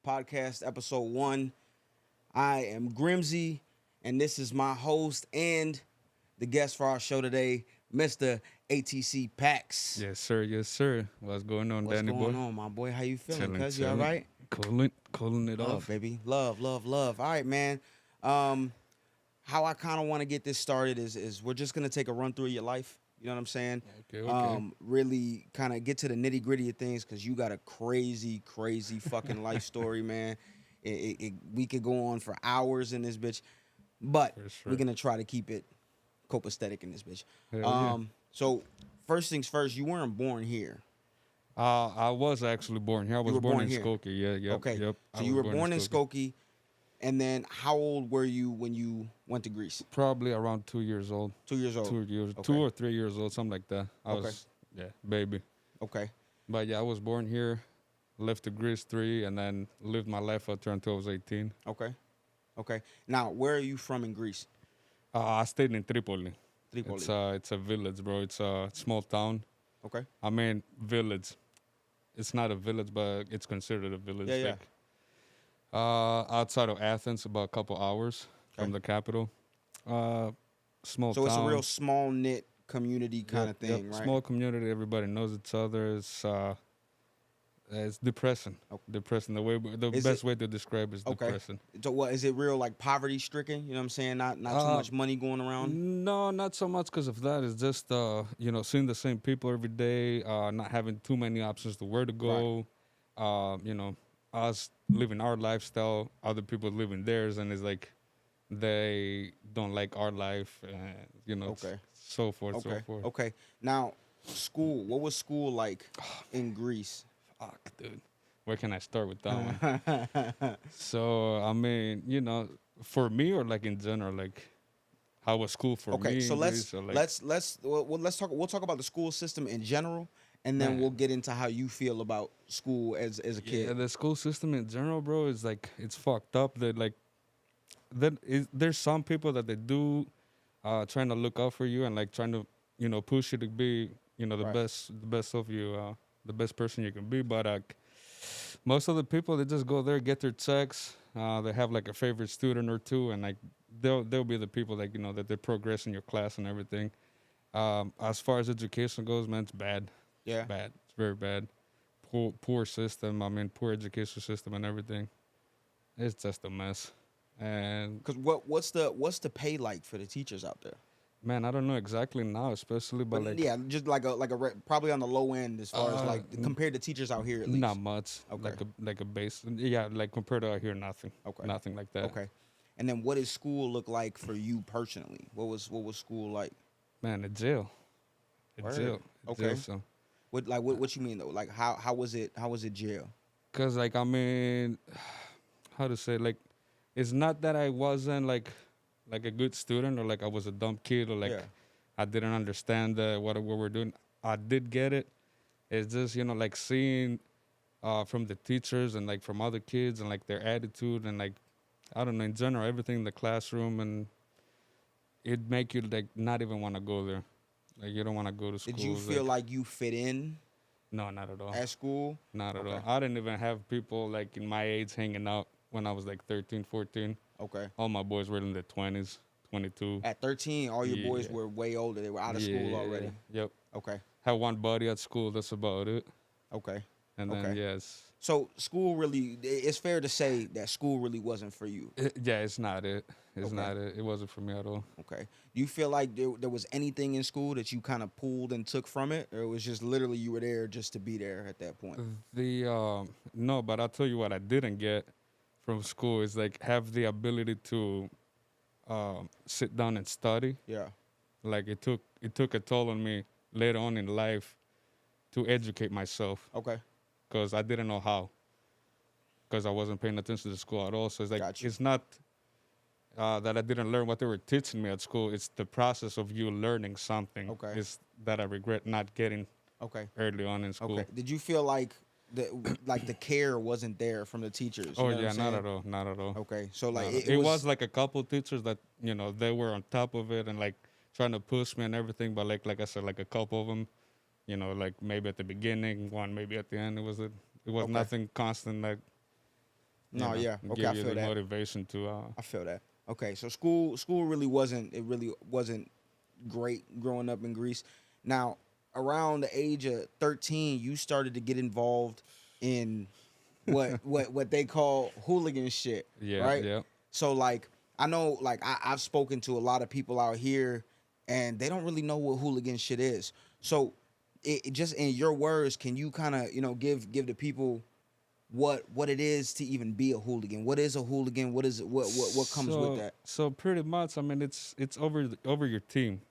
Podcast, Episode 1. I am Grimsy, and this is my host and the guest for our show today, Mr. ATC Paxx. Yes, sir. Yes, sir. What's going on, What's Danny going boy? on, my boy? How you feeling, Chilling, cuz? You all chilling. right? Cooling it Love, off. baby. Love, love, love. All right, man. How I kind of want to get this started is we're just going to take a run through your life. You know what I'm saying? Okay. Really kind of get to the nitty gritty of things because you got a crazy, crazy fucking life story, man. We could go on for hours in this bitch, but For sure. we're gonna try to keep it copacetic in this bitch. Hell So first things first, you weren't born here. I was actually born here. I was were born born in here. Skokie. Yeah, yep, Okay. yep. So I you was were born in Skokie, and then how old were you when you went to Greece? Probably around 2 years old. 2 years old. 2 years, Okay. 2 or 3 years old, something like that. I Okay. was, baby. Okay. But yeah, I was born here, left to Greece 3, and then lived my life out there until I was 18. Okay. Okay. Now, where are you from in Greece? I stayed in Tripoli. Tripoli. It's a village, bro. It's a small town. Okay. I mean, village. It's not a village, but it's considered a village. Yeah, yeah. Like, outside of Athens, about a couple hours from the capital. Small So town. it's a real small knit community kind of Yep, thing, yep. right? Small community. Everybody knows each other. It's depressing. Okay. Depressing. The Is best way to describe it is Okay. depressing. So what is it real like poverty stricken? You know what I'm saying? Not too much money going around. No, not so much because of that. It's just seeing the same people every day, not having too many options to where to go. Us living our lifestyle, other people living theirs, and it's like they don't like our life, and Okay. so forth, Okay. so forth. Okay. Now, school. What was school like in Greece? Fuck, dude. Where can I start with that one? So, I mean, for me or like in general, like how was school for me? Okay, so in let's Greece, or, like, let's talk. We'll talk about the school system in general, and then Man. we'll get into how you feel about school as a Yeah, kid. the school system in general, bro, is like it's fucked up. That like there's some people that they do trying to look out for you and like trying to push you to be the Right. best of you, the best person you can be. But most of the people, they just go there, get their checks. They have like a favorite student or two, and like they'll be the people like that they progress in your class and everything. As far as education goes, man, it's bad. Yeah. Bad. It's very bad. Poor system. I mean, poor education system and everything. It's just a mess. And Because what's the pay like for the teachers out there? man, I don't know exactly now, especially, but like yeah, just like probably on the low end as far as like n- compared to teachers out here at least. not much. Okay. Like a base. Yeah, like compared to out here, nothing. Okay. Nothing like that. Okay. And then what does school look like for you personally? What was school like? Man, a jail. Word. Jail. Okay. Jail, so. What you mean though? Like how was it jail? Cause like I mean, how to say, like, it's not that I wasn't like a good student or like I was a dumb kid or like Yeah. I didn't understand what we're doing. I did get it. It's just like seeing from the teachers and like from other kids and like their attitude and like I don't know, in general, everything in the classroom, and it make you like not even want to go there. Like you don't want to go to school. Did you It's feel like you fit in no, not at all. at school? Not at Okay. all. I didn't even have people like in my age hanging out when I was like 13, 14. Okay. All my boys were in their 20s, 22. At 13, all your boys Yeah. were way older. They were out of school already. Yep. Okay. Had one buddy at school. That's about it. Okay. And then, Okay. yes. So school really, it's fair to say that school really wasn't for you. Yeah, it's not it. It's Okay. not it. It wasn't for me at all. Okay. Do you feel like there was anything in school that you kind of pulled and took from it? Or it was just literally you were there just to be there at that point? No, but I'll tell you what I didn't get from school is like have the ability to sit down and study. Yeah. Like it took a toll on me later on in life to educate myself Okay. because I didn't know how, because I wasn't paying attention to school at all. So it's like Gotcha. it's not that I didn't learn what they were teaching me at school. It's the process of you learning something. Okay. Is that I regret not getting Okay. early on in school. Okay. Did you feel like the care wasn't there from the teachers? You Oh know what yeah, I'm not saying? at all, not at all. Okay. So like It was like a couple teachers that they were on top of it and like trying to push me and everything, but like I said, like a couple of them, like maybe at the beginning, one maybe at the end. It was Okay. nothing constant. Like No, yeah. and Okay, give I you feel the that. motivation to. I feel that. Okay, so school really wasn't, it really wasn't great growing up in Greece. Now, around the age of 13, you started to get involved in what they call hooligan shit, Yeah, right? yeah. So like I know like I've spoken to a lot of people out here and they don't really know what hooligan shit is. So it just in your words, can you kind of, give the people what it is to even be a hooligan? What is a hooligan? What is it? What comes with that? So pretty much, I mean, it's over your team.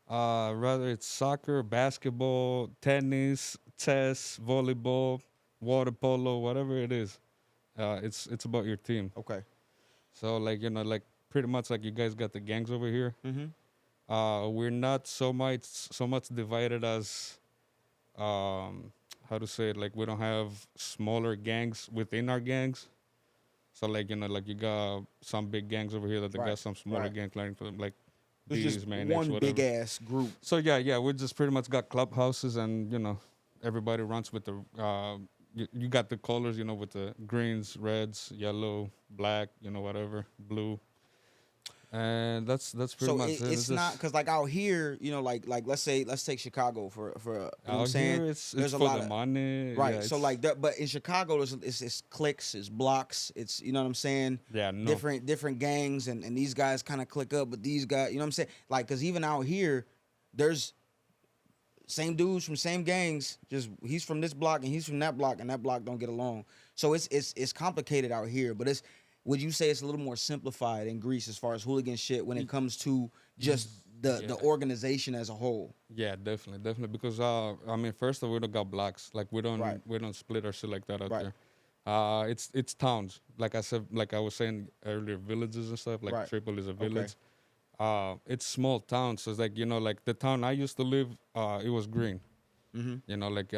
Rather it's soccer, basketball, tennis, chess, volleyball, water polo, whatever it is. It's about your team. Okay. So like like pretty much like you guys got the gangs over here. Mm-hmm. We're not so much divided as how to say it, like we don't have smaller gangs within our gangs. So like like you got some big gangs over here that they Right. got some smaller Right. gangs like It's just B's, man, X, one big whatever. ass group. So yeah, we just pretty much got clubhouses, and everybody runs with the you got the colors, with the greens, reds, yellow, black, whatever, blue, and that's pretty So much it. it's It's not just because like out here, like let's take Chicago for you know what I'm out saying. here it's There's a for lot the of money, right. yeah. So like that, but in Chicago, it's cliques, it's blocks, it's you know what I'm saying. Yeah, no, Different gangs and these guys kind of click up, but these guys, you know what I'm saying. Like because even out here, there's same dudes from same gangs. Just he's from this block and he's from that block, and that block don't get along. So it's complicated out here, but it's. Would you say it's a little more simplified in Greece as far as hooligan shit when it comes to just the yeah. organization as a whole? Yeah, definitely. Because I mean, first of all, we don't got blocks. Like Right. we don't split our shit like that out Right. there. It's towns. Like I said, like I was saying earlier, villages and stuff. Like Right. Tripoli is a Okay. village. It's small towns. So it's like like the town I used to live, it was green. Mm-hmm. Like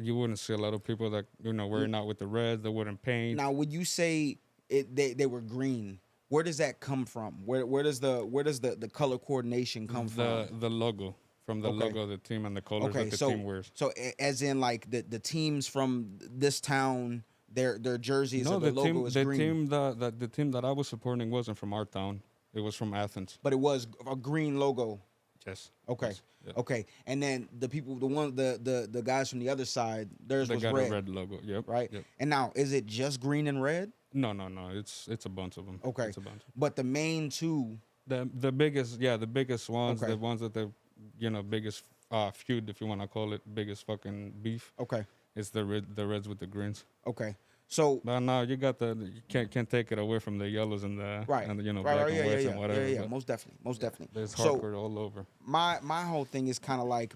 you wouldn't see a lot of people that wearing out with the reds. They wouldn't paint. Now, would you say they were green? Where does that come from? Where does the color coordination come from? The logo from the Okay. logo of the team and the colors Okay, that the so team wears. as in like the teams from this town, their jerseys No, or the logo team is the green, team the team that I was supporting wasn't from our town. It was from Athens. but it was a green logo. Yes. Okay. Yes, yeah. Okay. And then the guys from the other side, theirs They was got red, a red logo. Yep. right? Yep. And now, is it just green and red? No. It's a bunch of them. Okay. It's a bunch. But the main two, The biggest ones, Okay. the ones that biggest feud, if you want to call it, biggest fucking beef. okay, It's the reds with the greens. okay. So But now you got you can't take it away from the yellows and the right, and the, right, black right, and yeah, whites yeah, and yeah, whatever. yeah, but most definitely. There's So hardcore all over. my whole thing is kind of like,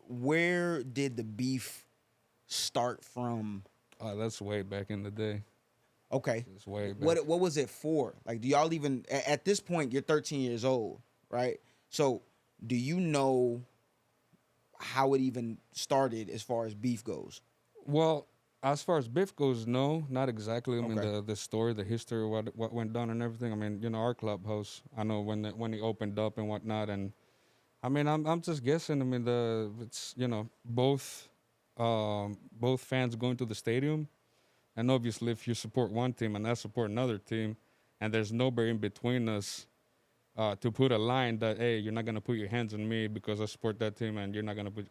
where did the beef start from? That's way back in the day. Okay. It's way back. What was it for? Like, do y'all even at this point? You're 13 years old, right? So, do you know how it even started as far as beef goes? Well, as far as beef goes, no, not exactly. I mean, Okay. the story, the history, what went down and everything. I mean, our clubhouse. I know when it opened up and whatnot, and I mean, I'm just guessing. I mean, it's both fans going to the stadium, and obviously, if you support one team and I support another team, and there's nobody in between us. To put a line that, hey, you're not gonna put your hands on me because I support that team, and you're not gonna put.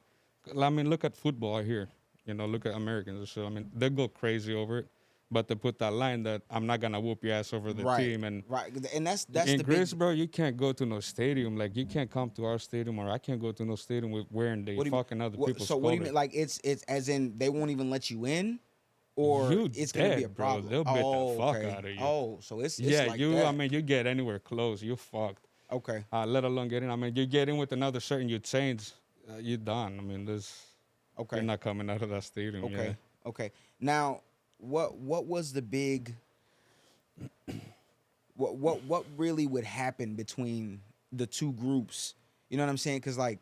I mean, look at football out here. Look at Americans and shit. I mean, they go crazy over it, but to put that line that I'm not gonna whoop your ass over the Right. team, and Right. And that's in the Greece, big. bro, you can't go to no stadium. Like you can't come to our stadium, or I can't go to no stadium with wearing the What do you fucking other what, people's so what do you colors. mean? Like it's as in they won't even let you in, or You it's gonna be a dead, bro. problem. They'll beat the Oh, fuck okay. out of you. Oh, so it's Yeah, like you. that. I mean, you get anywhere close, you fucked. Okay. Let alone get in. I mean, you get in with another shirt and you change, you're done. I mean, Okay. you're not coming out of that stadium. Okay. Yeah. Okay. Now, what was the big what really would happen between the two groups? You know what I'm saying? Because like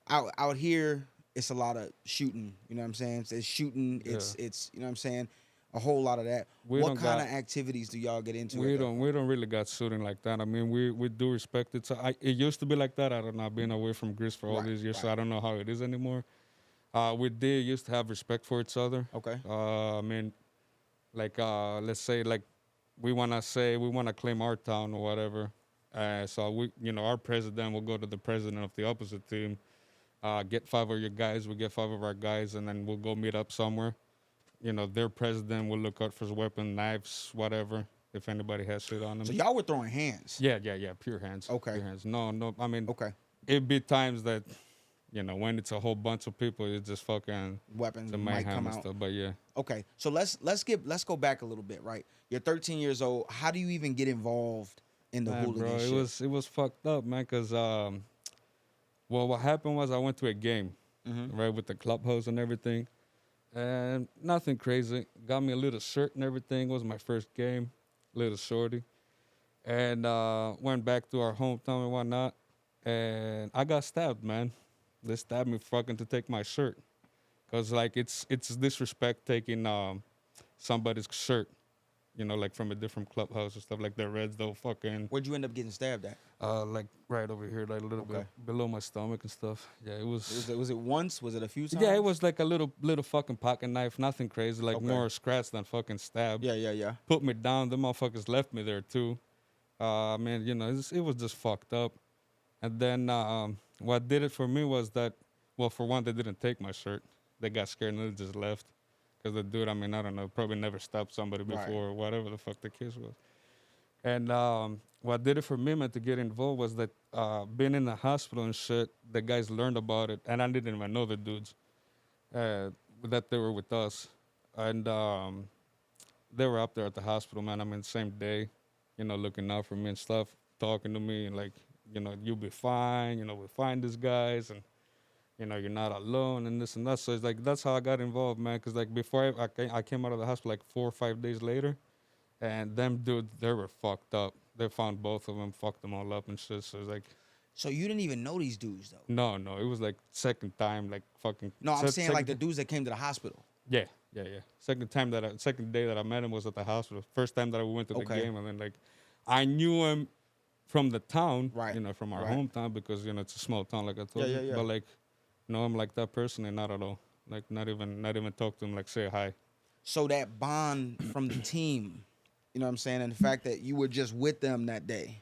out here, it's a lot of shooting. You know what I'm saying? It's shooting. It's you know what I'm saying. A whole lot of that. We What don't kind got- of activities do y'all get into? We don't really got shooting like that. I mean, we do respect it. So it used to be like that. I don't know. I've been away from Greece for all Right, these years, so right. I don't know how it is anymore. We did used to have respect for each other. Okay. I mean, Like let's say like we wanna claim our town or whatever. So we, our president will go to the president of the opposite team, get 5 of your guys, we get 5 of our guys, and then we'll go meet up somewhere. Their president will look out for weapon, knives, whatever, if anybody has shit on them. So y'all were throwing hands. Yeah, pure hands. Okay. Pure hands. No, I mean, Okay. it'd be times that, when it's a whole bunch of people, it's just fucking Weapons the might mayhem come and out. stuff. But yeah. Okay. So let's go back a little bit, right? You're 13 years old. How do you even get involved in the hooligan bro, shit? it was fucked up, man. Cause well, what happened was I went to a game, right, with the clubhouse and everything, and nothing crazy. Got me a little shirt and everything. It was my first game, little shorty, and went back to our hometown and whatnot, and I got stabbed, man. They stabbed me fucking to take my shirt, cause like it's disrespect taking somebody's shirt. Like from a different clubhouse or stuff like the Reds, they'll fucking. Where'd you end up getting stabbed at? Like right over here, like a little bit below my stomach and stuff. Yeah, it was. Was it once? Was it a few times? Yeah, it was like a little fucking pocket knife, nothing crazy, like more scratch than fucking stab. Yeah. Put me down. The motherfuckers left me there too. Man, it was just fucked up. And then what did it for me was that, well, for one, they didn't take my shirt. They got scared and they just left. Because the dude, I mean, I don't know, probably never stopped somebody before or whatever the fuck the case was. And what did it for me, man, to get involved was that being in the hospital and shit, the guys learned about it. And I didn't even know the dudes that they were with us. And they were up there at the hospital, man. I mean, same day, looking out for me and stuff, talking to me and like, you'll be fine. We'll find these guys and you're not alone and this and that. So it's like, that's how I got involved, man. Because like before I came out of the hospital like 4 or 5 days later, and them dudes, they were fucked up. They found both of them, fucked them all up and shit. So it's like. So you didn't even know these dudes though? No, it was like second time, like fucking. No, I'm saying like the dudes that came to the hospital. Yeah. Second day that I met him was at the hospital. First time that I went to the game, and then like, I knew him from the town, right? From our hometown because it's a small town, like I told you. Yeah. But like. No, I'm like that person, and not at all. Like not even talk to him, like say hi. So that bond from the team, you know what I'm saying, and the fact that you were just with them that day,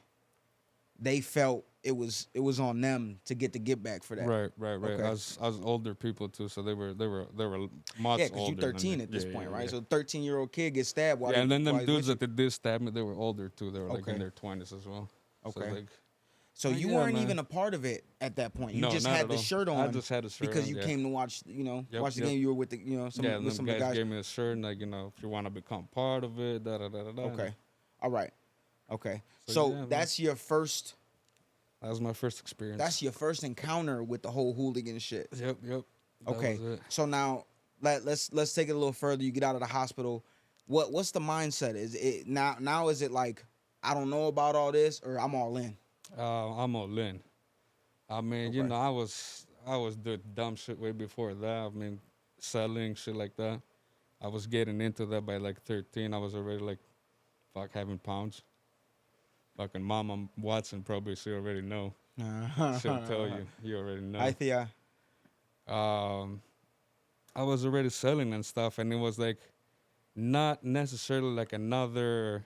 they felt it was on them to get back for that. Right. Okay. I was older people too, so they were much older. Yeah, because you're 13 at this point, right? Yeah. So 13-year-old kid gets stabbed. While and then them dudes that did stab me, they were older too. They were like in their 20s as well. Okay. So you weren't even a part of it at that point. You just had the shirt on. I just had a shirt because on, you came to watch, watch the game. You were with the, with some guys guys. gave me a shirt, and like, if you want to become part of it, da. Okay, all right, okay. So that's your first. That was my first experience. That's your first encounter with the whole hooligan shit. Yep. Okay, so now let's take it a little further. You get out of the hospital. What's the mindset? Is it now? Is it like I don't know about all this, or I'm all in? I'm all in. I mean, I was doing dumb shit way before that. I mean, selling shit like that. I was getting into that by like 13. I was already like, having pounds. Fucking Mama Watson probably she already know. She'll tell you. You already know. I think. I was already selling and stuff, and it was like, not necessarily like another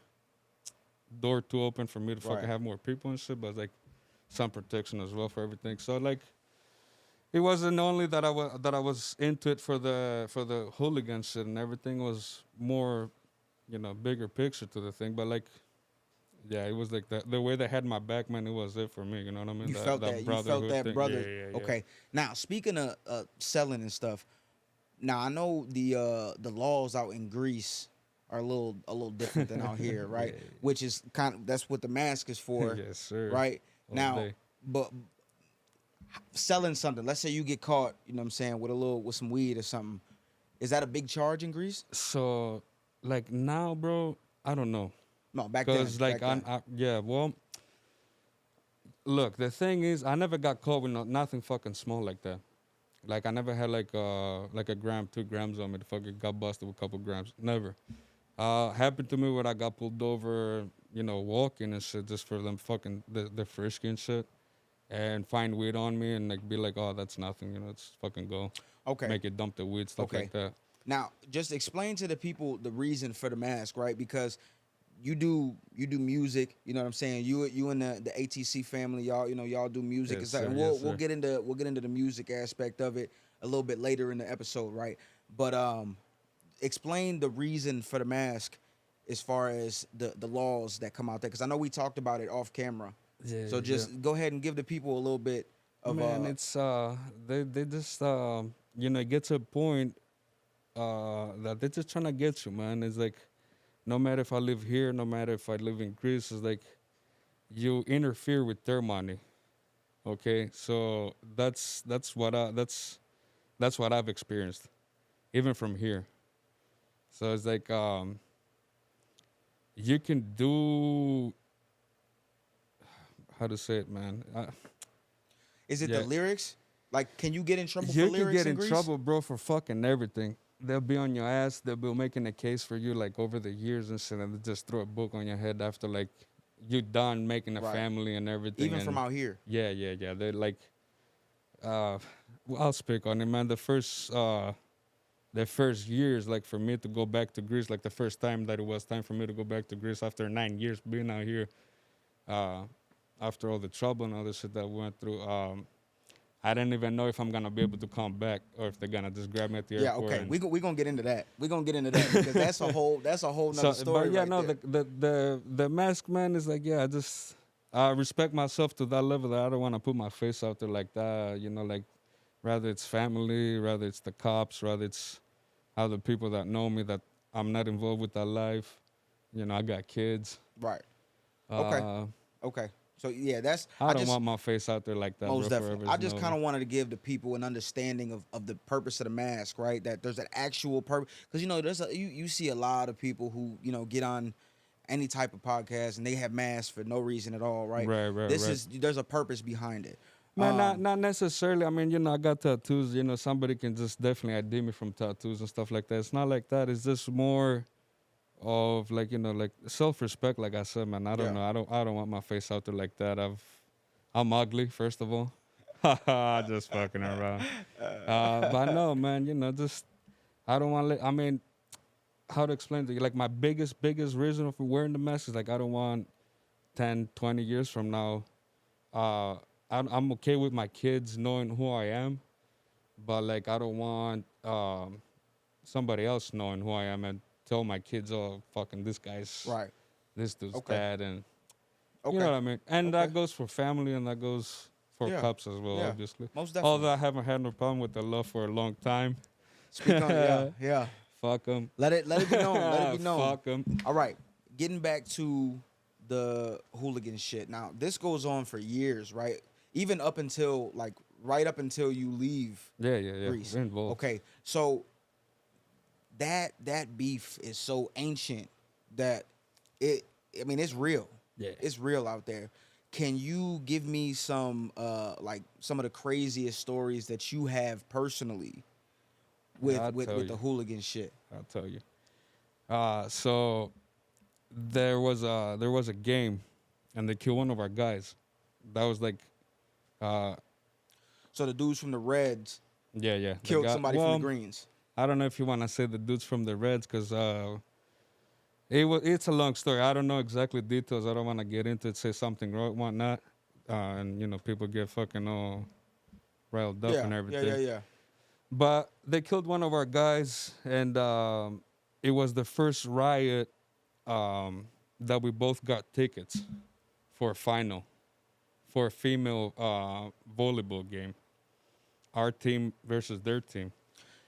door to open for me to fucking have more people and shit, but like some protection as well for everything. So like, it wasn't only that I was into it for the hooligan shit and everything. Was more, bigger picture to the thing. But like, yeah, it was like the way they had my back, man. It was it for me. You know what I mean? You felt that. You felt that, thing. brother. Yeah. Okay. Now speaking of selling and stuff, now I know the laws out in Greece are a little different than out here, right? Yeah. Which is that's what the mask is for. Yes, sir. Right? All Now, day. but selling something, let's say you get caught, you know what I'm saying, with some weed or something. Is that a big charge in Greece? So, like now, bro, I don't know. No, back then. Because like well, look, the thing is, I never got caught with nothing fucking small like that. Like I never had like a gram, 2 grams on me to fucking got busted with a couple grams. Never. Happened to me when I got pulled over, walking and shit, just for them fucking the frisky and shit, and find weed on me and like be like, oh, that's nothing, it's fucking go. Okay. Make it dump the weed, stuff like that. Now, just explain to the people the reason for the mask, right? Because you do music, you know what I'm saying? You and the ATC family, y'all, y'all do music. Yes, And sir. we'll Yes, sir. we'll get into the music aspect of it a little bit later in the episode, right? But explain the reason for the mask as far as the laws that come out there, because I know we talked about it off camera. Yeah, So just go ahead and give the people a little bit of Man, it's they just it gets to a point that they're just trying to get you, man. It's like no matter if I live here, no matter if I live in Greece, it's like you interfere with their money. Okay, so that's what I've experienced, even from here. So it's like you can do how to say it, man. is it Yeah. the lyrics? Like, can you get in trouble for You can lyrics get in in Greece? trouble, bro, for fucking everything. They'll be on your ass. They'll be making a case for you like over the years and shit, and they just throw a book on your head after like you done making a Right. family and everything. Even and from out here. yeah. They're like, well, I'll speak on it, man. The first years, like for me to go back to Greece, like the first time that it was time for me to go back to Greece after 9 years being out here, after all the trouble and all the shit that we went through. I didn't even know if I'm gonna be able to come back or if they're gonna just grab me at the Yeah, airport. okay. and- We gonna get into that. We gonna get into that because that's a whole nother story. But yeah, right no, there. the mask man is like, yeah, I respect myself to that level that I don't want to put my face out there like that. Like rather it's family, rather it's the cops, rather it's other people that know me that I'm not involved with that life. I got kids. Right. Okay. Uh, Okay. So yeah, that's I don't just want my face out there like that. most bro, definitely. forever. I just kind of wanted to give the people an understanding of the purpose of the mask, right? That there's an actual purpose, because there's you see a lot of people who get on any type of podcast and they have masks for no reason at all, right? Right. There's a purpose behind it. Man, not necessarily. I mean, I got tattoos. Somebody can just definitely ID me from tattoos and stuff like that. It's not like that. It's just more of like like self-respect. Like I said, man, I don't Yeah. know. I don't want my face out there like that. I'm ugly, first of all. Just fucking around. But no, man. Just I don't want. I mean, how to explain to you? Like my biggest reason for wearing the mask is like I don't want 10, 20 years from now. I'm okay with my kids knowing who I am, but like I don't want somebody else knowing who I am and tell my kids, oh, fucking this guy's Right. this dude's Okay. dad, and Okay. you know what I mean. And Okay. that goes for family, and that goes for Yeah. cops as well, Yeah. obviously. Most definitely. Although I haven't had no problem with the love for a long time. Speak on it. Yeah. Fuck them. Let it be known. Let it be known. Fuck them. All right, getting back to the hooligan shit. Now, this goes on for years, right? Even up until right up until you leave Yeah. Greece. We're involved. Okay, so that beef is so ancient that it's real. Yeah. It's real out there. Can you give me some some of the craziest stories that you have personally with I'll with tell the you. hooligan shit? I'll tell you. So there was a game, and they killed one of our guys. That was like, So the dudes from the Reds yeah. the killed guy- somebody well, from the Greens. I don't know if you want to say the dudes from the Reds, because it's a long story. I don't know exactly details. I don't want to get into it, say something wrong, whatnot, and people get fucking all riled up and everything. Yeah. But they killed one of our guys, and it was the first riot that we both got tickets for a final, for a female volleyball game. Our team versus their team.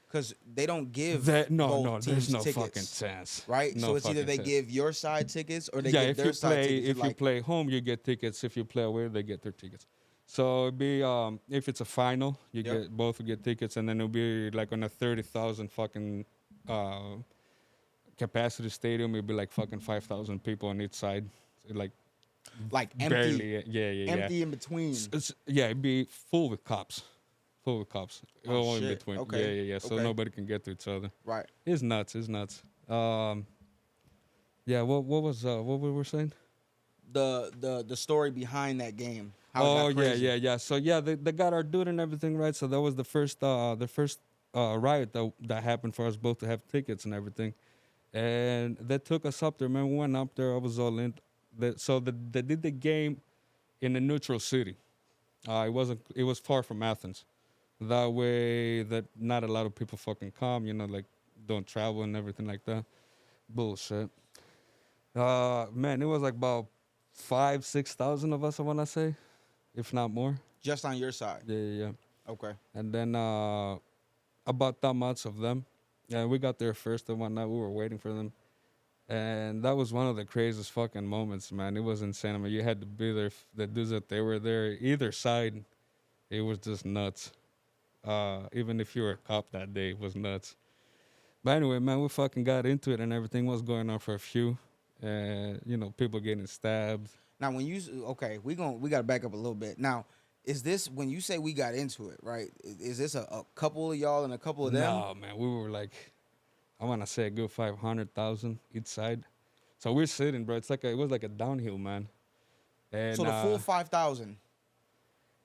Because they don't give No, both there's teams no tickets, fucking chance. right? No so it's either fucking they chance. give your side tickets or they Yeah, give if their you side play tickets. if you play home, you get tickets. If you play away, they get their tickets. So it'd be if it's a final, you Yep. get both get tickets, and then it'll be like on a 30,000 fucking capacity stadium. It'd be like fucking 5,000 people on each side, like empty, barely. Yeah. empty in between. Yeah, it'd be full with cops. All Oh, in shit. between. Okay. Yeah. So Okay. nobody can get to each other. Right. It's nuts. Yeah. What we were saying? The story behind that game. How Oh it got crazy. yeah. So yeah, they got our dude and everything right. So that was the first riot that happened for us both to have tickets and everything. And they took us up there, man. We went up there. I was all in. They did the game in a neutral city. It was far from Athens. That way, that not a lot of people fucking come. You know, like don't travel and everything like that. Bullshit. Man, it was like about 5,000-6,000 of us. I wanna say, if not more. Just on your side. Yeah. Okay. And then about that much of them. Yeah, we got there first and whatnot. We were waiting for them. And that was one of the craziest fucking moments, man. It was insane. I mean, you had to be there. The dudes that they were there, either side, it was just nuts. Even if you were a cop that day, it was nuts. But anyway, man, we fucking got into it and everything was going on for a few. And, you know, people getting stabbed. Now, when you we gotta back up a little bit. Now, is this when you say we got into it, right? Is this a couple of y'all and a couple of them? No, man, we were like, I want to say a good 500,000 each side. So we're sitting, bro. It was like a downhill, man. And, so the full 5,000.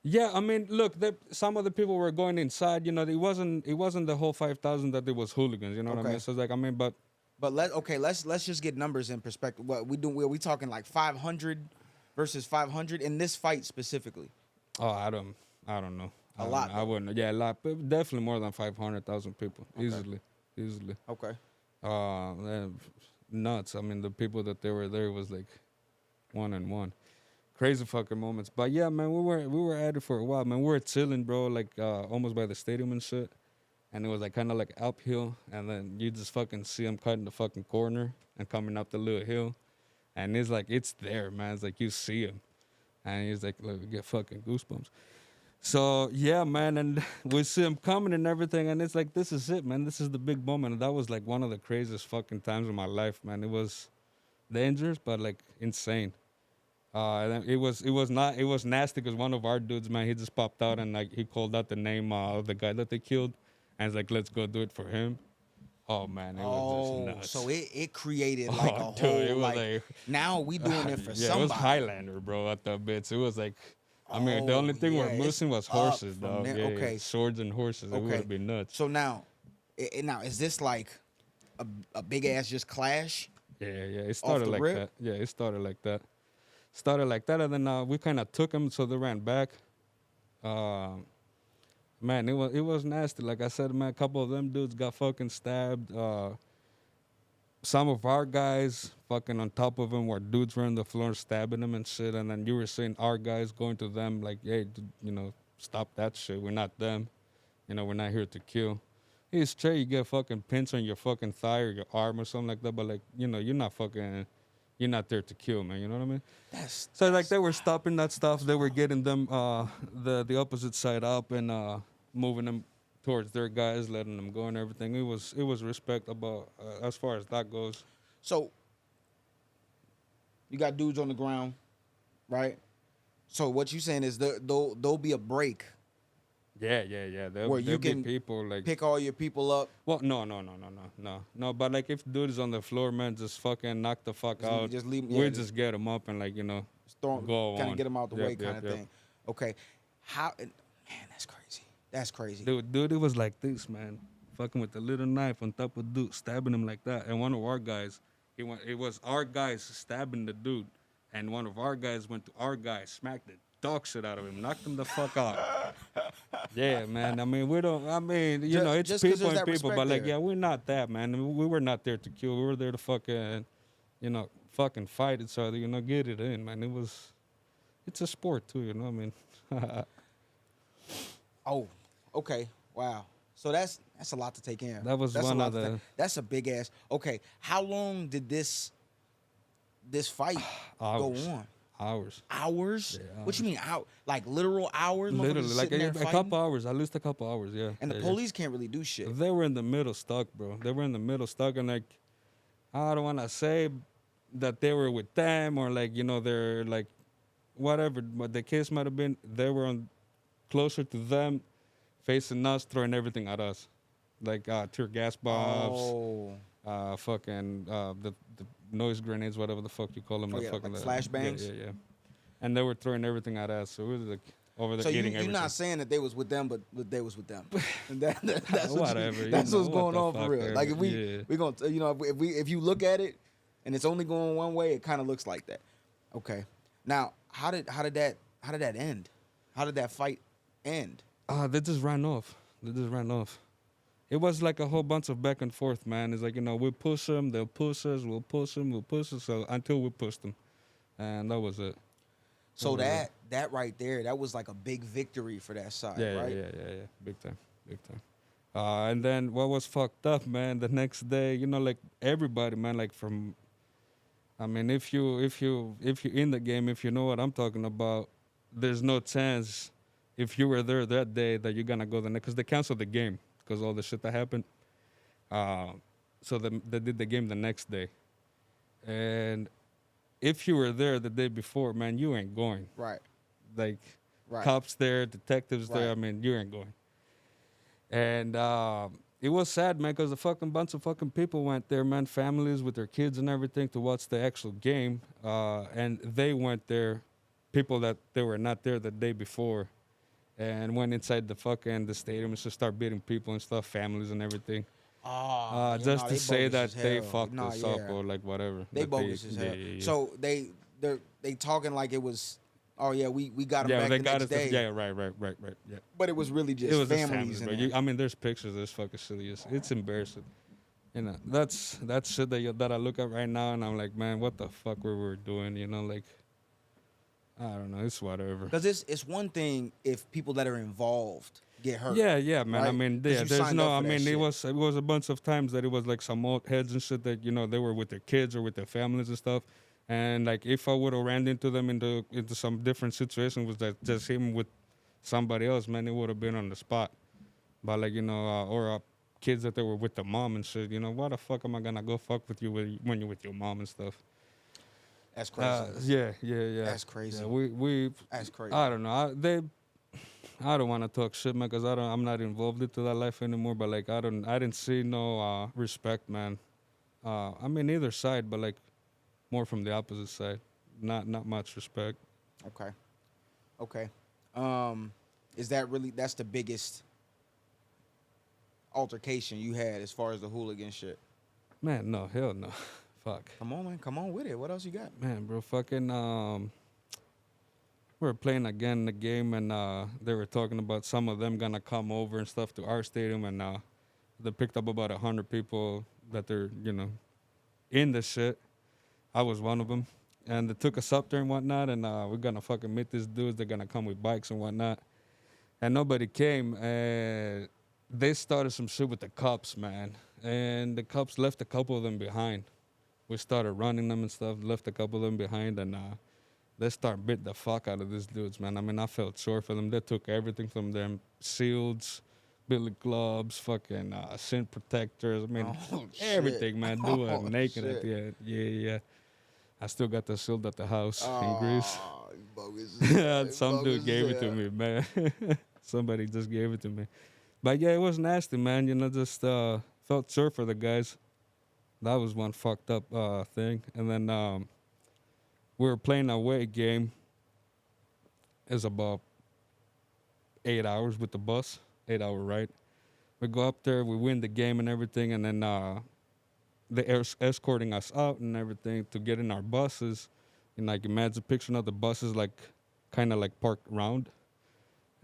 Yeah, I mean, look, some of the people were going inside. You know, it wasn't the whole 5,000 that it was hooligans. You know what I mean? So it's like, I mean, but let's just get numbers in perspective. What we do? Are we talking like 500 versus 500 in this fight specifically? Oh, I don't know. A lot. I wouldn't. Yeah, a lot. But definitely more than 500,000 people. Okay. Easily. Okay. Nuts. I mean, the people that they were there was like 1-on-1. Crazy fucking moments. But yeah, man, we were at it for a while, man. We were chilling, bro, like almost by the stadium and shit. And it was like kind of like uphill, and then you just fucking see them cutting the fucking corner and coming up the little hill, and it's like it's there, man. It's like you see him, and he's like, look, we get fucking goosebumps. So yeah, man, and we see him coming and everything, and it's like this is it, man. This is the big moment. And that was like one of the craziest fucking times of my life, man. It was dangerous, but like insane. And it was nasty because one of our dudes, man, he just popped out and like he called out the name of the guy that they killed, and it's like, let's go do it for him. Oh man, it was just nuts. So it created like a whole it was like now we doing it for somebody. It was Highlander, bro, at the bits. It was like, I mean, the only thing we're missing was horses, dog. Yeah, swords and horses. It would be nuts. So now is this like a big ass just clash? Yeah. It started like that. Yeah, it started like that. And then we kind of took them, so they ran back. Man, it was nasty. Like I said, man, a couple of them dudes got fucking stabbed. Some of our guys fucking on top of them were dudes were on the floor stabbing them and shit. And then you were seeing our guys going to them like, hey, you know, stop that shit. We're not them. You know, we're not here to kill. It's straight. You get fucking pins on your fucking thigh or your arm or something like that. But like, you know, you're not there to kill, man. You know what I mean? So like they were stopping that stuff. They were getting them the opposite side up and moving them towards their guys, letting them go and everything. It was respect about as far as that goes. So you got dudes on the ground, right? So what you saying is there'll be a break. Yeah. Where you can be people like pick all your people up. Well, no. But like if dude is on the floor, man, just fucking knock the fuck out. Just leave. We just get him up and like go kind of get him out the way, kind of thing. Okay, man, that's crazy. Dude, it was like this, man. Fucking with the little knife on top of dude, stabbing him like that. And one of our guys, it was our guys stabbing the dude, and one of our guys went to our guy, smacked the dog shit out of him, knocked him the fuck out. Yeah, man. I mean, it's people and people, but like, yeah, we're not that, man. We were not there to kill. We were there to fucking, fucking fight each other, get it in, man. It's a sport too, I mean. Oh, okay. Wow. So that's a lot to take in. That's a big ass. Okay. How long did this fight go on? Hours. Hours? Yeah, What you mean out? Like literal hours? Literally, like a couple hours. At least a couple hours, yeah. And the police can't really do shit. They were in the middle stuck, bro. They were in the middle stuck, and like, I don't want to say that they were with them or like, they're like, whatever. But the case might have been they were closer to them, facing us, throwing everything at us, like tear gas bombs, the noise grenades, whatever the fuck you call them, like flashbangs. Yeah. And they were throwing everything at us, so it was like over there So eating you're everything. not saying that they was with them, but they was with them. And that's Whatever, that's you know, what's what going the on for fuck real. ever, Like if yeah. we gonna if you look at it and it's only going one way, it kind of looks like that. Okay. Now how did that end? How did that fight end? They just ran off. They just ran off. It was like a whole bunch of back and forth, man. It's like, you know, we push them, they'll push us, we'll push them, we'll push us, so until we pushed them. And that was it. So was it. that right there, that was like a big victory for that side, Yeah, right? yeah. Big time, big time. And then what was fucked up, man, the next day, you know, like everybody, man, like from, I mean, if you in the game, if you know what I'm talking about, there's no chance if you were there that day that you're gonna go the next, because they canceled the game because all the shit that happened. So they did the game the next day, and if you were there the day before, man, you ain't going. Right. Like, Right. cops there, detectives there. Right. I mean, you ain't going. And it was sad, man, because a fucking bunch of fucking people went there, man, families with their kids and everything to watch the actual game. And they went there, people that they were not there the day before, and went inside the stadium and just start beating people and stuff, families and everything. Oh, Just to they say bogus that as they hell. fucked Nah, us yeah. up or like whatever. They That bogus as hell. Yeah. So they talking like it was. Oh yeah, we got them Yeah, back they the got next us. day. Yeah, right. Yeah. But it was really just It was just families families, in bro. there. I mean, there's pictures. There's fucking silly. It's embarrassing. You know, that's shit that I look at right now, and I'm like, man, what the fuck we were doing? You know, like, I don't know. It's whatever. Because it's one thing if people that are involved get hurt. Yeah, man. I right? mean, 'Cause yeah, you there's signed no. up I for that mean, shit. it was a bunch of times that it was like some old heads and shit that, you know, they were with their kids or with their families and stuff. And like, if I would have ran into them into some different situation, was that just him with somebody else, man, it would have been on the spot. But like, you know, or kids that they were with the mom and shit, you know, why the fuck am I gonna go fuck with you when you're with your mom and stuff? That's crazy. Yeah. That's crazy. Yeah, we That's crazy. I don't know. I don't want to talk shit, man, because I'm not involved into that life anymore. But like, I didn't see no respect, man. I mean, either side, but like more from the opposite side. Not much respect. Okay. Is that really that's the biggest altercation you had as far as the hooligan shit? Man, no, hell no. Fuck. Come on, man. Come on with it. What else you got? Man, bro, fucking we were playing again the game, and they were talking about some of them gonna come over and stuff to our stadium, and they picked up about 100 people that they're, you know, in the shit. I was one of them, and they took us up there and whatnot, and we're gonna fucking meet these dudes. They're gonna come with bikes and whatnot, and nobody came, and they started some shit with the cops, man, and the cops left a couple of them behind. We started running them and stuff, left a couple of them behind, and they start bit the fuck out of these dudes, man. I mean, I felt sore for them. They took everything from them: shields, billy clubs, fucking sin protectors. I mean, everything, man. They were naked at the end. Yeah. I still got the shield at the house in Greece. Bogus. Some dude gave it to me, man. Somebody just gave it to me. But yeah, it was nasty, man. You know, just felt sore for the guys. That was one fucked up thing. And then we were playing a away game. It's about 8 hours with the bus, 8-hour ride. We go up there, we win the game and everything, and then they're escorting us out and everything to get in our buses. And like, imagine a picture of the buses, like kind of like parked around,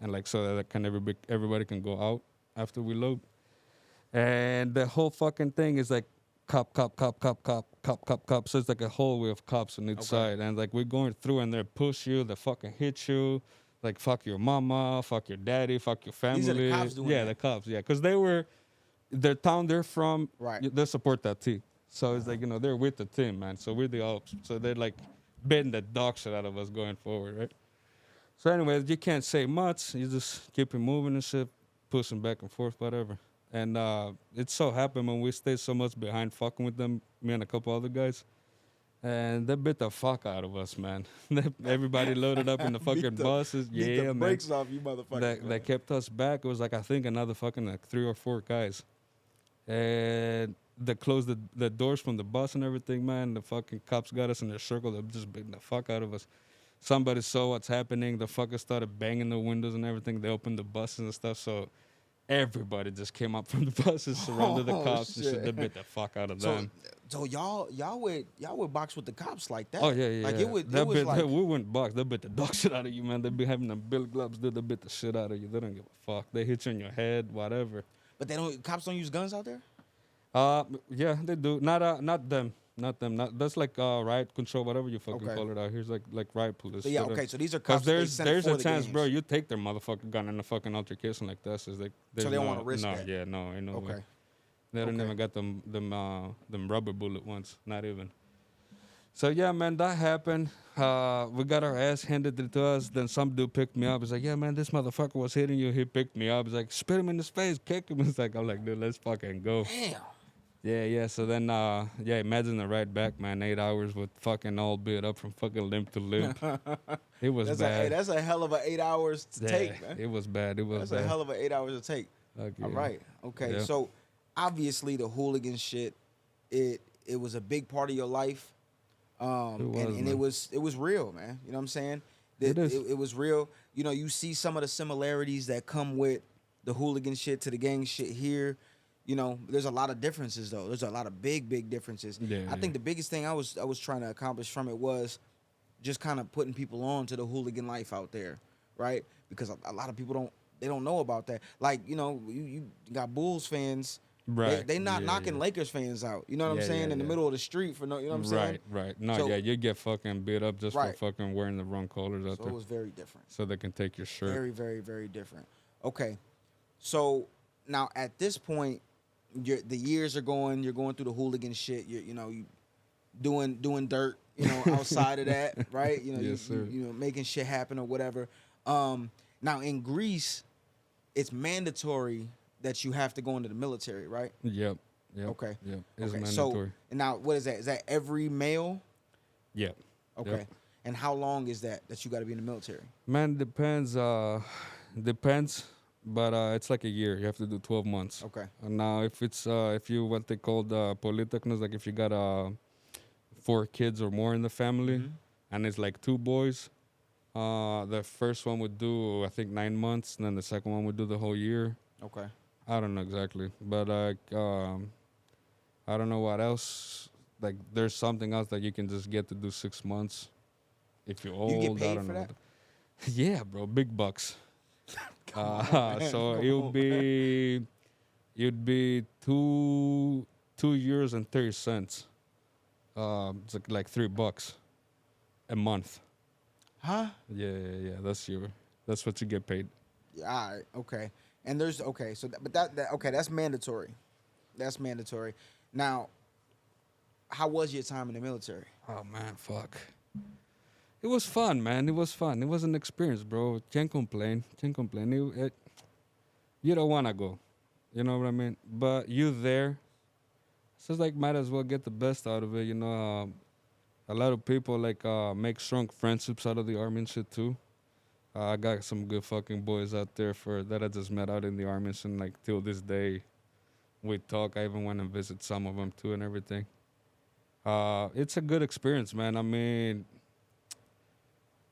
and like so that kind of everybody can go out after we load. And the whole fucking thing is like cop. So it's like a hallway of cops on each side, and like we're going through, and they push you, they fucking hit you, like fuck your mama, fuck your daddy, fuck your family. These are the cops doing that? The cops, yeah, because the town they're from, Right. they support that team. So it's like, you know, they're with the team, man. So we're the ops. So they're like betting the dog shit out of us going forward, right? So anyways, you can't say much. You just keep it moving and shit, pushing back and forth, whatever. And it so happened when we stayed so much behind fucking with them, me and a couple other guys, and they bit the fuck out of us, man. Everybody loaded up in the fucking buses. Beat the man. brakes off you motherfuckers. That kept us back. It was like, I think, another fucking like 3 or 4 guys. And they closed the doors from the bus and everything, man. The fucking cops got us in their circle. They just beating the fuck out of us. somebody saw what's happening. The fuckers started banging the windows and everything. They opened the buses and stuff. So everybody just came up from the buses, surrounded the Oh, cops and shit. shit. They bit the fuck out of So, them. so y'all would box with the cops like that? Oh yeah, yeah. Like yeah. it was like, we went box. They bit the dog shit out of you, man. They be having them bill gloves. They bit the shit out of you. They don't give a fuck. They hit you in your head, whatever. but cops don't use guns out there. Yeah, they do. Not them. Not them. Not that's like riot control, whatever you fucking Okay. call it out here. It's like riot police. So yeah, okay. So these are Because cops. That they there's send there's for a the chance, games. bro. You take their motherfucking gun in a fucking altercation like that. So like, So they don't wanna risk no, that. yeah, no, ain't no way. Okay. They don't Okay. even got them rubber bullet ones. Not even. So yeah, man, that happened. We got our ass handed to us. Then some dude picked me up. He's like, yeah, man, this motherfucker was hitting you. He picked me up. He's like, spit him in his face, kick him. It's like, I'm like, dude, let's fucking go. Damn. Yeah. So then, yeah, imagine the ride back, man. 8 hours with fucking all beat up from fucking limp to limp. It was bad. That's a hell of a 8 hours to Yeah, take, man. it was bad. It was That's bad. a hell of a 8 hours to take. Okay. All right. Okay. Yeah. So obviously the hooligan shit, it was a big part of your life. And man. it was real, man. You know what I'm saying? It is. It was real. You know, you see some of the similarities that come with the hooligan shit to the gang shit here. You know, there's a lot of differences though. There's a lot of big differences. Yeah, I think the biggest thing I was trying to accomplish from it was just kind of putting people on to the hooligan life out there, right? Because a lot of people don't know about that. Like, you know, you got Bulls fans. Right. They not Yeah, knocking yeah. Lakers fans out. You know what I'm Yeah, saying? yeah, In the yeah. middle of the street for no, you know what I'm saying? Right. No, So- yeah, you get fucking beat up just Right. for fucking wearing the wrong colors out So there. it was very different. So they can take your shirt. Very different. Okay. So now at this point, the years are going. You're going through the hooligan shit. You know, you doing dirt. You know, outside of that, right? You know, Yes, sir. you know, making shit happen or whatever. Now in Greece, it's mandatory that you have to go into the military, right? Yep. Okay. Yep. It's Okay. mandatory. So now, what is that? Is that every male? Yep. Okay. Yep. And how long is that you got to be in the military? Man, depends. Depends. But it's like a year. You have to do 12 months. Okay. And now, if it's if you what they call polytechnos, like if you got 4 kids or more in the family, Mhm. and it's like 2 boys, the first one would do I think 9 months, and then the second one would do the whole year. Okay. I don't know exactly, but I don't know what else. Like, there's something else that you can just get to do 6 months if you're old. You get I paid don't for know. that? Yeah, bro, big bucks. man. So Come you'd on, be 2 years and 30 cents. It's like $3 a month. Huh? Yeah. That's what you get paid. Yeah. All right. Okay. And there's okay. So that okay. That's mandatory. That's mandatory. Now, how was your time in the military? Oh man, fuck. It was fun, man. It was fun. It was an experience, bro. Can't complain. You don't wanna go. You know what I mean? But you there. So it's like might as well get the best out of it. You know, a lot of people like make strong friendships out of the army and shit too. I got some good fucking boys out there that I just met out in the army, and like till this day, we talk. I even went and visit some of them too and everything. It's a good experience, man. I mean,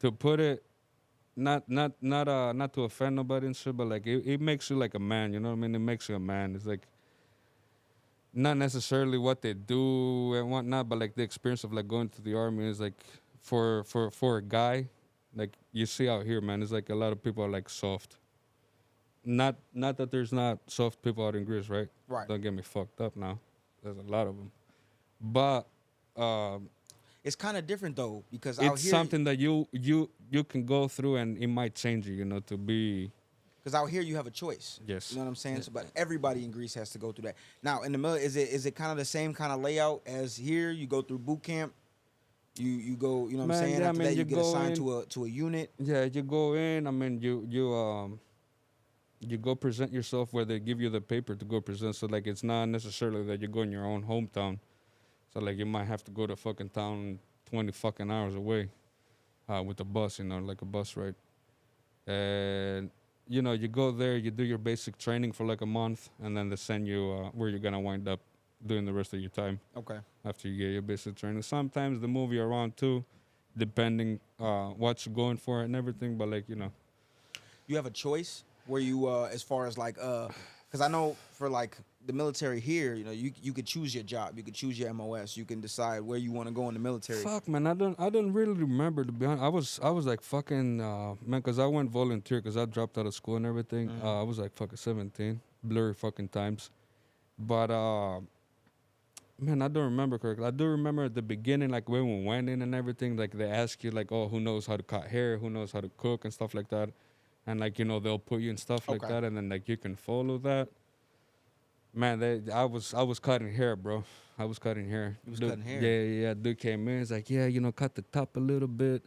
to put it, not to offend nobody and shit, but like it makes you like a man. You know what I mean? It makes you a man. It's like not necessarily what they do and whatnot, but like the experience of like going to the army is like for a guy. Like you see out here, man, it's like a lot of people are like soft. Not that there's not soft people out in Greece, right? Right. Don't get me fucked up now. There's a lot of them, but It's kind of different though because it's out here, something that you can go through and it might change you, you know, to be. because out here you have a choice. Yes. You know what I'm saying? So, but everybody in Greece has to go through that. Now in the middle, is it kind of the same kind of layout as here? You go through boot camp. You go. You know what I'm Man, saying? yeah, After I mean, that, you you get go assigned in- to a unit. Yeah, you go in. I mean, you go present yourself where they give you the paper to go present. So like, it's not necessarily that you go in your own hometown. So like, you might have to go to fucking town 20 fucking hours away, with the bus. You know, like a bus ride. And you know, you go there, you do your basic training for like a month, and then they send you where you're gonna wind up doing the rest of your time Okay. after you get your basic training. Sometimes they move you around too. depending what you're going for and everything. But like, you know, You have a choice where you as far as like because I know for like the military here, you know, you could choose your job, you could choose your MOS, you can decide where you want to go in the military. fuck, man, I don't really remember, to be honest. I was like fucking man, cause I went volunteer, cause I dropped out of school and everything. I was like fucking 17, blurry fucking times. But man, I don't remember correctly. I do remember at the beginning, like when we went in and everything, like they ask you like, oh, who knows how to cut hair, who knows how to cook and stuff like that, and like, you know, they'll put you in stuff like Okay. that, and then like you can follow that. Man, I was cutting hair, bro. I was cutting hair. You was Dude, cutting hair. Yeah. Dude came in. He's like, yeah, you know, cut the top a little bit.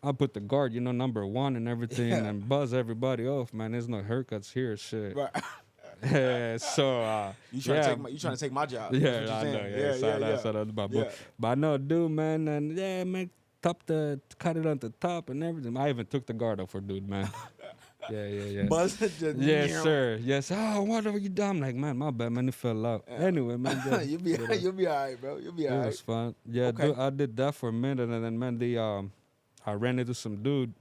I put the guard, you know, number 1 and everything, Yeah. and buzz everybody off. Man, there's no haircuts here, shit. Right. So You trying yeah, to take my job. That's yeah, what you're I saying. know. Yeah, shout out to my boy. Yeah. But I know, dude, man, and yeah, man, cut it on the top and everything. I even took the guard off for dude, man. Yeah. Buzz just Yes, sir. Yes. Oh, what have you done? I'm like, man, my bad, man. It fell out. Yeah. Anyway, man. Yeah, you'll be all right, bro. You'll be all it right. was fun. Yeah, Okay. dude, I did that for a minute, and then, man, I ran into some dude,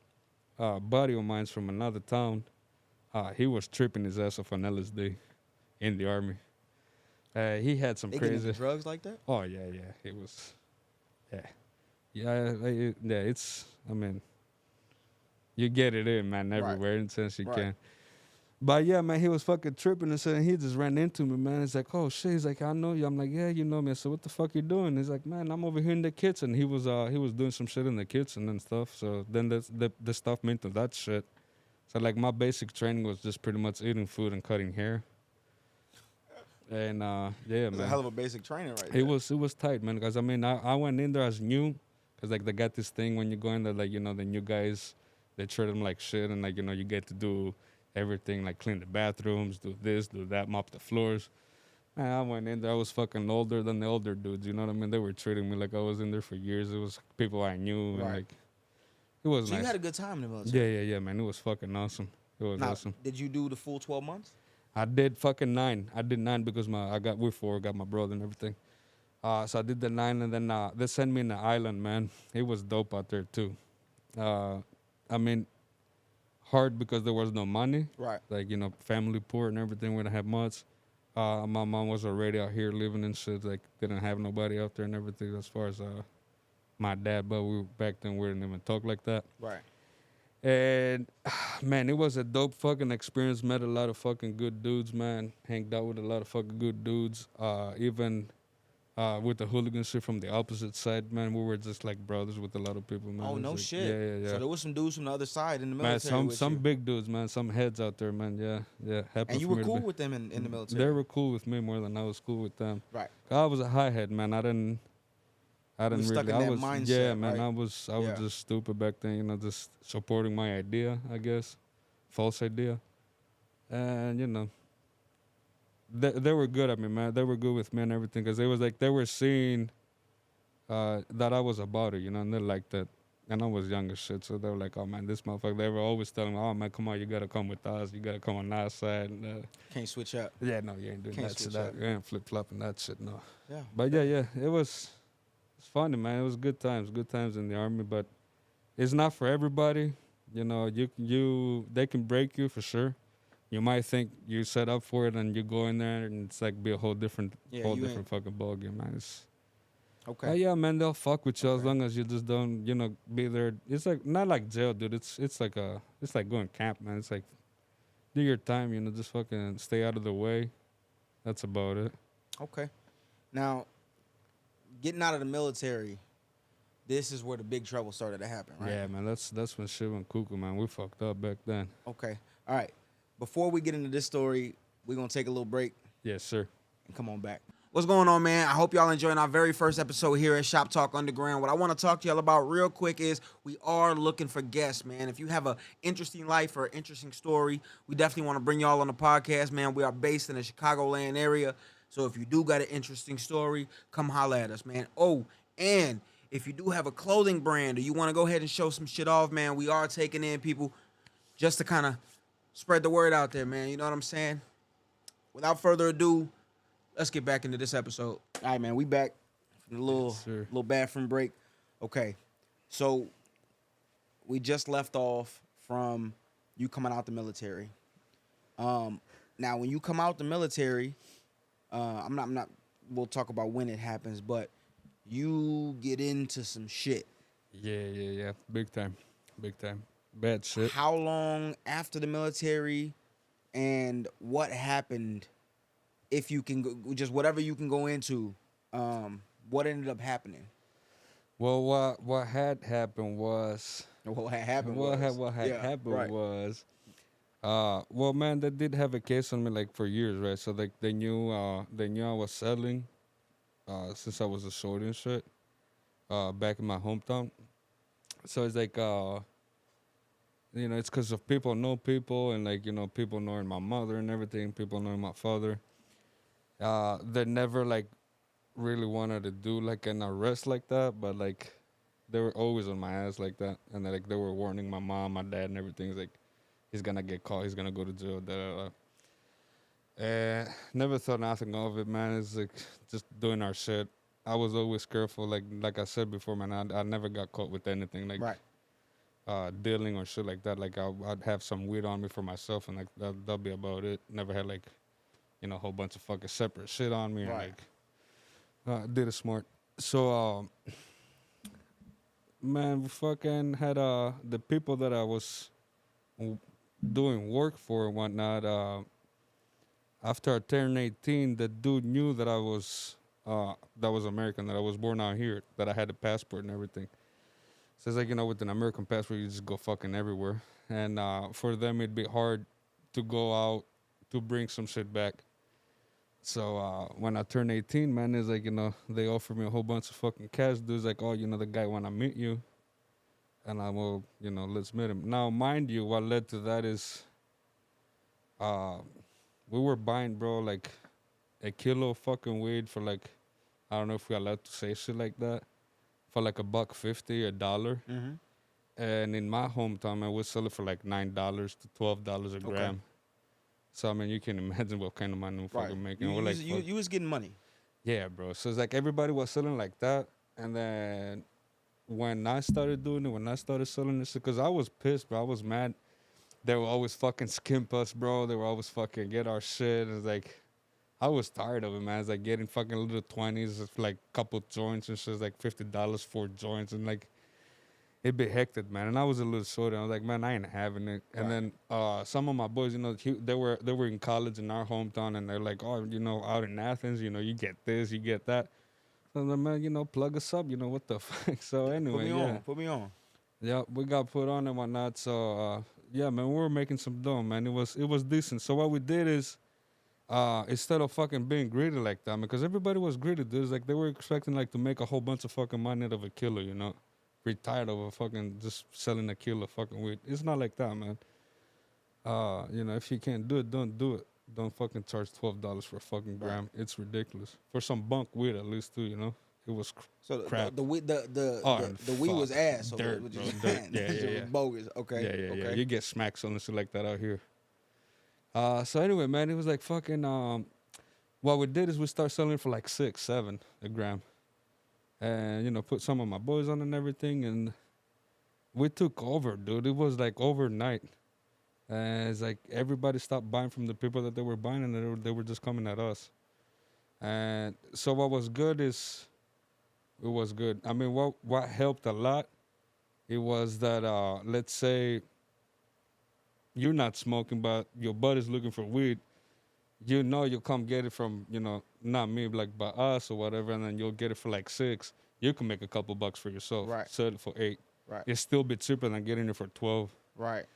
buddy of mine's from another town. He was tripping his ass off on LSD in the army. He had some They get into crazy. drugs like that? Oh yeah. It was. Yeah. It's. I mean, you get it in, man, everywhere in sense you Right. can. But yeah, man, he was fucking tripping and saying he just ran into me, man. He's like, oh shit. He's like, I know you. I'm like, yeah, you know me. So what the fuck you doing? He's like, man, I'm over here in the kitchen. He was doing some shit in the kitchen and stuff. So then the stuff meant to that shit. So like my basic training was just pretty much eating food and cutting hair. And yeah, It's a man, hell of a basic training right it was tight, man. Cause I mean, I went in there as new, cause like they got this thing when you go in there, like, you know, the new guys, they treat them like shit, and like, you know, you get to do everything, like clean the bathrooms, do this, do that, mop the floors. Man, I went in there, I was fucking older than the older dudes, you know what I mean? They were treating me like I was in there for years. It was people I knew, and Right. like, it was So nice. you had a good time in the military. Yeah, man. It was fucking awesome. It was Now, awesome. did you do the full 12 months? I did fucking 9. I did 9 because we 4, got my brother and everything. So I did the 9, and then they sent me in the island, man. It was dope out there too. I mean, hard because there was no money. Right. Like, you know, family poor and everything. We didn't have much. My mom was already out here living and shit. Like, didn't have nobody out there and everything as far as my dad. But back then we didn't even talk like that. Right. And man, it was a dope fucking experience. Met a lot of fucking good dudes, man. Hanged out with a lot of fucking good dudes. Even with the hooligan shit from the opposite side, man, we were just like brothers with a lot of people, man. Oh, It was no like, shit. Yeah. So there was some dudes from the other side in the Man, military with some you. big dudes, man. Some heads out there, man. Yeah. Happy And you for were me to cool be- with them in the military. They were cool with me more than I was cool with them. Right. I was a high head, man. I didn't was stuck really. in I that was mindset, yeah, man. right? I was Yeah. just stupid back then, you know, just supporting my idea, I guess, false idea, and you know, they were good at me, man. They were good with me and everything, cause it was like they were seeing that I was about it, you know, and they liked that. And I was young as shit, so they were like, "Oh man, this motherfucker." They were always telling me, "Oh man, come on, you gotta come with us. You gotta come on our side." And, Can't switch up. yeah, no, you ain't doing Can't that shit. switch up. You ain't flip flopping that shit, no. Yeah. But yeah, it's funny, man. It was good times in the army. But it's not for everybody. You know, they can break you for sure. You might think you set up for it, and you go in there, and it's like be a whole different Yeah, you ain't- fucking ballgame, man. It's, Okay. yeah, man, they'll fuck with you as Okay. long as you just don't, you know, be there. It's like not like jail, dude. It's like going camp, man. It's like do your time, you know, just fucking stay out of the way. That's about it. Okay. Now, getting out of the military, this is where the big trouble started to happen, right? Yeah, man. That's when shit went cuckoo, man. We fucked up back then. Okay. All right. Before we get into this story, we're going to take a little break Yes, sir. and come on back. What's going on, man? I hope y'all enjoying our very first episode here at Shop Talk Underground. What I want to talk to y'all about real quick is we are looking for guests, man. If you have an interesting life or an interesting story, we definitely want to bring y'all on the podcast, man. We are based in the Chicagoland area. So if you do got an interesting story, come holla at us, man. Oh, and if you do have a clothing brand or you want to go ahead and show some shit off, man, we are taking in people just to kind of spread the word out there, man. You know what I'm saying? Without further ado, let's get back into this episode. All right, man, we back from the little Yes, sir. bathroom break. Okay, So we just left off from you coming out the military. Now when you come out the military, I'm not. We'll talk about when it happens, but you get into some shit. Yeah. Big time. Bad shit. How long after the military, and what happened? If you can, just whatever you can go into. What ended up happening? Well, what had happened was What had happened what had yeah, happened right. was well, man, they did have a case on me like for years, right? So like they knew I was selling since I was a short and shit back in my hometown. So it's like it's because of people know people, and like people knowing my mother and everything, people knowing my father. They never like really wanted to do like an arrest like that, but like they were always on my ass like that, and like they were warning my mom, my dad, and everything. It's like he's gonna get caught, he's gonna go to jail. Da, da, da. Never thought nothing of it, man. It's like just doing our shit. I was always careful, like I said before, man. I never got caught with anything like Right. dealing or shit like that. Like I'd have some weed on me for myself, and like that'll be about it. Never had like a whole bunch of fucking separate shit on me, Right. and like did it smart. So man, we fucking had the people that I was w- doing work for and whatnot. After I turned 18, the dude knew that I was American, that I was born out here, that I had a passport and everything. So it's like with an American passport, you just go fucking everywhere, and for them it'd be hard to go out to bring some shit back. So when I turned 18, man, it's like they offered me a whole bunch of fucking cash. Dude's like, oh, the guy wanna meet you. And I will, let's meet him. Now, mind you, what led to that is we were buying, bro, like a kilo of fucking weed for like, I don't know if we're allowed to say shit like that, for like $1.50, $1. Mm-hmm. And in my hometown, man, we sell it for like $9 to $12 a gram. So, I mean, you can imagine what kind of money we're fucking making. We're like, You was getting money. yeah, bro. So it's like everybody was selling like that. And then when I started doing it, when I started selling this, because I was pissed, bro. I was mad. They would always fucking skimp us, bro. They would always fucking get our shit. It's like, I was tired of it, man. It's like getting fucking little 20s, like couple joints and shit. It's like $50 for joints. And like, it'd be hectic, man. And I was a little short. And I was like, man, I ain't having it. And then some of my boys, they were in college in our hometown. And they're like, oh, out in Athens, you get this, you get that. So I'm like, man, plug us up. What the fuck? So anyway, Put me on. Yeah, we got put on and whatnot. So yeah, man, we were making some dough, man. It was decent. So what we did is, instead of fucking being greedy like that, because everybody was greedy, dude. It's like they were expecting like to make a whole bunch of fucking money out of a kilo, Retired of a fucking just selling a kilo of fucking weed. It's not like that, man. If you can't do it, don't do it. Don't fucking charge $12 for a fucking gram. Right. It's ridiculous. For some bunk weed, at least, too, It was crap. The weed the weed was ass. So dirt, bro, dirt. Yeah. Bogus. Okay. Yeah. You get smacked on shit like that out here. So anyway, man, it was like fucking. What we did is we started selling for like 6, 7 a gram, and put some of my boys on and everything, and we took over, dude. It was like overnight. It's like everybody stopped buying from the people that they were buying, and they were just coming at us. And so what was good is, it was good. I mean, what helped a lot, it was that, let's say you're not smoking, but your buddy's looking for weed, you'll come get it from, not me, like by us or whatever, and then you'll get it for like 6. You can make a couple bucks for yourself. Right. Sell it for 8. Right. It's still a bit cheaper than getting it for 12. Right.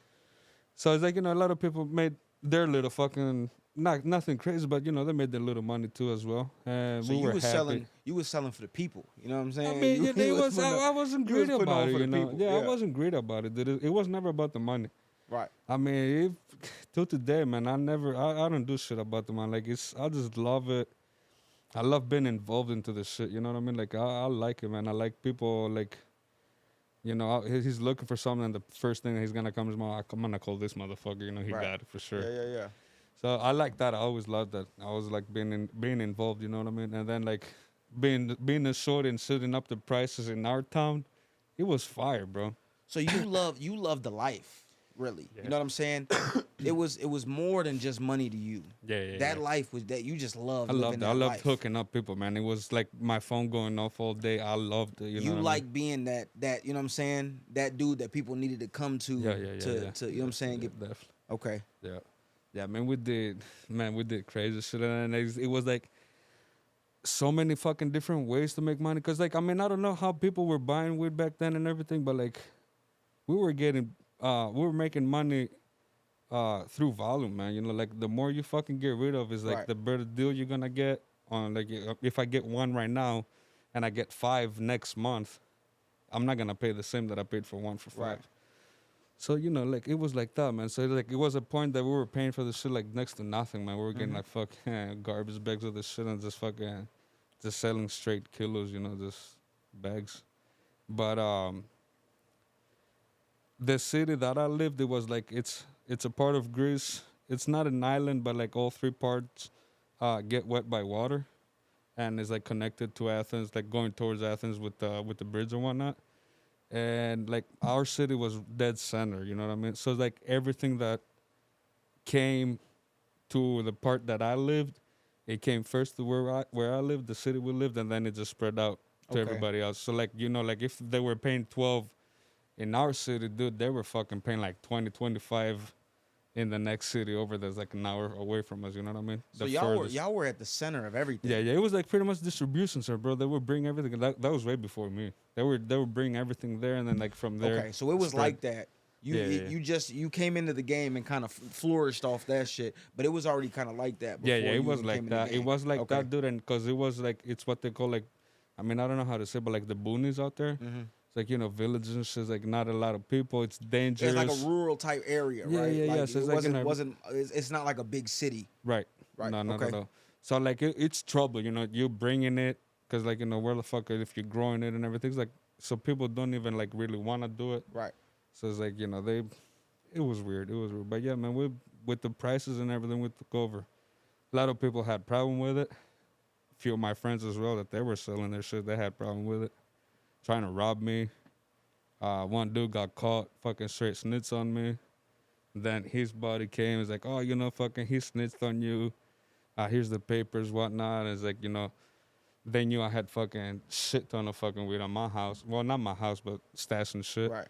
So it's like, a lot of people made their little fucking, nothing crazy, but, they made their little money too as well. And so we were happy. You was selling for the people. You know what I'm saying? I mean, I wasn't greedy about it, Yeah, I wasn't greedy about it. It was never about the money. Right. I mean, till today, man, I don't do shit about the money. Like, I just love it. I love being involved into this shit, you know what I mean? Like, I like it, man. I like people, like, he's looking for something, and the first thing he's gonna come is, I'm gonna call this motherfucker. He got it for sure. Yeah. So I like that. I always loved that. I was like being involved. You know what I mean? And then like being a short and setting up the prices in our town, it was fire, bro. So you love the life, really. Yeah. You know what I'm saying? It was more than just money to you. Yeah. That life was that you just loved I living loved it. I that loved life. hooking up people, man. It was like my phone going off all day. I loved it. You know You what like being that you know what I'm saying? That dude that people needed to come to I mean? Yeah. to you know what I'm saying? Yeah, Get, definitely. okay. Yeah. Yeah, man, we did crazy shit, and it was like so many fucking different ways to make money. Cause like, I mean, I don't know how people were buying weed back then and everything, but like, we were making money, through volume, man. You know, like the more you fucking get rid of is like Right. the better deal you're gonna get on. Like, if I get one right now, and I get 5 next month, I'm not gonna pay the same that I paid for one for 5. Right. So, you know, like, it was like that, man. So, like, it was a point that we were paying for the shit, like, next to nothing, man. We were getting, like, fucking garbage bags of this shit and just selling straight kilos, you know, just bags. But, the city that I lived, it was, like, it's a part of Greece. It's not an island, but, like, all 3 parts, get wet by water. And it's, like, connected to Athens, like, going towards Athens with the bridge and whatnot. And like our city was dead center, you know what I mean? So like everything that came to the part that I lived, it came first to where I lived, the city we lived, and then it just spread out to Okay. everybody else. So like, you know, like if they were paying 12 in our city, dude, they were fucking paying like 20, 25 in the next city over there's like an hour away from us, you know what I mean? So The y'all furthest. were at the center of everything. Yeah, it was like pretty much distribution, sir, bro. They would bring everything. That was way before me. They were bringing everything there, and then like from there. Okay, so it was spread. like that. You came into the game and kind of flourished off that shit, but it was already kind of like that. Yeah, before it you was even like came in the that. It game. was like Okay. that, dude, and because it was like it's what they call like, I mean, I don't know how to say, but like the boonies out there. Mm-hmm. It's like, you know, villages and shit. Like not a lot of people. It's dangerous. It's like a rural type area, Yeah, right? yeah, like, yeah. So it it's like in wasn't. It's not like a big city, Right. right? No, not okay. at all. So like it's trouble, you know. You bringing it because like, you know, where the fuck if you're growing it and everything's like, so people don't even like really want to do it. Right. So it's like, you know, it was weird. It was weird. But yeah, man, with the prices and everything we took over, a lot of people had problem with it. A few of my friends as well that they were selling their shit, they had problem with it. Trying to rob me. One dude got caught fucking straight snitched on me. Then his buddy came, was like, oh, you know, fucking he snitched on you. Here's the papers, whatnot. And it's like, you know, they knew I had fucking shit ton of fucking weed on my house. Well, not my house, but stash and shit. Right.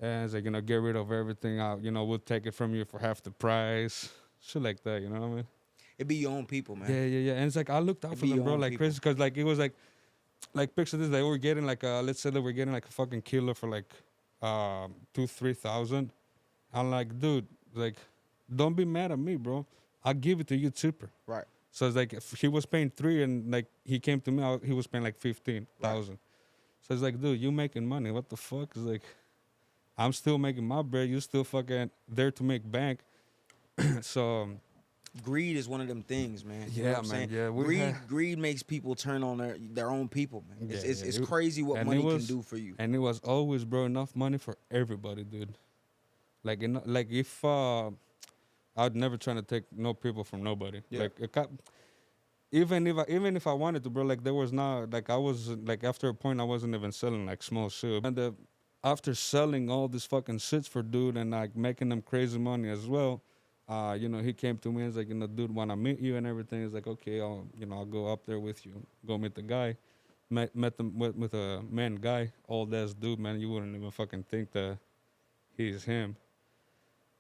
And it's like, you know, get rid of everything out. You know, we'll take it from you for half the price. Shit like that, you know what I mean? It be your own people, man. Yeah. And it's like, I looked out It for be them, your bro, own like people. crazy. Because, like, it was like picture this. They were getting, like, let's say they were getting, like, a fucking kilo for, like, 2,000-3,000. I'm like, dude, like, don't be mad at me, bro. I'll give it to you cheaper. Right. So it's like if he was paying 3 and like he came to me, he was paying like 15,000. Right. So it's like, dude, you making money? What the fuck? It's like, I'm still making my bread. You still fucking there to make bank. So Greed is one of them things, man. You know yeah, what I'm man. saying? Yeah, Greed makes people turn on their own people, man. Yeah, It's yeah. crazy what And money it was- can do for you. and it was always, bro, enough money for everybody, dude. Like, like if I'd never try to take no people from nobody. Yeah. Like even if I wanted to, bro, like there was not like I was like after a point I wasn't even selling like small shit. And after selling all this fucking shits for dude and like making them crazy money as well, you know, he came to me and was like, you know, dude, wanna meet you and everything. He's like, okay, I'll go up there with you, go meet the guy. Met them with a man guy, old ass dude, man. You wouldn't even fucking think that he's him.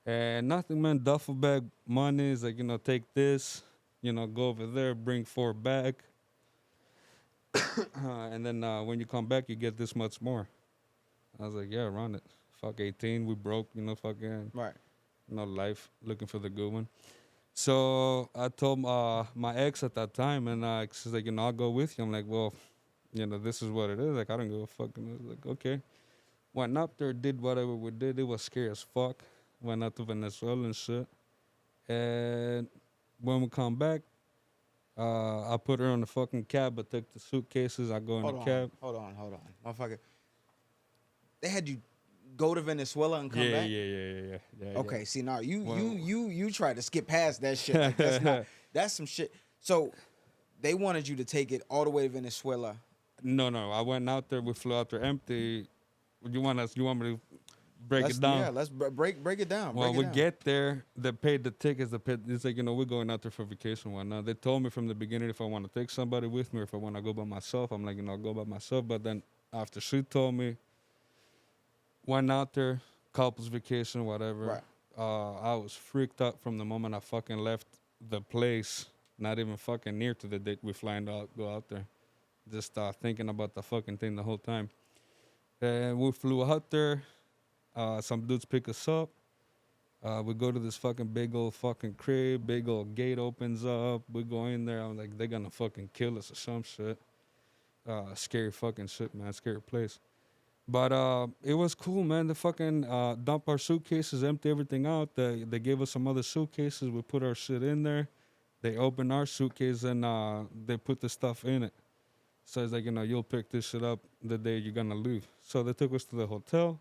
And nothing, man. Duffel bag money is like, you know, take this, you know, go over there, bring 4 back. And then when you come back, you get this much more. I was like, yeah, run it. Fuck 18, we broke, you know, fucking, Right. no life, looking for the good one. So I told my ex at that time, and she's like, you know, I'll go with you. I'm like, well, you know, this is what it is. Like, I don't give a fuck. And I was like, okay. Went up there, did whatever we did. It was scary as fuck. Went out to Venezuela and shit. And when we come back, I put her on the fucking cab. I took the suitcases. I go in the cab. Hold on. Motherfucker. They had you go to Venezuela and come back? Yeah. Okay, see now Well- you tried to skip past that shit. Like, that's some shit. So they wanted you to take it all the way to Venezuela. No. I went out there. We flew out there empty. You want me to break it down? Yeah, let's break it down. Well, break it we down. get there. They paid the tickets. It's like, we're going out there for vacation, whatnot. They told me from the beginning if I want to take somebody with me or if I want to go by myself. I'm like, I'll go by myself. But then after she told me, went out there, couples vacation, whatever. Right. I was freaked out from the moment I fucking left the place. Not even fucking near to the date we go out there. Just thinking about the fucking thing the whole time. And we flew out there. Some dudes pick us up. We go to this fucking big old fucking crib. Big old gate opens up. We go in there. I'm like, they're gonna fucking kill us or some shit. Scary fucking shit, man. Scary place. But it was cool, man. They fucking dump our suitcases, empty everything out. They gave us some other suitcases. We put our shit in there. They opened our suitcase and they put the stuff in it. So it's like, you'll pick this shit up the day you're gonna leave. So they took us to the hotel.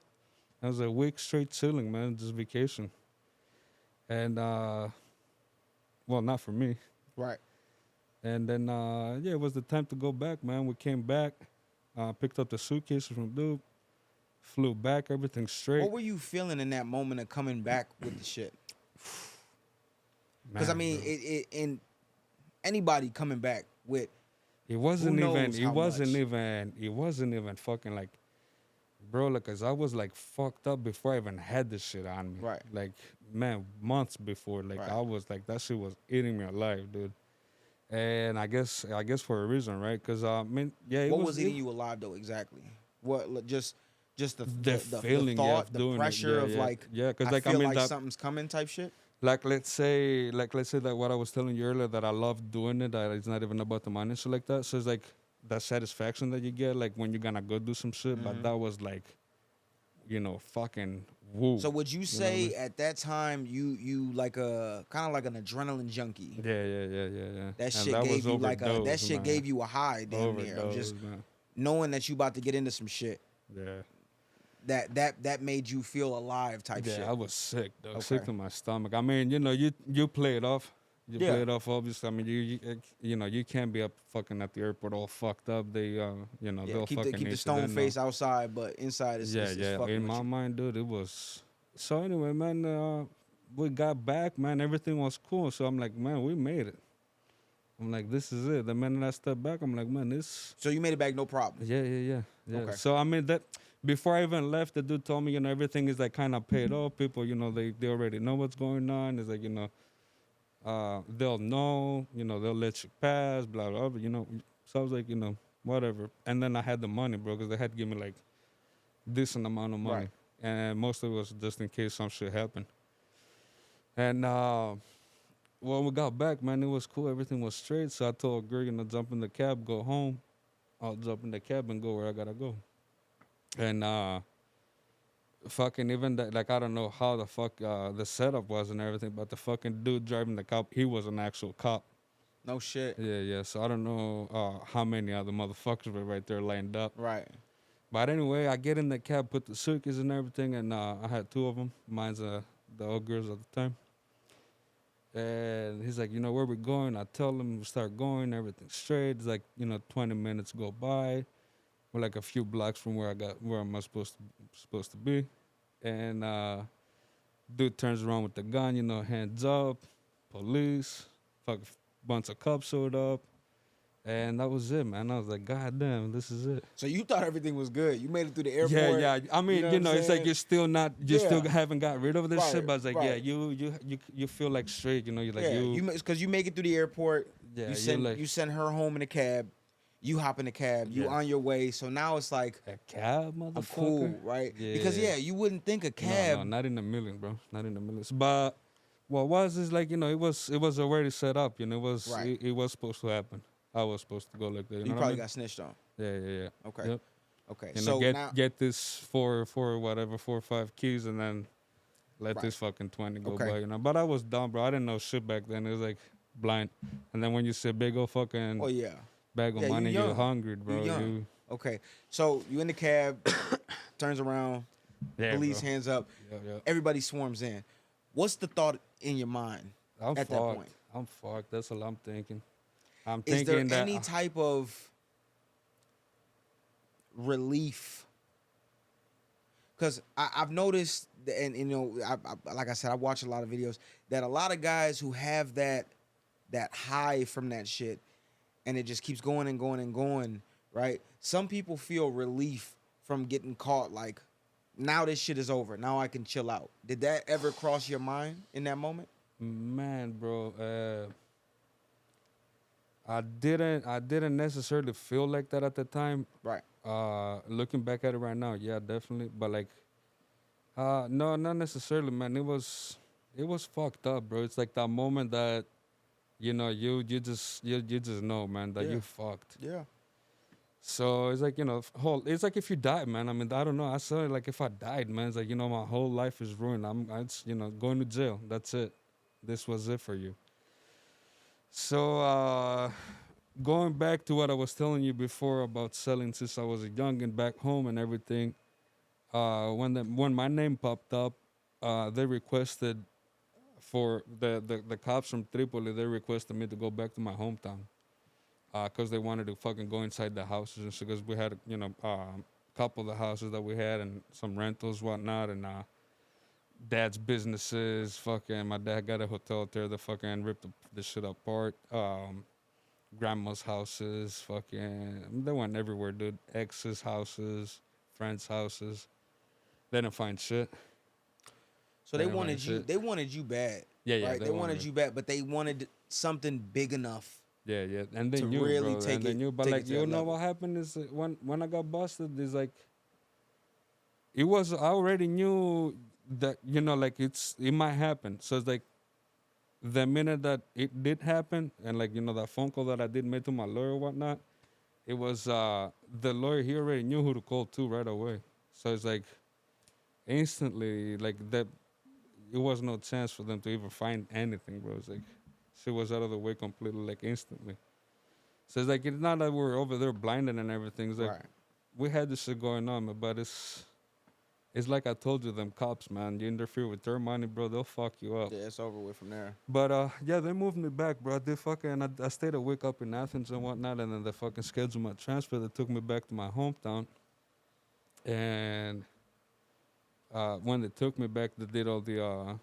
It was a week straight chilling, man, just vacation. And well, not for me. Right. And then it was the time to go back, man. We came back, picked up the suitcases from dude, flew back, everything straight. What were you feeling in that moment of coming back with the shit? Because I mean, in anybody coming back with, it wasn't even fucking like, bro, like, cause I was like fucked up before I even had this shit on me. Right. Like, man, months before, like, Right. I was like, that shit was eating me alive, dude. And I guess for a reason, right? Cause I mean, yeah, what was eating you alive though exactly? What just the feeling, thought, of the doing pressure it. of like, yeah, cause I like, feel I mean, like that, something's coming type shit. like let's say that what I was telling you earlier, that I love doing it, that it's not even about the money, so like that. So it's like that satisfaction that you get, like when you're gonna go do some shit. But that was like, fucking woo. So would you know say what I mean? at that time you like a kind of like an adrenaline junkie? Yeah. That And shit that gave was you like overdose, that shit man. gave you a high damn near of Overdose, just man. knowing that you about to get into some shit. Yeah. That made you feel alive type Yeah, shit. I was sick, though. Okay. Sick to my stomach. I mean, you play it off. You Yeah. play it off, obviously. I mean, you can't be up fucking at the airport all fucked up. They, Yeah, they'll keep fucking the need stone to face outside, but inside is Yeah. fucking In with my you. mind, dude, it was. So anyway, man, we got back, man. Everything was cool. So I'm like, man, we made it. I'm like, this is it. The minute I step back, I'm like, man, this. So you made it back no problem. Yeah. Okay. So I mean that before I even left, the dude told me, everything is like kind of paid off. People, they already know what's going on. It's like, they'll know, they'll let you pass, blah blah. Blah, So I was like, whatever. And then I had the money, bro, because they had to give me like decent amount of money, Right. and most of it was just in case some shit happened. And when we got back, man, it was cool. Everything was straight. So I told a girl, jump in the cab, go home. I'll jump in the cab and go where I gotta go. And fucking even that, like, I don't know how the fuck the setup was and everything, but the fucking dude driving the cop, he was an actual cop. No shit. Yeah. So I don't know how many other motherfuckers were right there lined up. Right. But anyway, I get in the cab, put the suitcase and everything, and I had two of them. Mine's the old girls at the time. And he's like, where we going? I tell him we start going, everything's straight. It's like, 20 minutes go by. We're like a few blocks from where I'm supposed to be. And dude turns around with the gun, hands up, police, fuck bunch of cops showed up. And that was it, man. I was like, God damn, this is it. So you thought everything was good. You made it through the airport. Yeah. I mean, what I'm it's like saying? you're still haven't got rid of this Right, shit. But it's like, right. you feel like straight. You're like Yeah, because you make it through the airport. Yeah, you send her home in a cab. You hop in the cab. You Yeah. on your way. So now it's like a cab, motherfucker. I'm cool, right? Yeah. Because you wouldn't think a cab. No, not in a million, bro. Not in a million. But what was is like, it was already set up. It was Right. it was supposed to happen. I was supposed to go like that. You You know what I probably mean? got snitched on. Yeah. Okay. Yep. Okay. So So now, get this for whatever 4 or 5 keys, and then let Right. this fucking 20 go Okay. by. But I was dumb, bro. I didn't know shit back then. It was like blind. And then when you see a big old fucking oh yeah. bag of Yeah, you money, you're young. hungry, bro. You young. Okay. So you in the cab, turns around, Yeah, police bro. hands up, Yeah. everybody swarms in. What's the thought in your mind I'm at fucked. that point? I'm fucked. That's all I'm thinking. I'm Is there thinking that any type of relief because I've noticed, and you know, like I said, I watch a lot of videos that a lot of guys who have that high from that shit, and it just keeps going and going and going, right? Some people feel relief from getting caught, like now this shit is over. Now I can chill out. Did that ever cross your mind in that moment? Man, bro, I didn't necessarily feel like that at the time. Right. Looking back at it right now, yeah, definitely. But like, no, not necessarily, man. It was fucked up, bro. It's like that moment that, you just know, man, that Yeah. you fucked. Yeah. So it's like, it's like if you die, man. I mean, I don't know. I saw it like if I died, man. It's like, my whole life is ruined. It's, going to jail. That's it. This was it for you. So, going back to what I was telling you before about selling since I was a youngin' back home and everything, when my name popped up, they requested for the cops from Tripoli. They requested me to go back to my hometown, because they wanted to fucking go inside the houses and shit. Because we had couple of the houses that we had and some rentals, whatnot, and dad's businesses. Fucking my dad got a hotel there. That fucking ripped the shit apart. Grandma's houses, fucking, they went everywhere, dude. Ex's houses, friends' houses. They didn't find shit. So They they didn't find wanted you. shit. They wanted you bad. Yeah, Right. They wanted you bad, but they wanted something big enough. Yeah, and they To knew, really bro. take And they it- knew, but take it like, to that level. what happened is when I got busted, is like, it was, I already knew that, like, it might happen. So it's like, the minute that it did happen, and like, that phone call that I did make to my lawyer or whatnot, it was the lawyer. He already knew who to call to right away. So it's like, instantly, like, that, it was no chance for them to even find anything, bro. It's like, shit was out of the way completely, like, instantly. So it's like, it's not that we're over there blinded and everything. It's like, Right. we had this shit going on, man, but it's like I told you, them cops, man. You interfere with their money, bro, they'll fuck you up. Yeah, it's over with from there. But yeah, they moved me back, bro. They fucking, I stayed a week up in Athens and whatnot, and then they fucking scheduled my transfer. They took me back to my hometown, and when they took me back, they did all the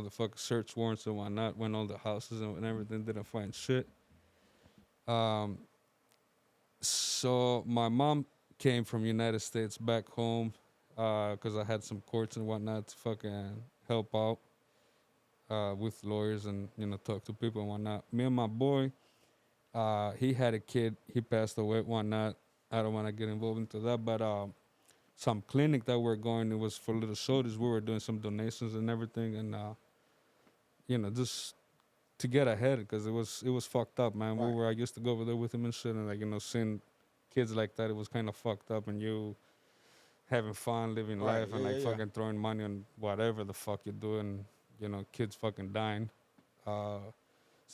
fucking search warrants and whatnot, went all the houses and everything, didn't find shit. So my mom came from United States back home, because I had some courts and whatnot to fucking help out with lawyers and talk to people and whatnot. Me and my boy, he had a kid. He passed away, whatnot. I don't want to get involved into that, but some clinic that we're going, it was for little soldiers. We were doing some donations and everything, and just to get ahead, because it was fucked up, man. Right. I used to go over there with him and shit, and like, seeing kids like that, it was kind of fucked up, and you having fun, living Right, life, and yeah, like yeah, yeah. fucking throwing money on whatever the fuck you're doing, kids fucking dying. So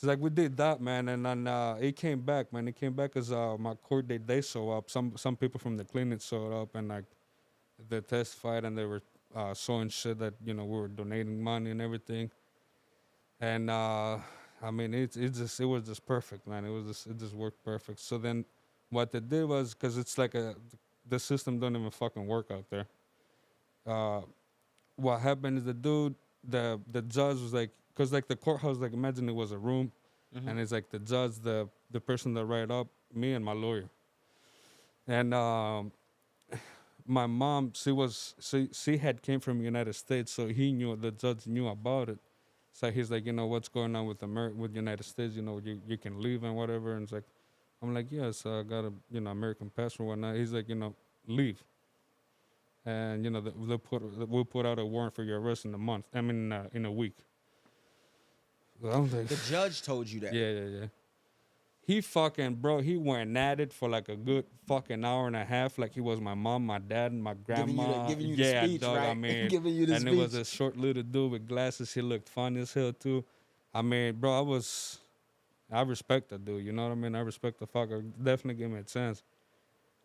like, we did that, man, and then it came back, man. It came back because my court date, they show up. Some people from the clinic showed up, and like, they testified, and they were showing shit that we were donating money and everything. And I mean, it was just perfect, man. It just worked perfect. So then, what they did was, because it's like the system don't even fucking work out there. What happened is the judge was like, because like the courthouse, like, imagine it was a room, and it's like the judge, the person that write up, me and my lawyer, and my mom, she had came from the United States, so the judge knew about it. So he's like, what's going on with with United States? You can leave and whatever. And it's like, I'm like, yes, I got a American passport and whatnot. He's like, leave. And we'll put out a warrant for your arrest in a month. I mean, in a week. So I was like, The judge told you that. yeah. He fucking, bro, he went at it for like a good fucking hour and a half, like he was my mom, my dad, and my grandma. Giving you the Yeah, speech, dog, right? I mean, Giving you the and it was speech. a short little dude with glasses. He looked funny as hell too. I mean, bro, I respect the dude. You know what I mean? I respect the fucker. Definitely give me a chance.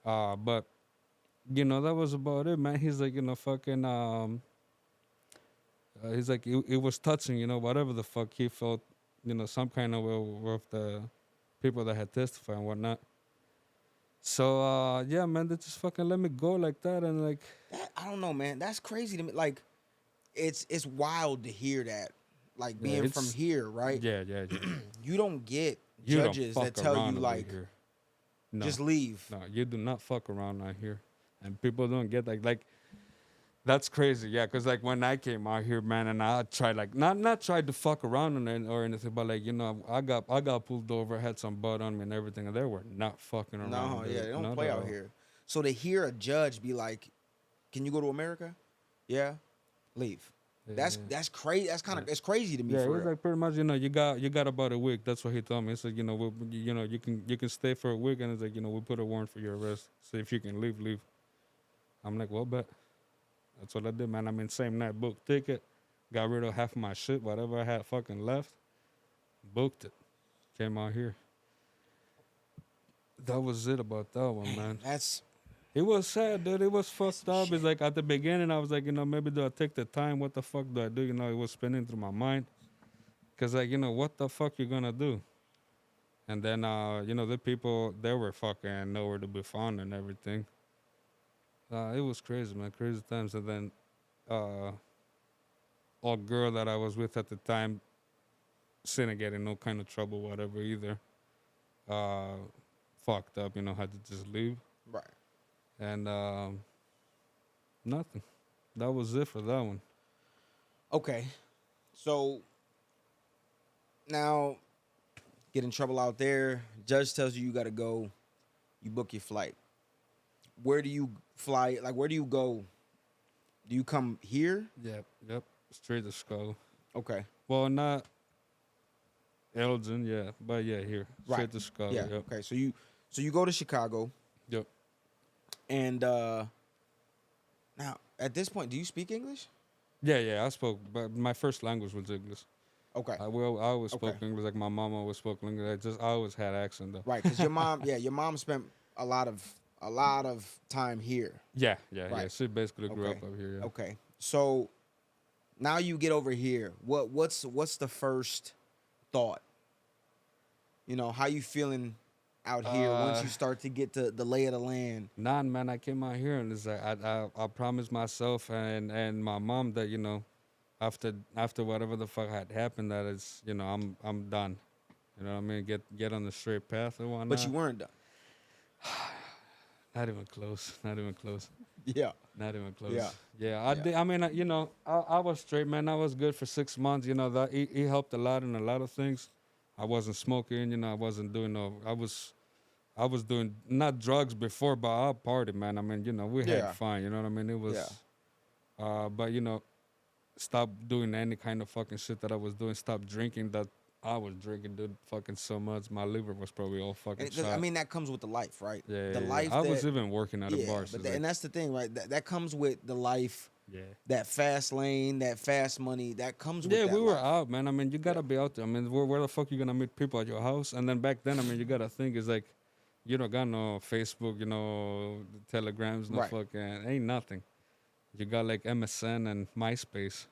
But that was about it, man. He's like, fucking. He's like, it was touching, whatever the fuck he felt, some kind of way with the people that had testified and whatnot. So yeah, man, they just fucking let me go like that, and like, That, I don't know, man. That's crazy to me. Like, it's wild to hear that. Like yeah, being from it's here, right? yeah. You don't get You don't judges that fuck tell you around over like here. No, just leave. no, you do not fuck around out here, and people don't get like that's crazy. Yeah, cause like when I came out here, man, and I tried like not tried to fuck around or anything, but like I got pulled over, had some butt on me and everything, and they were not fucking No, around, yeah, dude. they don't Not play at out all. here. So to hear a judge be like, "Can you go to America?" Yeah, leave. Yeah. That's crazy. That's kind of it's crazy to me Yeah, it for was real. like pretty much, you got about a week. That's what he told me. He said, you can stay for a week, and it's like, we'll put a warrant for your arrest. So if you can leave, leave. I'm like, well, bet. That's what I did, man. I mean, same night, booked ticket, got rid of half of my shit, whatever I had fucking left, booked it, came out here. That was it about that one, man. That's It was sad, dude. It was fucked some up. shit. It's like at the beginning, I was like, maybe do I take the time? What the fuck do I do? It was spinning through my mind. Cause like, what the fuck you gonna do? And then, the people, they were fucking nowhere to be found and everything. It was crazy, man. Crazy times. And then, a girl that I was with at the time, she didn't get in no kind of trouble, whatever either. Uh, Fucked up, had to just leave. right. And nothing. That was it for that one. Okay, so now get in trouble out there. Judge tells you got to go. You book your flight. Where do you fly? Like, where do you go? Do you come here? Yep. Straight to Skull. Okay. Well, not Elgin, yeah, but yeah, here. Straight Right. to Skull. Yeah. Yep. Okay. So you go to Chicago, Yep. and now at this point, do you speak English? Yeah. I spoke, but my first language was English. Okay. I always spoke Okay. English. Like my mom always spoke English. I always had accent though. Right. Because your mom, yeah, your mom spent a lot of time here. Yeah. Right. She basically grew Okay. up here. Yeah. Okay. So now you get over here. What's the first thought? How you feeling out here once you start to get to the lay of the land? Nah, man, I came out here and it's like I promised myself and my mom that after whatever the fuck had happened that it's I'm done. You know what I mean? Get on the straight path and whatnot. But you weren't done. Not even close. Not even close. Yeah. Not even close. Yeah. Yeah. I did. I mean, I was straight, man. I was good for 6 months. That he helped a lot in a lot of things. I wasn't smoking. I wasn't doing I was doing not drugs before, but I partied, man. I mean, we Yeah. had fun. You know what I mean? It was. But stop doing any kind of fucking shit that I was doing. Stop drinking that I was drinking, dude. Fucking so much, my liver was probably all fucking And 'cause, I shot. mean, that comes with the life, right? Yeah, The yeah, life. I was that- even working at a bar. So and that's the thing, right? That comes with the life. yeah. That fast lane, that fast money, that comes with Yeah, that we were life. out, man. I mean, you gotta be out there. I mean, where the fuck you gonna meet people at your house? And then back then, I mean, you gotta think it's like, you don't got no Facebook, telegrams, no Right. fucking ain't nothing. You got like MSN and MySpace.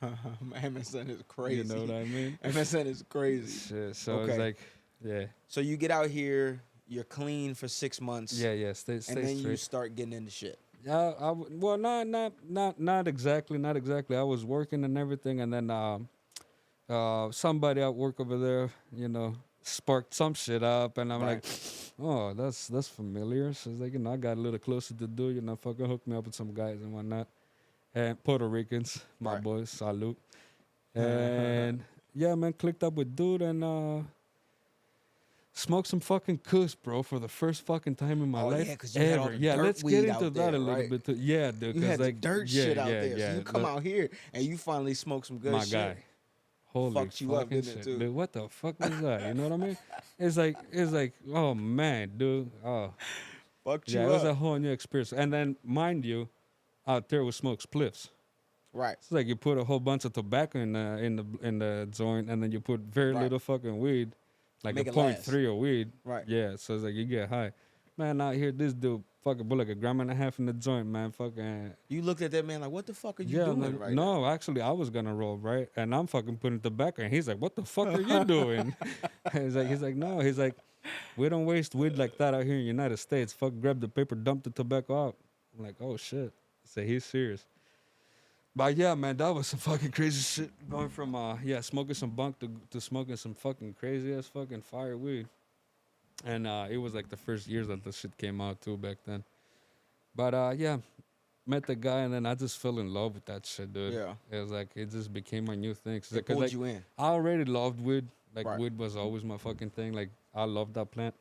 MSN is crazy. You know what I mean? MSN is crazy. Shit. So Okay. it's like, yeah, So you get out here, you're clean for 6 months. yeah. Stay And then you straight. start getting into shit. Yeah, well, not exactly, not exactly. I was working and everything, and then somebody at work over there, sparked some shit up, and I'm Right. like, oh, that's familiar. So it's like, I got a little closer to do, fucking hook me up with some guys and whatnot, and Puerto Ricans, my Right. boys, salute, and yeah, man, clicked up with dude and smoked some fucking kush, bro, for the first fucking time in my Oh, life yeah, 'cause you had all ever. the Yeah, dirt let's weed get into out that there, a little right? bit too. Yeah, dude, You 'cause had the like dirt yeah, shit out yeah, there. yeah, So you come out here and you finally smoke some good my shit. guy. Holy Fucked you up, fucking didn't it, shit, too? dude. What the fuck was that? You know what I mean? It's like, oh man, dude. Oh, Fucked you yeah, it was a up. whole new experience. And then, mind you, out there we smoke spliffs. Right. It's like you put a whole bunch of tobacco in the joint, and then you put very Right. little fucking weed, like Make a it point last. 3 of weed. Right. Yeah, so it's like you get high. Man, out here, this dude fucking put like 1.5 grams in the joint, man. Fucking. You looked at that man like, what the fuck are you Yeah, doing man. right No, actually, I was gonna roll, right? And I'm fucking putting tobacco, and he's like, "What the fuck are you doing?" He's like, no. He's like, We don't waste weed like that out here in the United States. Fuck, grab the paper, dump the tobacco out. I'm like, oh shit. Say he's serious. But yeah, man, that was some fucking crazy shit. Going from smoking some bunk to smoking some fucking crazy ass fucking fire weed. And it was like the first years that the shit came out too back then. But yeah, met the guy and then I just fell in love with that shit, dude. Yeah. It was like it just became my new thing. It pulled like, you in. I already loved weed. Like Right. weed was always my fucking thing. Like I loved that plant.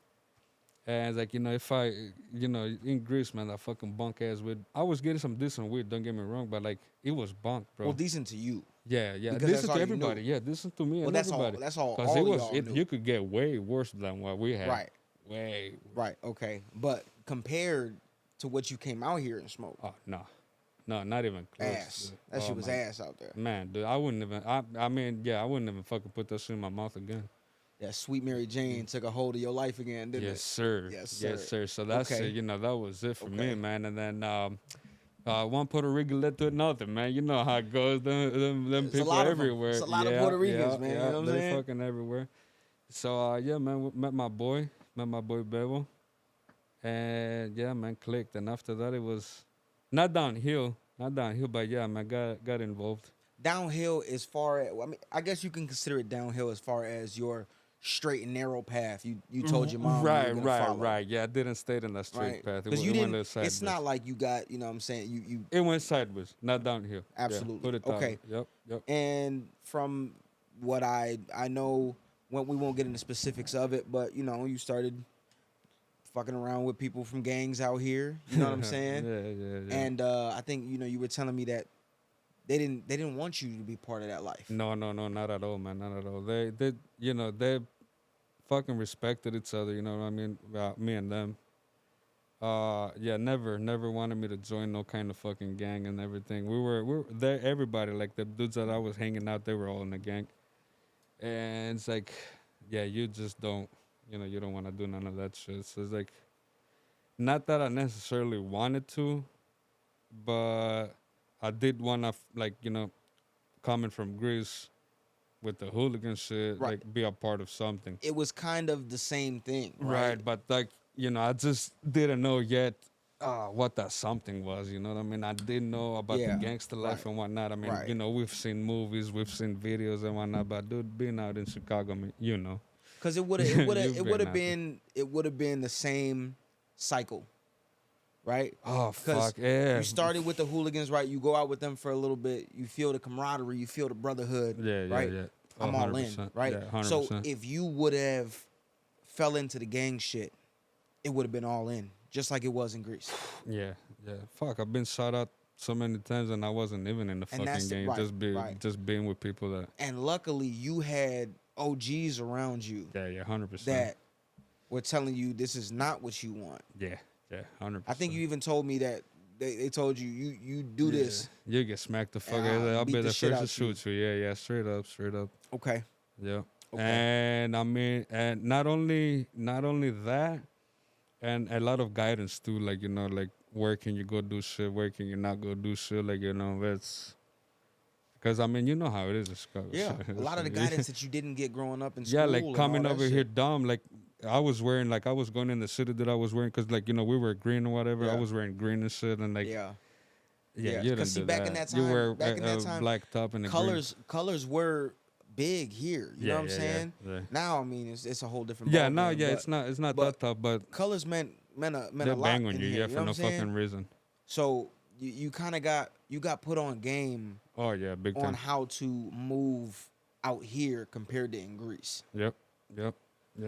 And it's like, if I, in Greece, man, that fucking bunk ass weed. I was getting some decent weed, don't get me wrong, but like it was bunk, bro. Well, decent to you. Yeah. Because that's Listen all to you everybody. knew. Yeah, listen to me Well, and that's everybody. all. That's all. Because All y'all knew. you could get way worse than what we had. Right. Way. Right. Okay. But compared to what you came out here and smoked, Oh no, not even close. ass. Dude. That shit Oh, was my ass out there. Man, dude, I wouldn't even. I mean, yeah, I wouldn't even fucking put that shit in my mouth again. That sweet Mary Jane took a hold of your life again, didn't Yes, it? sir. Yes, sir. Yes, sir. So that's Okay. it. That was it for Okay. me, man. And then one Puerto Rican led to another, man. You know how it goes. Them It's a people lot are of 'em. everywhere. It's a lot of Puerto Ricans, man. You know what I'm they're saying? fucking everywhere. So yeah, man, met my boy Bebo, and yeah, man, clicked. And after that, it was not downhill, but yeah, man, got involved. Downhill as far as, I mean, I guess you can consider it downhill as far as your straight and narrow path. You told your mom you were gonna follow. Right. Yeah, I didn't stay in that straight Right. path. Because you it went didn't. a little It's not sideways. like you got. You know what I'm saying. You It went sideways, not downhill. Yeah, Absolutely. put it that Okay. way. Yep. And from what I know, we won't get into specifics of it, but you started fucking around with people from gangs out here. You know what I'm saying? Yeah. And I think you were telling me that they didn't want you to be part of that life. No, not at all, man, not at all. They fucking respected each other. You know what I mean? Me and them. Yeah, never wanted me to join no kind of fucking gang and everything. We were there. Everybody, like the dudes that I was hanging out, they were all in the gang. And it's like, yeah, you just don't, you don't want to do none of that shit. So it's like, not that I necessarily wanted to, but I did want to, coming from Greece with the hooligan shit, Right. like be a part of something. It was kind of the same thing, Right, right? but like, I just didn't know yet what that something was, you know what I mean? I didn't know about Yeah, the gangster life right, and whatnot. I mean, right. We've seen movies, we've seen videos and whatnot, but dude, being out in Chicago, I mean, Because it would have You've been the same cycle, right? Oh, 'Cause fuck, yeah. You started with the hooligans, right? You go out with them for a little bit. You feel the camaraderie. You feel the brotherhood. Yeah, right? yeah. I'm all in, 100%. right? Yeah, 100%. So if you would have fell into the gang shit, it would have been all in, just like it was in Greece. Yeah. Fuck, I've been shot out so many times and I wasn't even in the And that's fucking game. right, right. Just being with people that. And luckily, you had OGs around you Yeah, 100%. that were telling you this is not what you want. Yeah, 100%. I think you even told me that they told you you do this. You get smacked the fuck And out. I'll I'll beat be the the shit first to out you. shoot you. Yeah, straight up. Okay. Yeah. Okay. And I mean, and not only that, and a lot of guidance too. Like like where can you go do shit? Where can you not go do shit? Like that's because I mean you know how it is in Chicago. Yeah, a lot of the guidance that you didn't get growing up in school. Yeah, like and coming all that over here shit. dumb. Like I was wearing I was going in the city that I was wearing because we were green or whatever. Yeah. I was wearing green and shit and like. Yeah. Yeah, Yeah, you didn't 'cause see, do back that. in that You time- wear back in that a time, black top and a Colors were big here. You know what I'm saying? Yeah. Now I mean it's a whole different. Yeah, ballgame, no, yeah, but it's not but that tough, but colors meant a they lot. bang on in you, here, yeah, know for what no I'm saying? fucking reason. So you kind of got put on game Oh yeah, big on time. how to move out here compared to in Greece. Yep.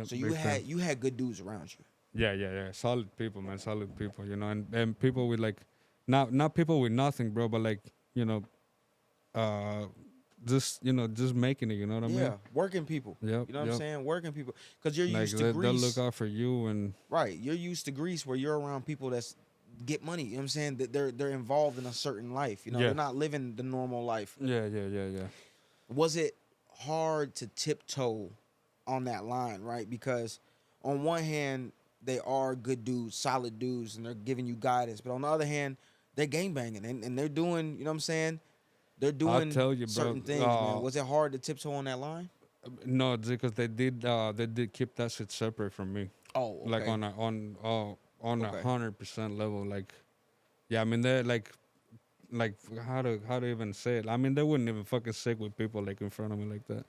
So you had good dudes around you. Yeah. Solid people, man. Solid people, and people with not people with nothing, bro, but just making it, you know what I mean? Yeah, working people. Yep, You know what I'm yep. saying? Working people. Because you're Like used to they'll Greece. look out for you and Right. You're used to Greece where you're around people that's get money. You know what I'm saying? That they're involved in a certain life. Yeah. They're not living the normal life. yeah. Was it hard to tiptoe on that line, right? Because on one hand, they are good dudes, solid dudes, and they're giving you guidance. But on the other hand, they're gang banging and they're doing, you know what I'm saying? They're doing tell you, bro, certain things, man. Was it hard to tiptoe on that line? No, because they did keep that shit separate from me, Oh, like okay. on a Okay. 100% level. Like, yeah, I mean they're like how to even say it. I mean they wouldn't even fucking sick with people like in front of me like that.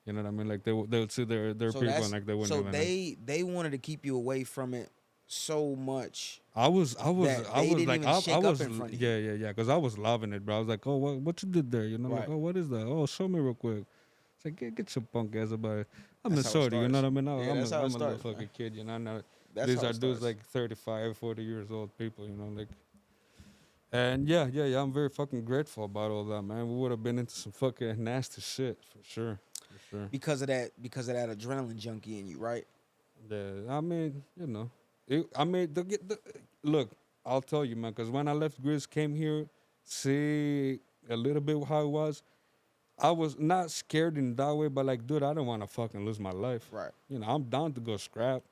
You know what I mean? Like they would see their So people and that's like they wouldn't so even like. they wanted to keep you away from it so much I was I was that I they was didn't like even I shake up was in front of you. yeah, because I was loving it, bro. I was like, oh, what you did there? You know, like, Right. oh, what is that? Oh, show me real quick. It's like get your punk ass about it. I'm That's a how it shorty, you know starts. what I mean? Yeah, that's how it I'm a little starts, man. fucking kid, you know. Not, That's these how are it dudes starts. like 35, 40 years old people, you know, like. And yeah. I'm very fucking grateful about all that, man. We would have been into some fucking nasty shit for sure, for sure. Because of that adrenaline junkie in you, right? Yeah, I mean, you know, I mean, look, I'll tell you, man, because when I left Greece, came here, see a little bit how it was. I was not scared in that way, but like, dude, I don't want to fucking lose my life. Right. You know, I'm down to go scrap.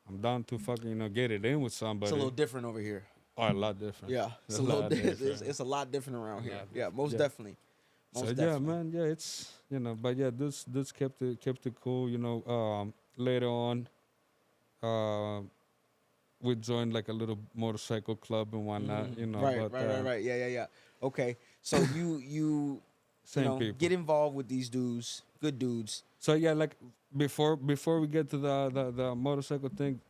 I'm down to fucking, get it in with It's a little somebody. different over here. Oh, a lot different. Yeah, it's A a little lot it's, different. it's a lot different A around here. lot Yeah, different. most Yeah. definitely. So Most yeah, definitely. man, yeah, it's but yeah, this kept it cool. Later on, uh, we joined like a little motorcycle club and whatnot. Right, But right, right, right. Yeah. Okay. So same people. get involved with these dudes, good dudes. So yeah, like before we get to the motorcycle thing,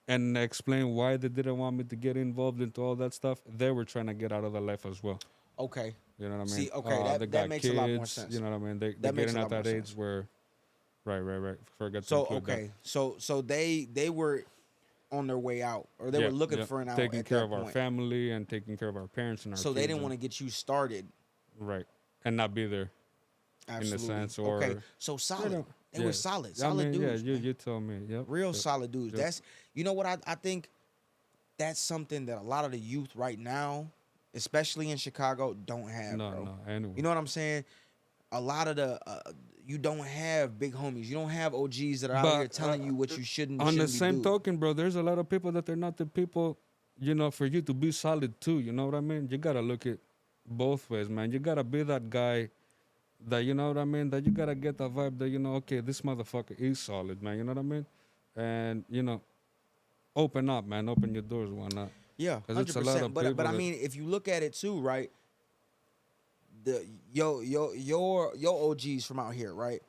and explain why they didn't want me to get involved into all that stuff, they were trying to get out of the life as well. Okay. You know what I mean? See, okay, They that got makes a lot more kids. You sense. know what I mean? They're That makes getting a at lot more that age sense. where, right. Forgot to So include that. okay, so they were on their way out, or they were Yeah, looking yeah. for an out Taking at care that of our point. family and taking care of our parents and our So they kids. didn't want to get you started. Right, and not be there in a Absolutely. sense, Okay. or So you solid. know, They yeah. were solid. I Solid mean, yeah, dudes, man. you tell me. Yep. Real Yep. solid dudes. Yep. That's what I think that's something that a lot of the youth right now, especially in Chicago, don't have, No, bro. no. Anyway. You know what I'm saying? A lot of the you don't have big homies. You don't have OGs that are out here But telling you what you on the shouldn't be same doing. token, bro, there's a lot of people that they're not the people, for you to be solid too. You know what I mean? You gotta look at both ways, man. You gotta be that guy that, you know what I mean? That you gotta get that vibe that, okay, this motherfucker is solid, man. You know what I mean? And, open up, man. Open your doors, why not? Yeah, Because it's a lot 100%. of But people I that, mean, if you look at it too, right? Your OGs from out here, right?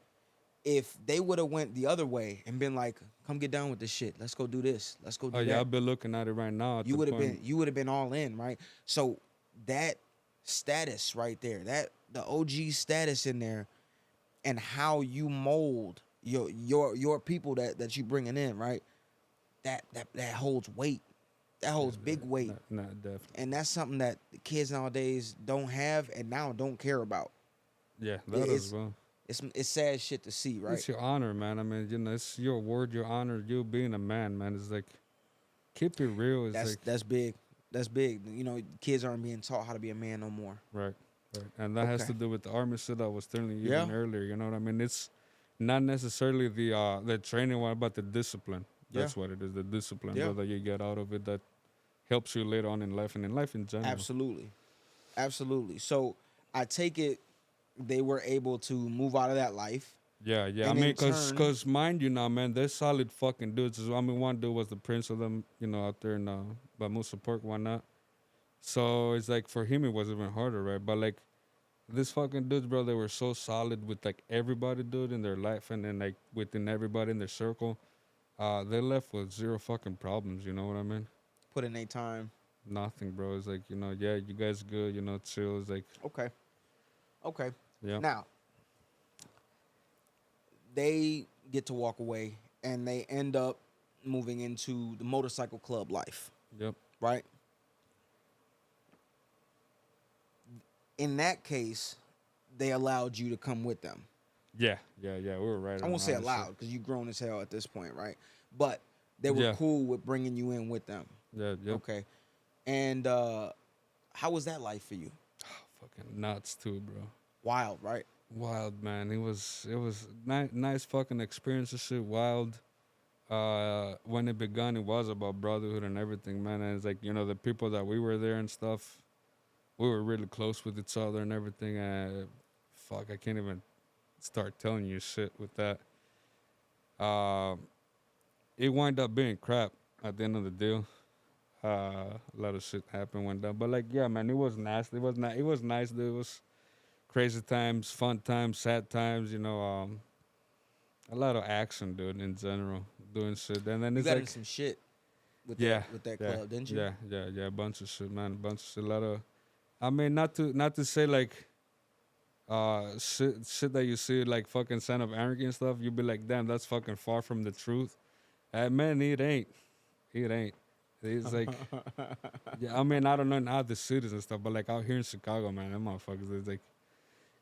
If they would have went the other way and been like, "Come get down with this shit. Let's go do this. Let's go do oh, yeah, that." I've been looking at it right now at You the would have point. been all in, right? So that status right there, that the OG status in there, and how you mold your people that you bringing in, right? That holds weight. That holds big weight. Not definitely. And that's something that the kids nowadays don't have and now don't care about. Yeah, that as It's well. it's sad shit to see, right? It's your honor, man. I mean, it's your word, your honor, you being a man, man. It's like, keep it real. It's like, That's big. That's big. You know, kids aren't being taught how to be a man no more. right. And that has Okay. to do with the army shit I was telling you Yeah. even earlier. You know what I mean? It's not necessarily the training one, but the discipline. That's what it is. The discipline, Yeah. bro, that you get out of it that helps you later on in life and in life in general. Absolutely. So I take it they were able to move out of that life. Yeah. I And mean, in turn- cause mind you now, man, they're solid fucking dudes. I mean, one dude was the prince of them, out there in Bamusa Park, whatnot. So it's like for him it was even harder, right? But like this fucking dudes, bro, they were so solid with like everybody, dude, in their life and then like within everybody in their circle. They left with zero fucking problems. You know what I mean? Put in their time. Nothing, bro. It's like yeah, you guys good, chill. It's like Okay. yeah, Now they get to walk away and they end up moving into the motorcycle club life, yep. right? In that case, they allowed you to come with them. Yeah. We were right. I on won't say all that allowed shit. because you've grown as hell at this point, right? But they were Yeah. cool with bringing you in with them. Yeah, yep. Okay. And how was that life for you? Fucking nuts too, bro. Wild, right? Wild, man. It was nice fucking experience. This shit wild. When it began, it was about brotherhood and everything, man. And it's like the people that we were there and stuff, we were really close with each other and everything. Fuck, I can't even start telling you shit with that. Uh, it wound up being crap at the end of the deal. A lot of shit happened, went down. But like, yeah, man, it was nasty. It was not. It was nice. Dude. It was crazy times, fun times, sad times. A lot of action, dude. In general, doing shit. And then You it's got like, into some shit with yeah, that yeah, club, didn't you? yeah, a bunch of shit, man. A bunch of shit. A lot of. I mean, not to say like, shit that you see like fucking Son of Anarchy and stuff. You'd be like, damn, that's fucking far from the truth. Man, it ain't. It ain't. It's like, yeah, I mean, I don't know in other cities and stuff, but like out here in Chicago, man, them motherfuckers, it's like,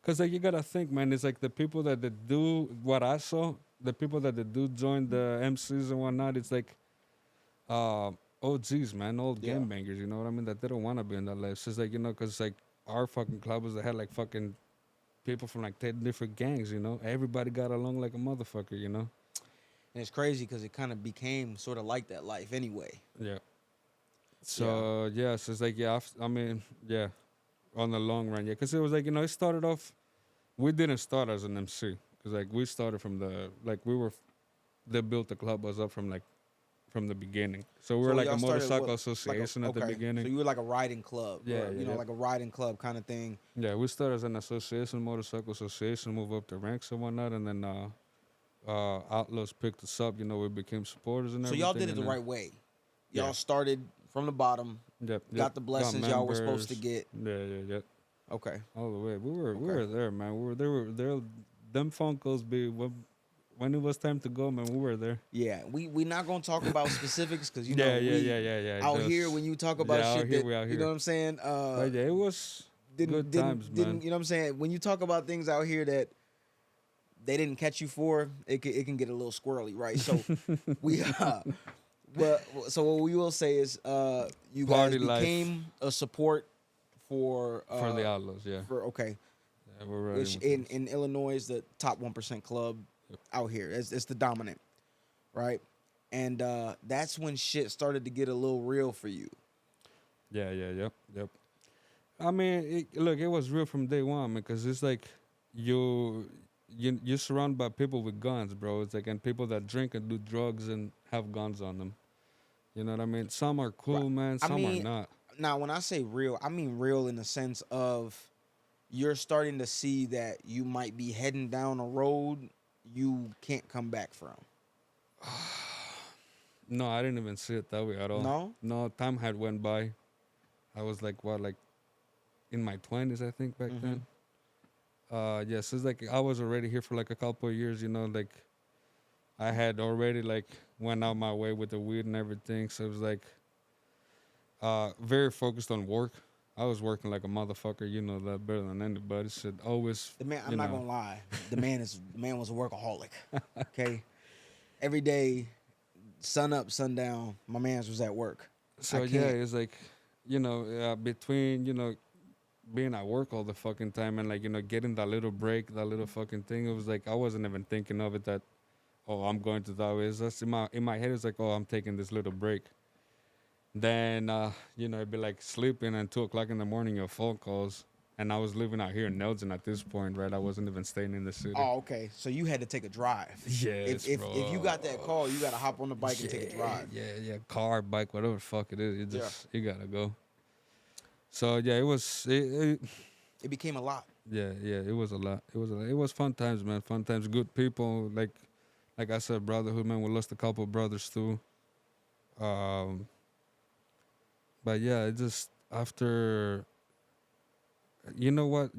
cause like you gotta think, man, it's like the people that they do what I saw, the people that they do join the MCs and whatnot, it's like, OGs, man, old Yeah. game bangers, you know what I mean? That they don't want to be in that life. It's just like, cause like our fucking clubbers that had like fucking people from like 10 different gangs, everybody got along like a motherfucker. And it's crazy because it kind of became sort of like that life anyway. Yeah. So yeah, so it's like I mean yeah, on the long run, yeah, because it was like it started off. We didn't start as an MC because like we started from they built the club was up from the beginning. So we were like y'all a started motorcycle what, association at the okay. beginning. So you were like a riding club, Yeah, or, yeah. like a riding club kind of thing. Yeah, we started as an association, motorcycle association, move up the ranks and whatnot, and then Outlaws picked us up. We became supporters and So everything. y'all did it and the then- right way. Y'all Yeah. started from the bottom, Yep, got the blessings y'all were supposed to members. get. Yeah. Okay. All the way. We Okay. were there, man. They were there. Them phone calls be when it was time to go, man. We were there. Yeah, we not gonna talk about specifics because Yeah. out here Just- when you talk about yeah, out shit here, that we out you here. know what I'm saying. But yeah, it was good times, man. You know what I'm saying? When you talk about things out here that they didn't catch you for, it can get a little squirrely, right? So we so what we will say is you guys Party life. became a support for For the Outlaws, yeah. okay, Yeah, we're riding which with in this. in Illinois is the top 1% club Yep. out here. It's the dominant, right? And that's when shit started to get a little real for you. Yep. I mean, look, it was real from day one, man, because it's like you're surrounded by people with guns, bro. It's like, and people that drink and do drugs and have guns on them. You know what I mean? Some are cool, Right. man. I Some mean, are not. Now, when I say real, I mean real in the sense of you're starting to see that you might be heading down a road you can't come back from. No, I didn't even see it that way at all. No? No, time had went by. I was like, like in my 20s, I think, back then. Yes, it's like I was already here for like a couple of years, like I had already like went out my way with the weed and everything. So it was like very focused on work. I was working like a motherfucker, you know that better than anybody. Should always The man, I'm not gonna lie. The man was a workaholic. Okay, every day, sun up, sundown, my man's was at work. So yeah, it's like, between being at work all the fucking time and like getting that little break, that little fucking thing. It was like I wasn't even thinking of it that, oh, I'm going to that way. It's just in my head. It's like, oh, I'm taking this little break. Then it'd be like sleeping and 2:00 in the morning, your phone calls. And I was living out here in Nelson at this point, right? I wasn't even staying in the city. Oh, okay. So you had to take a drive. Yes, if bro. If you got that call, you got to hop on the bike and take a drive. Yeah. Car, bike, whatever the fuck it is. You gotta go. So yeah, it became a lot. Yeah, it was a lot. It was fun times, man. Fun times, good people. Like I said, brotherhood, man. We lost a couple of brothers too. But yeah, it just after. You know what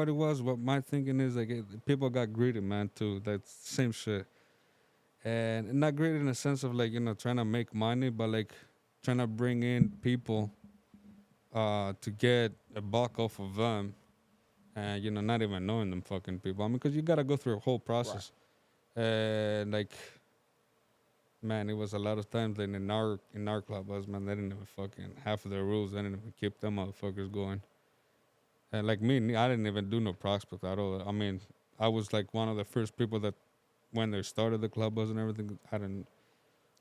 it was. What my thinking is like, people got greedy, man. Too. That same shit, and not greedy in the sense of like trying to make money, but like trying to bring in people, to get a buck off of them. And not even knowing them fucking people. I mean, because you gotta go through a whole process, and like, man, it was a lot of times that in our club, man, they didn't even fucking half of their rules. They didn't even keep them motherfuckers going. And like me, I didn't even do no prospect at all. I mean, I was like one of the first people that when they started the club and everything, I didn't.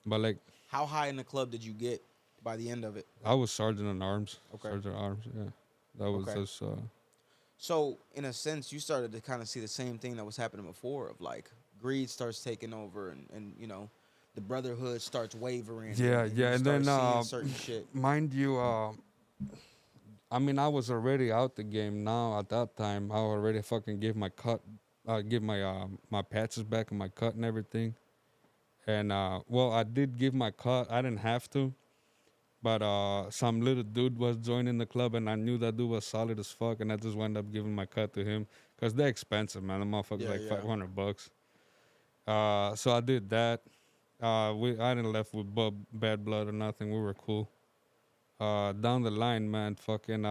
But like, how high in the club did you get by the end of it? I was sergeant in arms. Okay. Sergeant at arms. Yeah, that was Okay. just. So in a sense, you started to kind of see the same thing that was happening before, of like greed starts taking over, and you know, the brotherhood starts wavering, Yeah, and yeah, you and start then seeing certain shit. mind you, I mean, I was already out the game now. At that time, I already fucking give my cut, give my patches back and my cut and everything. And well, I did give my cut. I didn't have to, but some little dude was joining the club, and I knew that dude was solid as fuck, and I just wound up giving my cut to him because they're expensive, man. The motherfuckers Yeah, like yeah. $500. So I did that. I didn't left with bad blood or nothing. We were cool. Down the line, man, fucking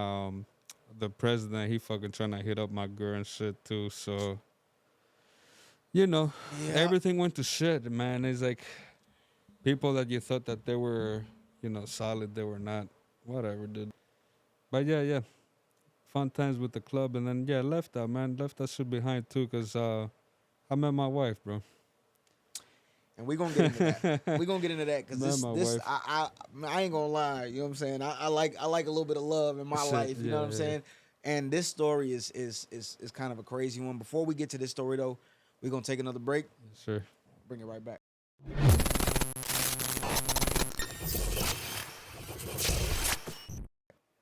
the president, he fucking trying to hit up my girl and shit too. So you know, Yeah. everything went to shit, man. It's like people that you thought that they were, you know, solid, they were not. Whatever, dude. But yeah, yeah, fun times with the club, and then yeah, left that, man. Left that shit behind too, cause I met my wife, bro. And we're gonna get into that. We're gonna get into that because Met this my this wife. I ain't gonna lie, you know what I'm saying? I like a little bit of love in my Shit, life, you know yeah, what I'm yeah. saying? And this story is kind of a crazy one. Before we get to this story though, we're gonna take another break, Sure. bring it right back.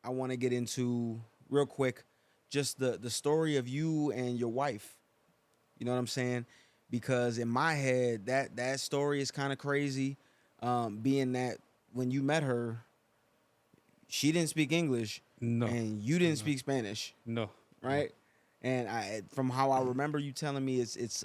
I wanna get into real quick just the story of you and your wife. You know what I'm saying? Because in my head, that story is kind of crazy. Being that when you met her, she didn't speak English, No, and you didn't no, speak Spanish, no, no. right? And from how I remember you telling me, it's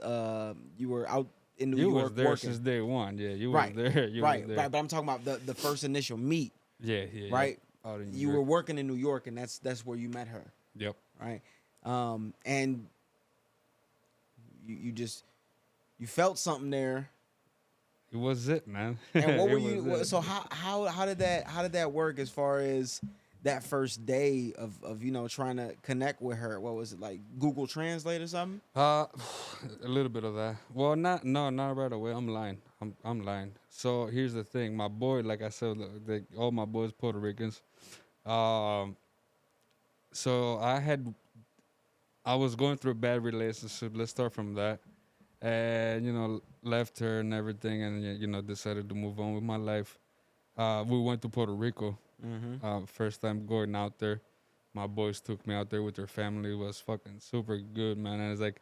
you were out in New You was York there since working, day one. Yeah, you was right, there. You was right, there. right. But I'm talking about the first initial meet, Yeah, yeah, yeah. right? Out in New You York. were working in New York, and that's where you met her, Yep. right? And you just you felt something there. It was it, man. And what were It was you? it. So how did that work as far as that first day of you know trying to connect with her? What was it like? Google Translate or something? Uh, a little bit of that. Well, not right away. I'm lying. I'm lying. So here's the thing. My boy, like I said, all my boys Puerto Ricans. Um, so I was going through a bad relationship. Let's start from that. And you know, left her and everything, and you know, decided to move on with my life. We went to Puerto Rico. Mm-hmm. First time going out there. My boys took me out there with their family. It was fucking super good, man. And it's like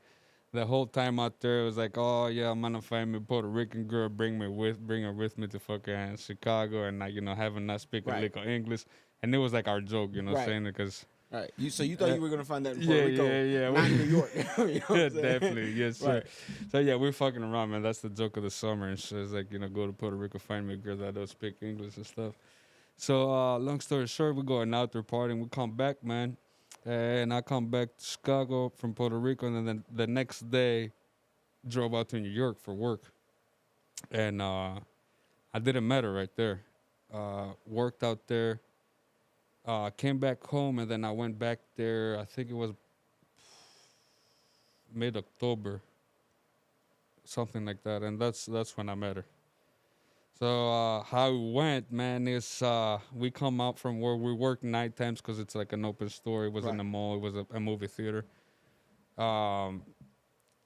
the whole time out there, it was like, oh yeah, I'm gonna find me a Puerto Rican girl, bring her with me to fucking Chicago, and like you know, having not speak a Right. lick of English, and it was like our joke, you know, Right. saying it because Right. You thought you were gonna find that in Puerto yeah, Rico, yeah, yeah, not in New York. You know what yeah, I'm saying? definitely, yes, sir. Right. So yeah, we're fucking around, man. That's the joke of the summer and shit. It's like you know, go to Puerto Rico, find me a girl that don't speak English and stuff. So long story short, we're going out there partying. We come back, man, and I come back to Chicago from Puerto Rico, and then the next day drove out to New York for work, and I didn't met her right there. Worked out there, came back home, and then I went back there. I think it was mid-October, something like that, and that's when I met her. So how it went, man, is we come out from where we work night times because it's like an open store. It was in Right. a mall. It was a movie theater. Um,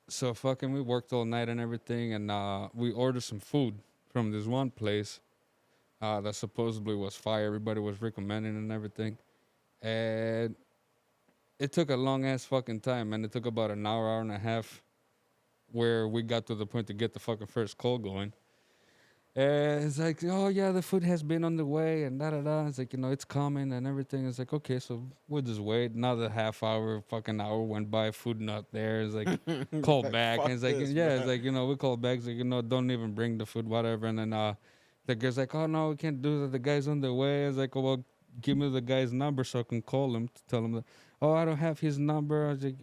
so fucking we worked all night and everything, and we ordered some food from this one place that supposedly was fire. Everybody was recommending and everything, and it took a long ass fucking time, man. It took about an hour and a half, where we got to the point to get the fucking first call going. And it's like, oh yeah, the food has been on the way and da da da. It's like, you know, it's coming and everything. It's like, okay, so we'll just wait. Another half hour, fucking hour went by, food not there. It's like, call Like, back. fuck And it's like, this, yeah, bro. it's like, you know, we call back. It's like, you know, don't even bring the food, whatever. And then the girl's like, oh no, we can't do that. The guy's on the way. It's like, oh, well, give me the guy's number so I can call him to tell him that, oh, I don't have his number. I was like,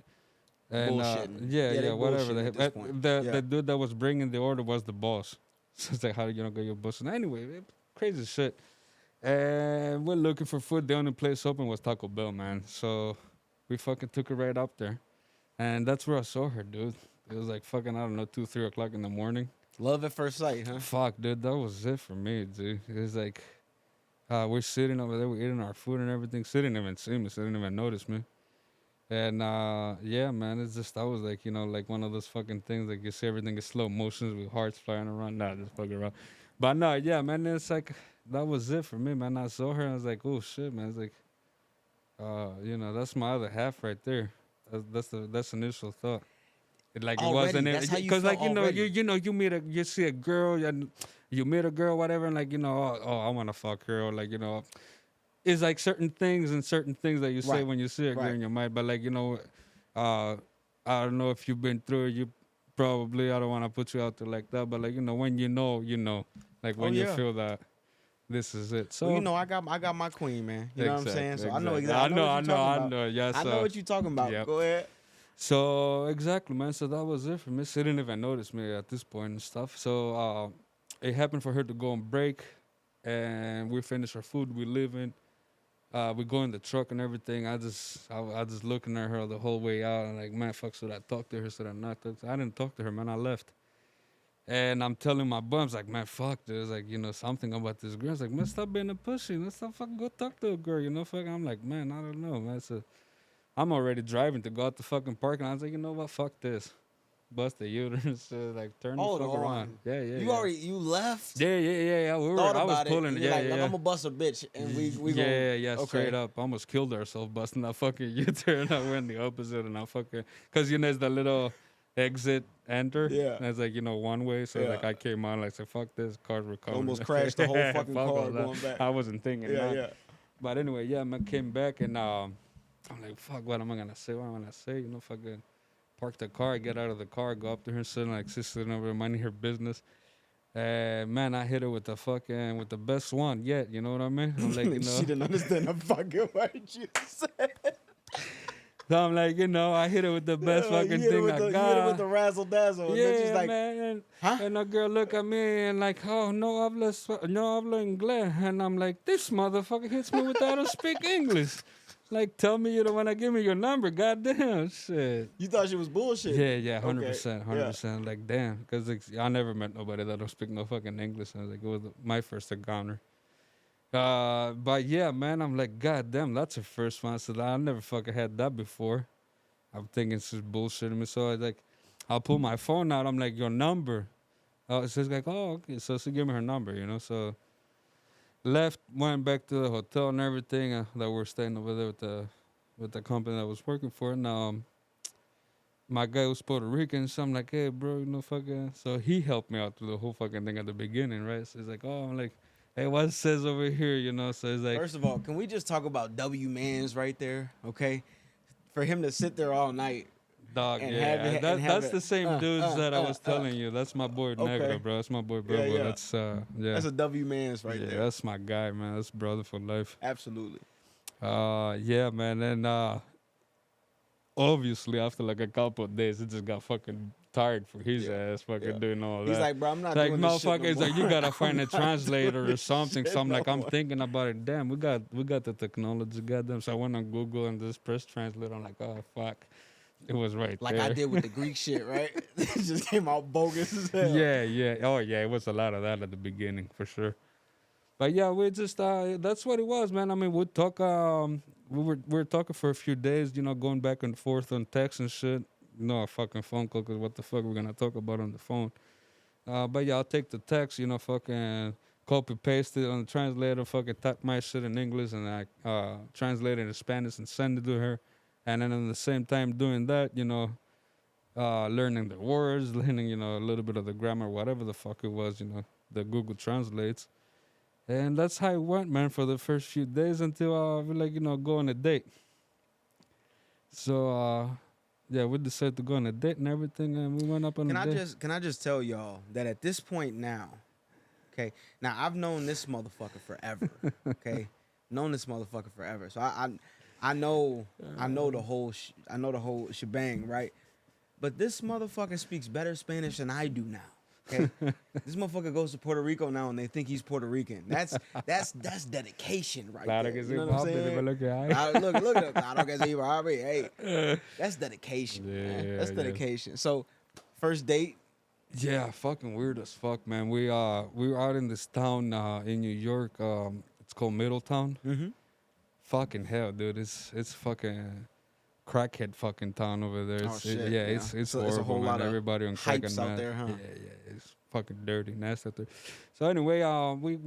and Bullshitting. yeah, Yeah, they yeah, whatever. bullshitting at this point. The Yeah. the dude that was bringing the order was the boss. So it's like, how you not get your boss? And anyway, crazy shit. And we're looking for food. The only place open was Taco Bell, man. So we fucking took her right up there, and that's where I saw her, dude. It was like fucking I don't know 2-3 o'clock in the morning. Love at first sight, huh? Fuck, dude, that was it for me, dude. It was like we're sitting over there, we're eating our food and everything. She didn't even see me. She didn't even notice me. And yeah, man, it's just I was like, like one of those fucking things like you see everything in slow motions with hearts flying around. Nah, just fucking around. But no, yeah, man, it's like that was it for me, man. I saw her and I was like, oh shit, man. It's like, that's my other half right there. That's initial thought. It Already, wasn't that's how you because felt already. you see a girl and you meet a girl whatever and like oh I want to fuck her or like it's like certain things and certain things that you say Right. when you see a girl Right. in your mind. But like uh, I don't know if you've been through it. You probably I don't want to put you out there like that. But like when like Oh when you yeah. feel that this is it. Well, So I got my queen, man. You know what I'm saying? exactly, So I know exactly. exactly. I know what you're talking I about. know. Yeah. I know So what you're talking about. yeah. Go ahead. So exactly, man. So that was it for me. She didn't even notice me at this point and stuff. So it happened for her to go on break, and we finished our food. We leave in. We go in the truck and everything. I just looking at her the whole way out and like, man, fuck, should I talk to her? Should I not talk to her? I didn't talk to her, man. I left. And I'm telling my bums, like, man, fuck, there's like, something about this girl. It's like, man, stop being a pussy. Let's stop fucking go talk to a girl, fuck. I'm like, man, I don't know, man. So I'm already driving to go out the fucking parking. I was like, you know what? Fuck this. Bust the uterus. Like, turn the Hold fuck around. on. Yeah, yeah, You yeah. already left. Yeah. Thought I was about it. pulling. And you're Yeah, like, yeah, I'm yeah. gonna bust a bitch, and we Yeah, okay. straight up. Almost killed ourselves busting that fucking U-turn. I went the opposite and I fucking, cause there's the little exit enter. Yeah. And it's like one way. So Yeah. like I came on like said fuck this, cars were coming. Almost crashed the whole fucking Fuck car all that. going back. I wasn't thinking Yeah, that. yeah. But anyway, yeah, man, came back and I'm like, fuck, what am I gonna say? What am I gonna say? Fucking park the car, get out of the car, go up to her, sitting like she's sitting over minding her business. Man, I hit her with the best one yet. You know what I mean? I'm like, She didn't understand a fucking word you said. So I'm like, I hit her with the best Yeah, fucking thing I you hit it with got. the razzle dazzle, and then she's Yeah, like, man. huh? And the girl look at me and like, oh, no hablo inglés. And I'm like, this motherfucker hits me with I don't speak English. Like, tell me you don't want to give me your number. Goddamn, shit. You thought she was bullshit. Yeah, 100%, Okay, 100%. Like, damn. Because I never met nobody that don't speak no fucking English. And I was like, it was my first encounter. But yeah, man, I'm like, God damn, that's a first one. So I never fucking had that before. I'm thinking she's bullshitting me. So I'll pull my phone out. I'm like, your number. She's like, oh, okay. So she gave me her number, So left, went back to the hotel and everything that we're staying over there with the company that I was working for. And my guy was Puerto Rican. So I'm like, hey, bro, fucking. So he helped me out through the whole fucking thing at the beginning, right? So he's like, oh, I'm like, hey, what it says over here, So it's like, First of all, can we just talk about W Mans right there, okay? For him to sit there all night. dog, and yeah. have it- and have That's it, the same dudes that I was telling you. That's my boy Okay. Negro, bro. That's my boy Bro. Yeah, yeah. That's yeah. That's a W Mans right Yeah, there. that's my guy, man. That's brother for life. Absolutely. Yeah, man. And obviously after like a couple of days, it just got fucking tired for his ass fucking doing all that. He's like, bro, I'm not like doing this shit motherfucker, no it's like you more. gotta find a translator or something. shit So I'm like, no I'm more. thinking about it. Damn, we got the technology, goddamn. So I went on Google and just press translate. I'm like, oh fuck, it was right Like there. I did with the Greek shit, right? It just came out bogus as hell. Yeah. Oh yeah, it was a lot of that at the beginning for sure. But yeah, we just that's what it was, man. I mean, we'd talk. We were talking for a few days, going back and forth on text and shit. A fucking phone call, cause what the fuck we're gonna talk about on the phone. But yeah, I'll take the text, fucking copy paste it on the translator, fucking type my shit in English and I translate it in Spanish and send it to her. And then at the same time doing that, learning the words, learning, a little bit of the grammar, whatever the fuck it was, the Google translates. And that's how it went, man, for the first few days until we go on a date. So yeah, we decided to go on a date and everything, and we went up on a date. Can I just tell y'all that at this point now, okay, now I've known this motherfucker forever, okay, known this motherfucker forever. So I know the whole shebang, right? But this motherfucker speaks better Spanish than I do now. Okay, this motherfucker goes to Puerto Rico now and they think he's Puerto Rican. That's dedication right Claro there. que You sí, know what I'm papi, saying? dime lo que hay. Look at him. Claro que sí, papi. Hey, that's dedication, man. That's Yeah. dedication. So, first date. Yeah, fucking weird as fuck, man. We were out in this town in New York. It's called Middletown. Mm-hmm. Fucking hell, dude. It's fucking crackhead fucking town over there. Oh shit! It's So horrible, it's a whole man. lot of Everybody on crack hypes and out meth. there, huh? Yeah, it's fucking dirty, nasty out there. So anyway, we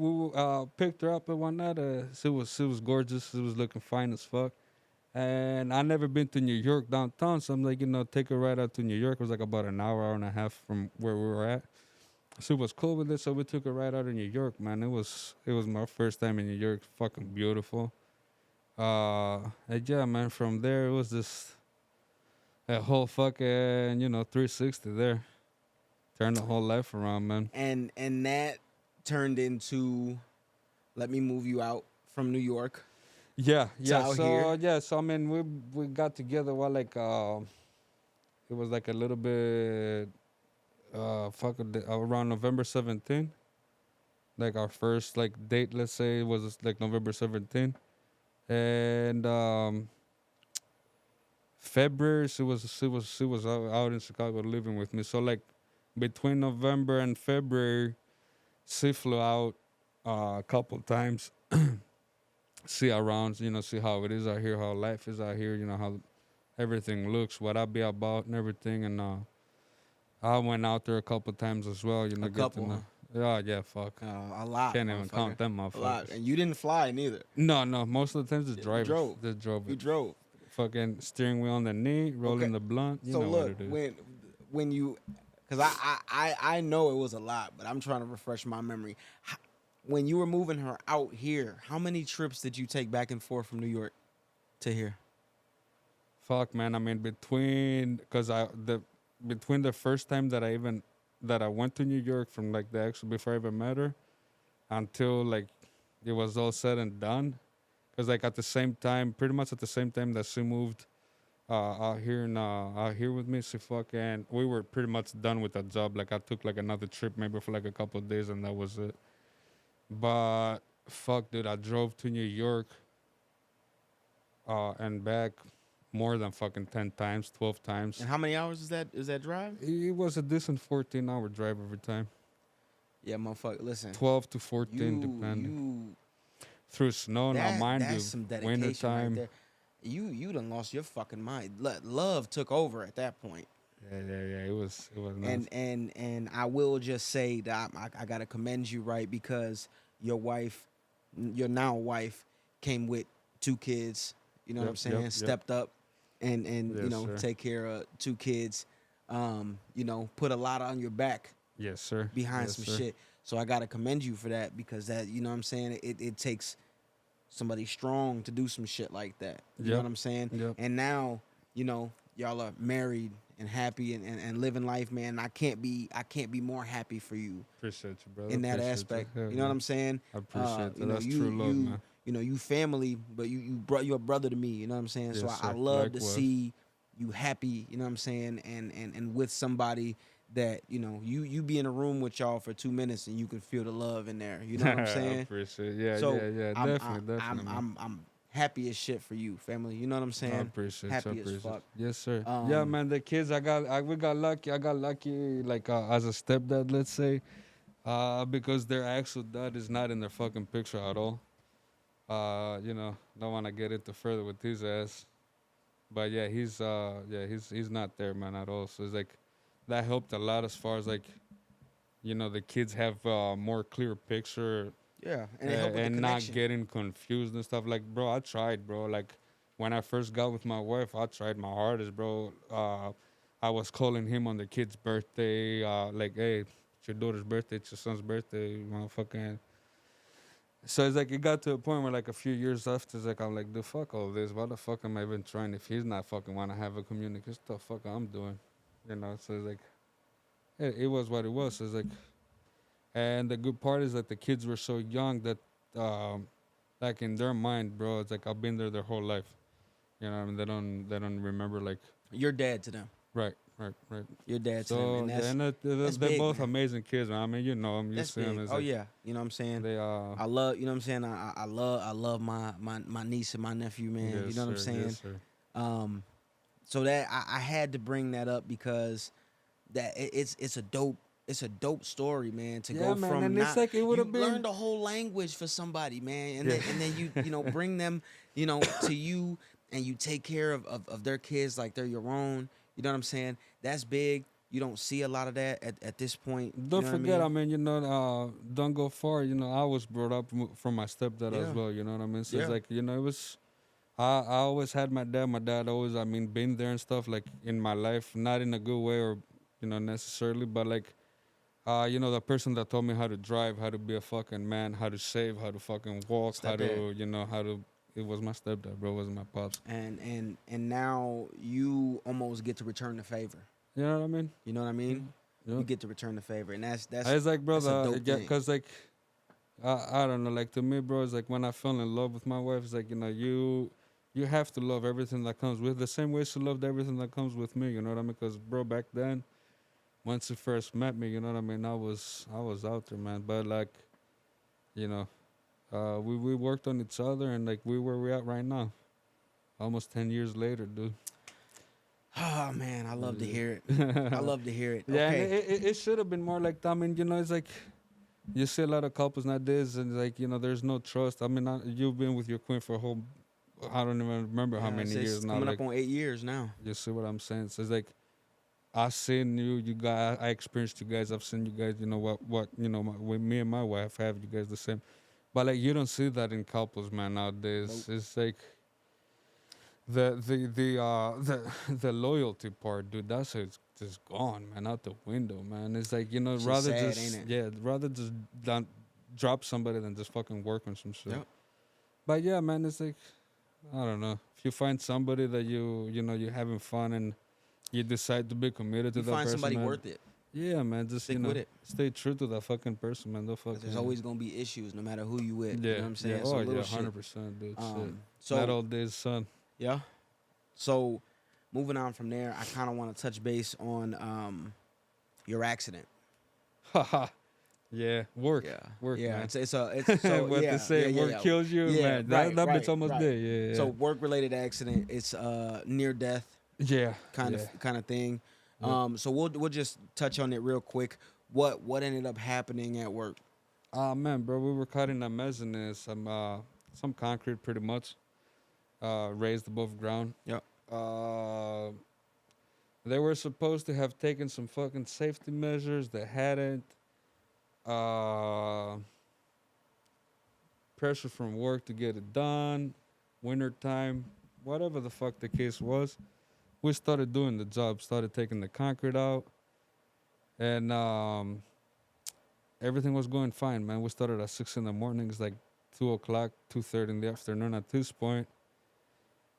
picked her up and whatnot. She was gorgeous. She was looking fine as fuck. And I never been to New York downtown, so I'm like, take her right out to New York. It was like about an hour and a half from where we were at. She was cool with it, so we took her right out of New York, man. It was my first time in New York. Fucking beautiful. And yeah, man. From there, it was just a whole fucking 360 there. Turned the whole life around, man. And that turned into, let me move you out from New York. Yeah. out So here. yeah, so I mean, we got together while like it was like a little bit around November 17th. Like our first like date, let's say, was like November 17th. And February she was out in Chicago living with me. So like between November and February, she flew out a couple times, see around, see how it is out here, how life is out here, how everything looks, what I be about and everything. And I went out there a couple times as well, A get to couple, know. Yeah, fuck. a lot. Can't even count motherfucker. them A lot, motherfuckers. and you didn't fly neither. No, most of the times just You drivers. drove. Just drove You it. drove. Fucking steering wheel on the knee, rolling Okay. the blunt. You So know look, what it is. when you, because I know it was a lot, but I'm trying to refresh my memory. When you were moving her out here, how many trips did you take back and forth from New York to here? Fuck, man. I mean, between the first time that I went to New York, from like the actual before I even met her, until like it was all said and done, because like pretty much at the same time that she moved out here with me, we were pretty much done with that job. Like I took like another trip maybe for like a couple of days and that was it. But fuck, dude, I drove to New York and back more than fucking 10 times, 12 times. And how many hours is that drive? It was a decent 14-hour drive every time. Yeah, motherfucker. Listen, 12 to 14, depending. Through snow, now mind that's you, some dedication winter right time. there. You done lost your fucking mind. Love took over at that point. Yeah. It was nice. And I will just say that I gotta commend you, right? Because your your now wife, came with 2 kids. You know what I'm saying? Yep. Stepped up and Yes, sir. take care of 2 kids. Put a lot on your back Yes, sir. behind Yes, some sir. shit. So I gotta commend you for that, because that, you know what I'm saying, it takes somebody strong to do some shit like that. You know Yep. what I'm saying? Yep. And now, y'all are married and happy and living life, man. I can't be more happy for you Appreciate you, brother. in that Appreciate aspect. Hell You know what yeah. I'm saying? I appreciate that. You know, That's true love, man. You family, but you're a brother to me. You know what I'm saying? So Yes, I sir. love to Likewise. see you happy. You know what I'm saying? And with somebody that you be in a room with y'all for 2 minutes and you can feel the love in there. You know what I'm I saying? appreciate it. Yeah, So yeah. Definitely, man. I'm happy as shit for you, family. You know what I'm saying? I appreciate Happy you. I as appreciate fuck. Yes, sir. Yeah, man. The kids, we got lucky. I got lucky, like as a stepdad, let's say, because their actual dad is not in their fucking picture at all. Don't want to get into further with his ass, but yeah, he's not there, man, at all. So it's like that helped a lot as far as like, the kids have more clear picture. Yeah, and it helped with the and not connection. getting confused and stuff. Like, bro, I tried, bro. Like, when I first got with my wife, I tried my hardest, bro. I was calling him on the kid's birthday, like, hey, it's your daughter's birthday, it's your son's birthday, motherfucking. So it's like it got to a point where like a few years after, it's like I'm like, the fuck all this. Why the fuck am I even trying if he's not fucking want to have a communication? What the fuck I'm doing, So it's like, it was what it was. So it's like. And the good part is that the kids were so young that, like in their mind, bro, it's like I've been there their whole life. You know what I mean? They don't remember like. You're dad to them. Right. You're dad to them, So and they're big, both man. amazing kids, man. I mean, them, you That's see them. big. It's Oh like yeah, you know what I'm saying. They I love, you know what I'm saying. I love my niece and my nephew, man. Yes, you know what I'm sir, saying. Yes, sir. So that I had to bring that up because it's a dope story, man. To go man, from and it's not, like it would you have been. learned a whole language for somebody, man, and Yeah. then you bring them, to you and you take care of their kids like they're your own. You know what I'm saying? That's big. You don't see a lot of that at this point. You Don't know what I forget, I mean? mean, don't go far. I was brought up from my stepdad as Yeah. well. You know what I mean? So it's Yeah. like, it was. I always had my dad. My dad always, I mean, been there and stuff like in my life, not in a good way or, necessarily, but like, the person that taught me how to drive, how to be a fucking man, how to save, how to fucking walk, how to, Stepdad. how to. It was my stepdad, bro. It wasn't my pops. And now you almost get to return the favor. You know what I mean? You know what I mean? Yeah. You get to return the favor, and that's It's like, that's a brother, dope yeah, thing. cause like, I don't know, like to me, bro, it's like when I fell in love with my wife, it's like you have to love everything that comes with the same way she loved everything that comes with me. You know what I mean? Cause bro, back then, once you first met me, you know what I mean, I was out there, man. But like, you know, we worked on each other, and like we where we at right now, almost 10 years later, dude. Oh man, I love to hear it. I love to hear it. Yeah, and Okay. it should have been more like that. I mean, it's like you see a lot of couples nowadays, and like there's no trust. I mean, you've been with your queen for a whole, I don't even remember how Yeah, many it's years now. coming Like, up on 8 years now. you see what I'm saying? So it's like I seen you guys, I experienced you guys. I've seen you guys. You know what with me and my wife have you guys the same, but like you don't see that in couples, man. Nowadays, Nope. it's like the loyalty part, dude. That's just gone, man, out the window, man. It's like It's just rather sad, just ain't it? rather just drop somebody than just fucking work on some shit. Yep. But yeah, man, it's like I don't know. If you find somebody that you're having fun and you decide to be committed to You that find person, somebody man, worth it. yeah, man, just Stick with it. stay true to that fucking person, man. Don't 'Cause fucking there's always gonna be issues, no matter who you with. yeah, You know what I'm saying? yeah, So oh little yeah, shit. 100%, dude. Shit. So Not all days, son. yeah. So moving on from there, I kind of want to touch base on your accident. Haha. Yeah, work. Yeah. Work, Yeah. man. It's so What yeah, they say, yeah, work yeah. kills you, Yeah, man. right, That right, bitch almost right. did. Yeah, yeah. So work related accident. It's near death yeah, kind yeah. of thing. Yeah. So we'll just touch on it real quick. What ended up happening at work? Man, bro, we were cutting a mezzanine, some concrete, pretty much, raised above ground. Yep. They were supposed to have taken some fucking safety measures. They hadn't. Pressure from work to get it done. Winter time, whatever the fuck the case was. We started doing the job, started taking the concrete out, and everything was going fine, man. We started at 6 in the morning. It's like 2 o'clock, 2:30 in the afternoon at this point.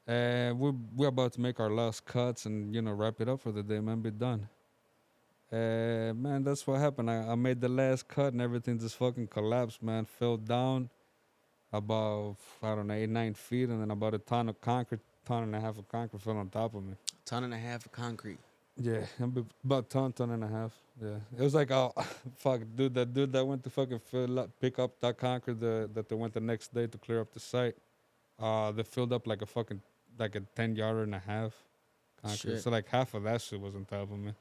And we're about to make our last cuts and, wrap it up for the day, man, be done. And, man, that's what happened. I made the last cut and everything just fucking collapsed, man. Fell down about, I don't know, 8, 9 feet. And then about a ton of concrete, ton and a half of concrete fell on top of me. Ton and a half of concrete. Yeah, about ton and a half. Yeah, it was like, oh, fuck, dude. That dude that went to fucking pick up that concrete that they went the next day to clear up the site. They filled up like a 10-yarder and a half concrete. Shit. So like half of that shit was on top of me.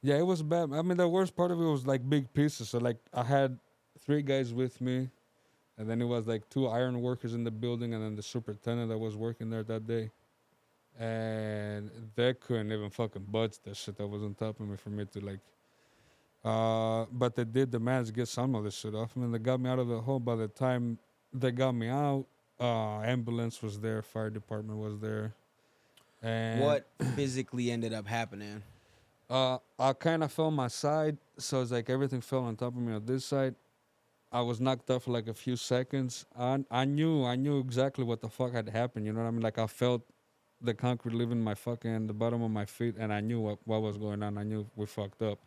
Yeah, it was bad. I mean, the worst part of it was like big pieces. So like I had 3 guys with me, and then it was like 2 iron workers in the building, and then the superintendent that was working there that day. And they couldn't even fucking budge that shit that was on top of me for me to like. But they did manage to get some of this shit off. I mean, they got me out of the hole. By the time they got me out, ambulance was there, fire department was there. And What physically ended up happening? I kind of fell on my side, so it's like everything fell on top of me on this side. I was knocked out for like a few seconds. I knew exactly what the fuck had happened. You know what I mean? Like I felt the concrete leaving my fucking the bottom of my feet, and I knew what was going on. I knew we fucked up.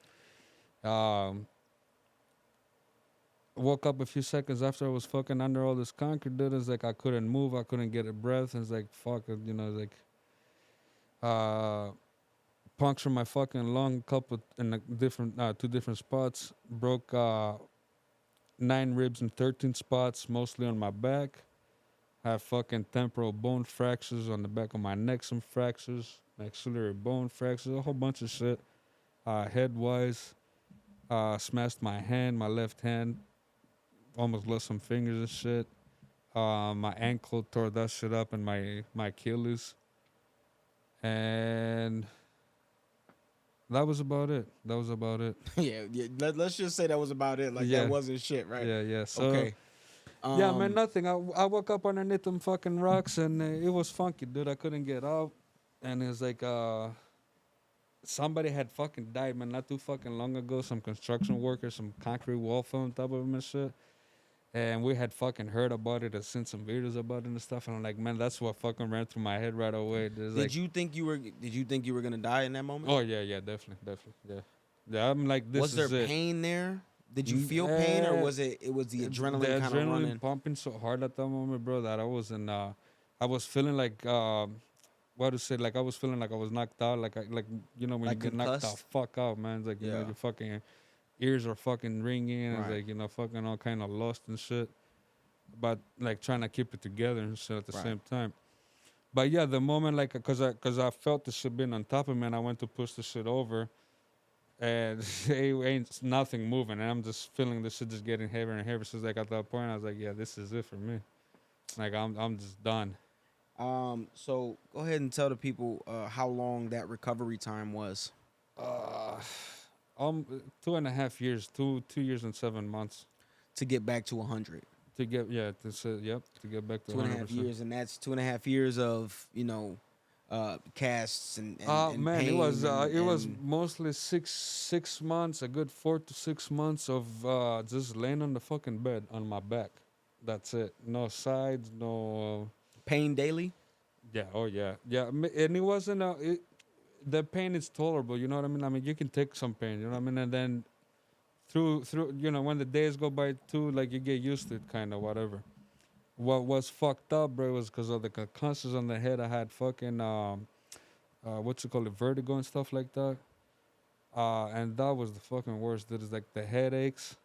Woke up a few seconds after I was fucking under all this concrete, dude. It's like I couldn't move, I couldn't get a breath. And it's like fuck it, it's like punctured my fucking lung couple in a different 2 different spots. Broke 9 ribs in 13 spots, mostly on my back. Have fucking temporal bone fractures on the back of my neck, some fractures, maxillary bone fractures, a whole bunch of shit. Head-wise, smashed my hand, my left hand, almost lost some fingers and shit. My ankle tore that shit up, and my Achilles, and that was about it. That was about it. Yeah, yeah. Let's just say that was about it. Like Yeah. that wasn't shit, right? Yeah, yeah. So Okay. yeah, man, nothing. I woke up underneath them fucking rocks, and it was funky, dude. I couldn't get out, and it was like somebody had fucking died, man, not too fucking long ago. Some construction worker, some concrete wall fell on top of him and shit. And we had fucking heard about it and seen some videos about it and stuff. And I'm like, man, that's what fucking ran through my head right away. Did you think you were gonna die in that moment? Oh yeah, yeah, definitely, yeah, yeah. I'm like, this Was there is it. pain there? Did you feel pain, or was the adrenaline kind of running? Pumping so hard at that moment, bro, that I was in. I was feeling like what to say? Like I was feeling like I was knocked out. Like you know when Like you get knocked concussed? the fuck out, man. It's like you know Yeah. your fucking ears are fucking ringing. Right. It's like you know fucking all kind of lost and shit. But like trying to keep it together and shit at the Right. same time. But yeah, the moment like cause I felt the shit being on top of me, and I went to push the shit over, and it ain't nothing moving, and I'm just feeling the shit just getting heavier and heavier. So it's like at that point, I was like, yeah, this is it for me. Like I'm just done. So go ahead and tell the people how long that recovery time was. 2.5 years, 2 years and 7 months To get back to 100. to get to get back to 2.5 100%. years, and that's 2.5 years of casts and Man, pain it was and- mostly 6 months, a good 4 to 6 months of just laying on the fucking bed on my back. That's it. No sides, no. pain daily. Yeah. Oh yeah. Yeah. And it wasn't the pain is tolerable. You know what I mean? I mean, you can take some pain. You know what I mean? And then through when the days go by too, like you get used to it, kind of whatever. What was fucked up, bro, was because of the concussions on the head. I had fucking what's it called, vertigo and stuff like that. And that was the fucking worst. That is like the headaches.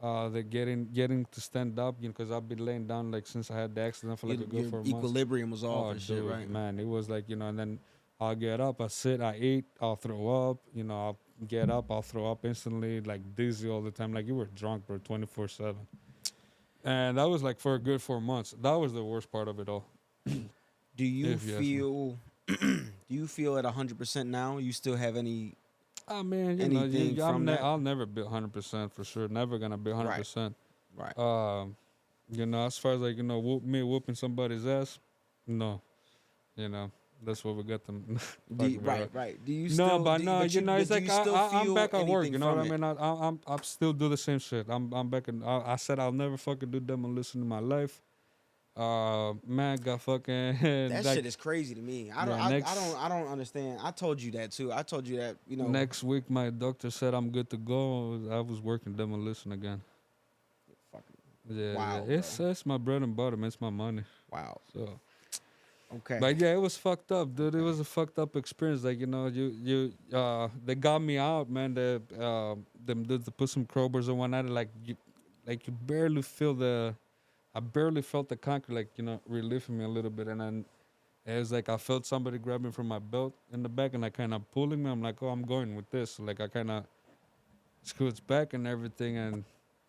The getting to stand up, because I've been laying down like since I had the accident for like a good 4 months. Equilibrium was off Oh, and shit, dude, right? man, it was like and then I'll get up, I sit, I eat, I'll throw up. I'll get up, I'll throw up instantly, like dizzy all the time. Like you were drunk, bro, 24/7. And that was like for a good 4 months. That was the worst part of it all. Do you If you ask me. feel? Do you feel at 100% now? You still have any? I mean, Anything from that? I'll never be 100% for sure. Never gonna be 100%. Right. As far as like me whooping somebody's ass, no, that's what we got them. Right. Do you No, still? but do, no, but you, it's do like you still I'm feel back at work. anything You know what I from mean? I still do the same shit. I'm back in. I said I'll never fucking do demolition in my life. Man, got fucking. That shit is crazy to me. I don't understand. I told you that too. I told you that. Next week, my doctor said I'm good to go. I was working demolition again. Yeah, Wow, yeah. It's my bread and butter, man. It's my money. Wow. So, Okay. but yeah, it was fucked up, dude. It was a fucked up experience. Like they got me out, man. Them dudes put some crowbars and whatnot. You barely feel I barely felt the concrete, relieving me a little bit, and then it was like I felt somebody grabbing from my belt in the back, and kind of pulling me. I'm like, oh, I'm going with this. So, I kind of scoots back and everything, and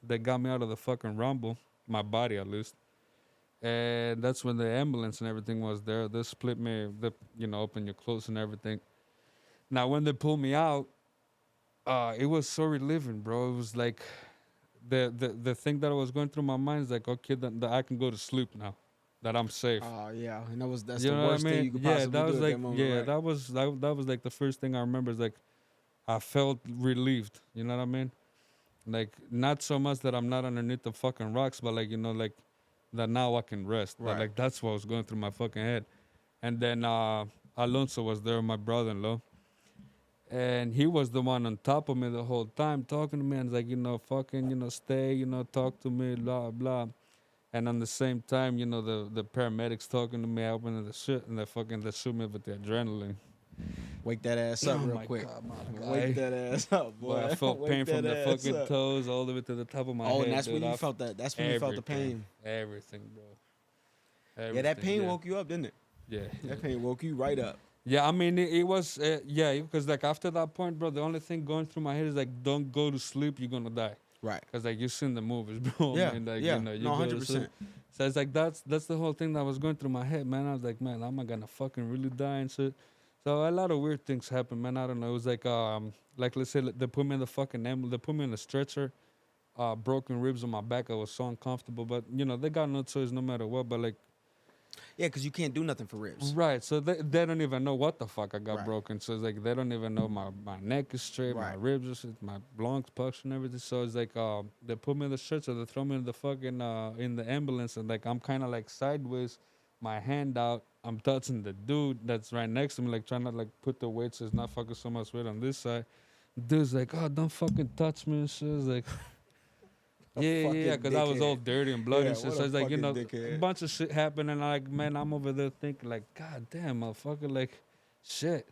they got me out of the fucking rumble, my body at least. And that's when the ambulance and everything was there. They split me, open your clothes and everything. Now, when they pulled me out, it was so relieving, bro. It was like the thing that was going through my mind is like, okay, that I can go to sleep now, that I'm safe. Oh yeah, and that's You the know what worst I mean? thing you could Yeah, possibly that was do at like, that moment. yeah, right? that was like the first thing I remember is like, I felt relieved. You know what I mean? Like not so much that I'm not underneath the fucking rocks, but that now I can rest. Right. Like that's what was going through my fucking head. And then Alonso was there, my brother-in-law. And he was the one on top of me the whole time, talking to me, and like, fucking, stay, talk to me, blah, blah. And on the same time, the paramedics talking to me, opening the shit, and they shoot me with the adrenaline. Wake that ass up Oh real my quick. God, my guy. Wake that ass up, boy. Boy, I felt Wake pain from that the ass fucking up. toes all the way to the top of my head. Oh, and that's when dude. you felt that. That's when you felt the pain. Everything, bro. Yeah, that Everything, pain yeah. woke you up, didn't it? Yeah. That pain woke you right up. Yeah, I mean, it was, because after that point, bro, the only thing going through my head is don't go to sleep, you're gonna die. Right. Because you've seen the movies, bro. Yeah, I mean, yeah. you No, go to 100%. sleep, So it's like that's the whole thing that was going through my head, man. I was like, man, am I gonna fucking really die and shit? So a lot of weird things happened, man. I don't know. It was like let's say they put me in the fucking ambulance, they put me in the stretcher, broken ribs on my back. I was so uncomfortable, but you know they got no choice no matter what. But like, Yeah, because you can't do nothing for ribs. right? So they don't even know what the fuck I got Right. broken. So it's like they don't even know my neck is straight, my Right. ribs are straight, my lungs punctured and everything. So it's like they put me in the stretcher, they throw me in the fucking in the ambulance, and like I'm kind of like sideways, my hand out. I'm touching the dude that's right next to me, like trying to like put the weight so it's not fucking so much weight on this side. Dude's like, oh, don't fucking touch me and shit. It's like, yeah, because I was all dickhead. dirty and bloody Yeah, and shit. what So a it's like, you fucking know, a dickhead. bunch of shit happened, and like, man, I'm over there thinking like, God damn, motherfucker, like, shit.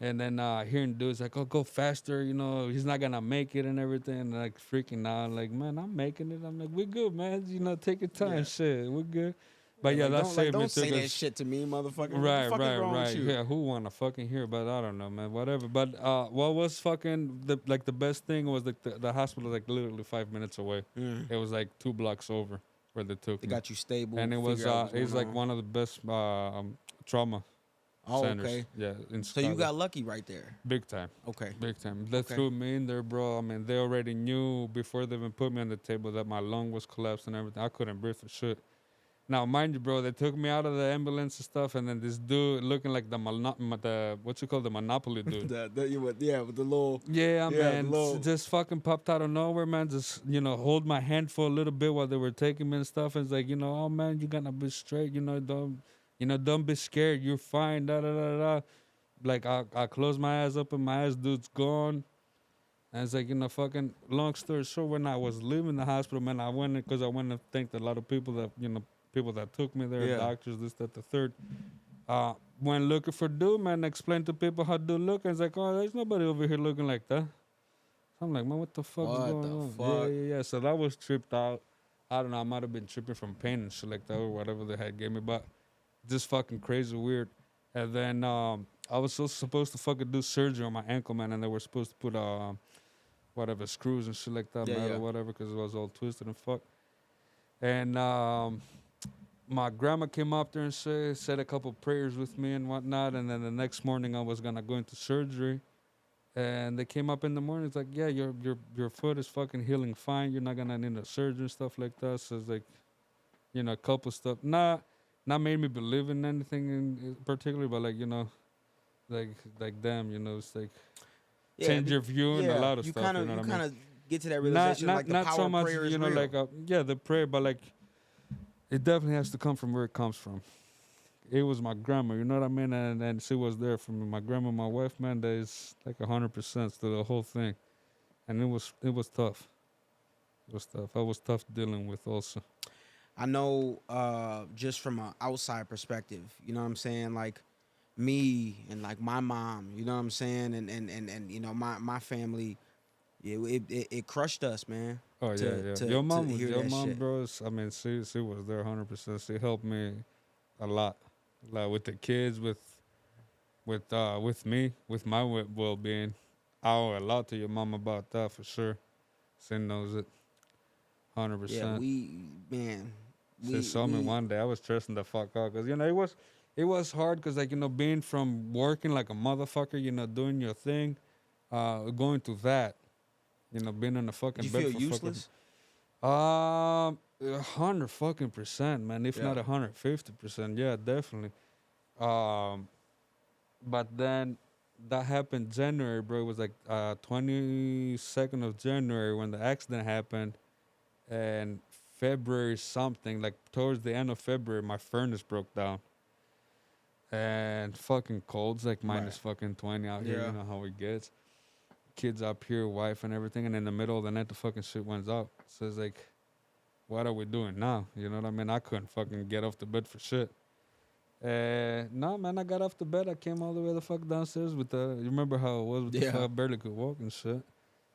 And then hearing dudes like, oh, go faster, you know, he's not gonna make it and everything, and like freaking out, like, man, I'm making it. I'm like, we good, man, you know, take your time, Yeah. shit, we good. But Yeah, yeah, that saved me don't too, say that 'cause shit to me, motherfucker. What the right, fuck is right, wrong with right. you? Yeah, who wanna fucking hear? But I don't know, man. Whatever. But what was fucking the best thing was like the hospital like literally 5 minutes away. Mm. It was like 2 blocks over where they took They me, got you stable. and it was Figure out what's it's going like on. one of the best trauma Oh, centers. okay. Yeah, in So you Chicago. got lucky right there. Big time, Okay. big time. They Okay. threw me in there, bro. I mean, they already knew before they even put me on the table that my lung was collapsed and everything. I couldn't breathe for shit. Now, mind you, bro, they took me out of the ambulance and stuff, and then this dude looking like the what you call the Monopoly dude. Yeah, with the little Yeah, yeah, the man, little just fucking popped out of nowhere, man. Just hold my hand for a little bit while they were taking me and stuff. And it's like, oh man, you're gonna be straight. Don't be scared. You're fine. Da da da da. Like I close my eyes up and my eyes, dude's gone. And it's like, fucking long story short, when I was leaving the hospital, man, I went because I went and thanked a lot of people people that took me there, Yeah. doctors, this, that, the third. Went looking for dude, man, explained to people how dude look. And it's like, oh, there's nobody over here looking like that. I'm like, man, what the fuck is What going the on? fuck? Yeah. So that was tripped out. I don't know. I might have been tripping from pain and shit like that or whatever they had gave me, but just fucking crazy weird. And then I was supposed to fucking do surgery on my ankle, man, and they were supposed to put whatever screws and shit like that, Yeah, man, yeah. or whatever, because it was all twisted and fuck. And my grandma came up there and said a couple prayers with me and whatnot. And then the next morning I was gonna go into surgery. And they came up in the morning. It's like, yeah, your foot is fucking healing fine. You're not gonna need a surgery and stuff like that. So it's like, a couple stuff. Not made me believe in anything in particular, but like like damn, it's like yeah, change your view and a lot of you stuff. kind You of know you what I mean? kind of get to that Not realization not like the not power so of much, prayer is real. like the prayer, but like it definitely has to come from where it comes from. It was my grandma, you know what I mean, and she was there for me. My grandma, my wife, man, that is like 100% to the whole thing, and it was tough. It was tough. I was tough dealing with also. I know just from an outside perspective, you know what I'm saying? Like me and like my mom, you know what I'm saying? And my family, yeah, it crushed us, man. Oh yeah, yeah. To Your mom was hear your that mom, shit. bro. I mean, she was there 100%. She helped me a lot, like with the kids, with me, with my well being. I owe a lot to your mom about that for sure. She knows it, Yeah, 100%. man, She saw me one day. I was stressing the fuck out because it was hard because like being from working like a motherfucker, doing your thing, going to that, being in a fucking you bed feel for useless? 100%, man. If not Yeah. 150%, yeah, definitely. Um, but then that happened January, bro. It was like 22nd of January when the accident happened, and February something like towards the end of February, my furnace broke down. And fucking cold's like minus Right. fucking 20 out here. Yeah. You know how it gets. Kids up here, wife and everything, and in the middle of the night, the fucking shit went out. So it's like, what are we doing now? You know what I mean? I couldn't fucking get off the bed for shit. No, man, I got off the bed. I came all the way the fuck downstairs with the. You remember how it was with the Yeah. fuck? I barely could walk and shit.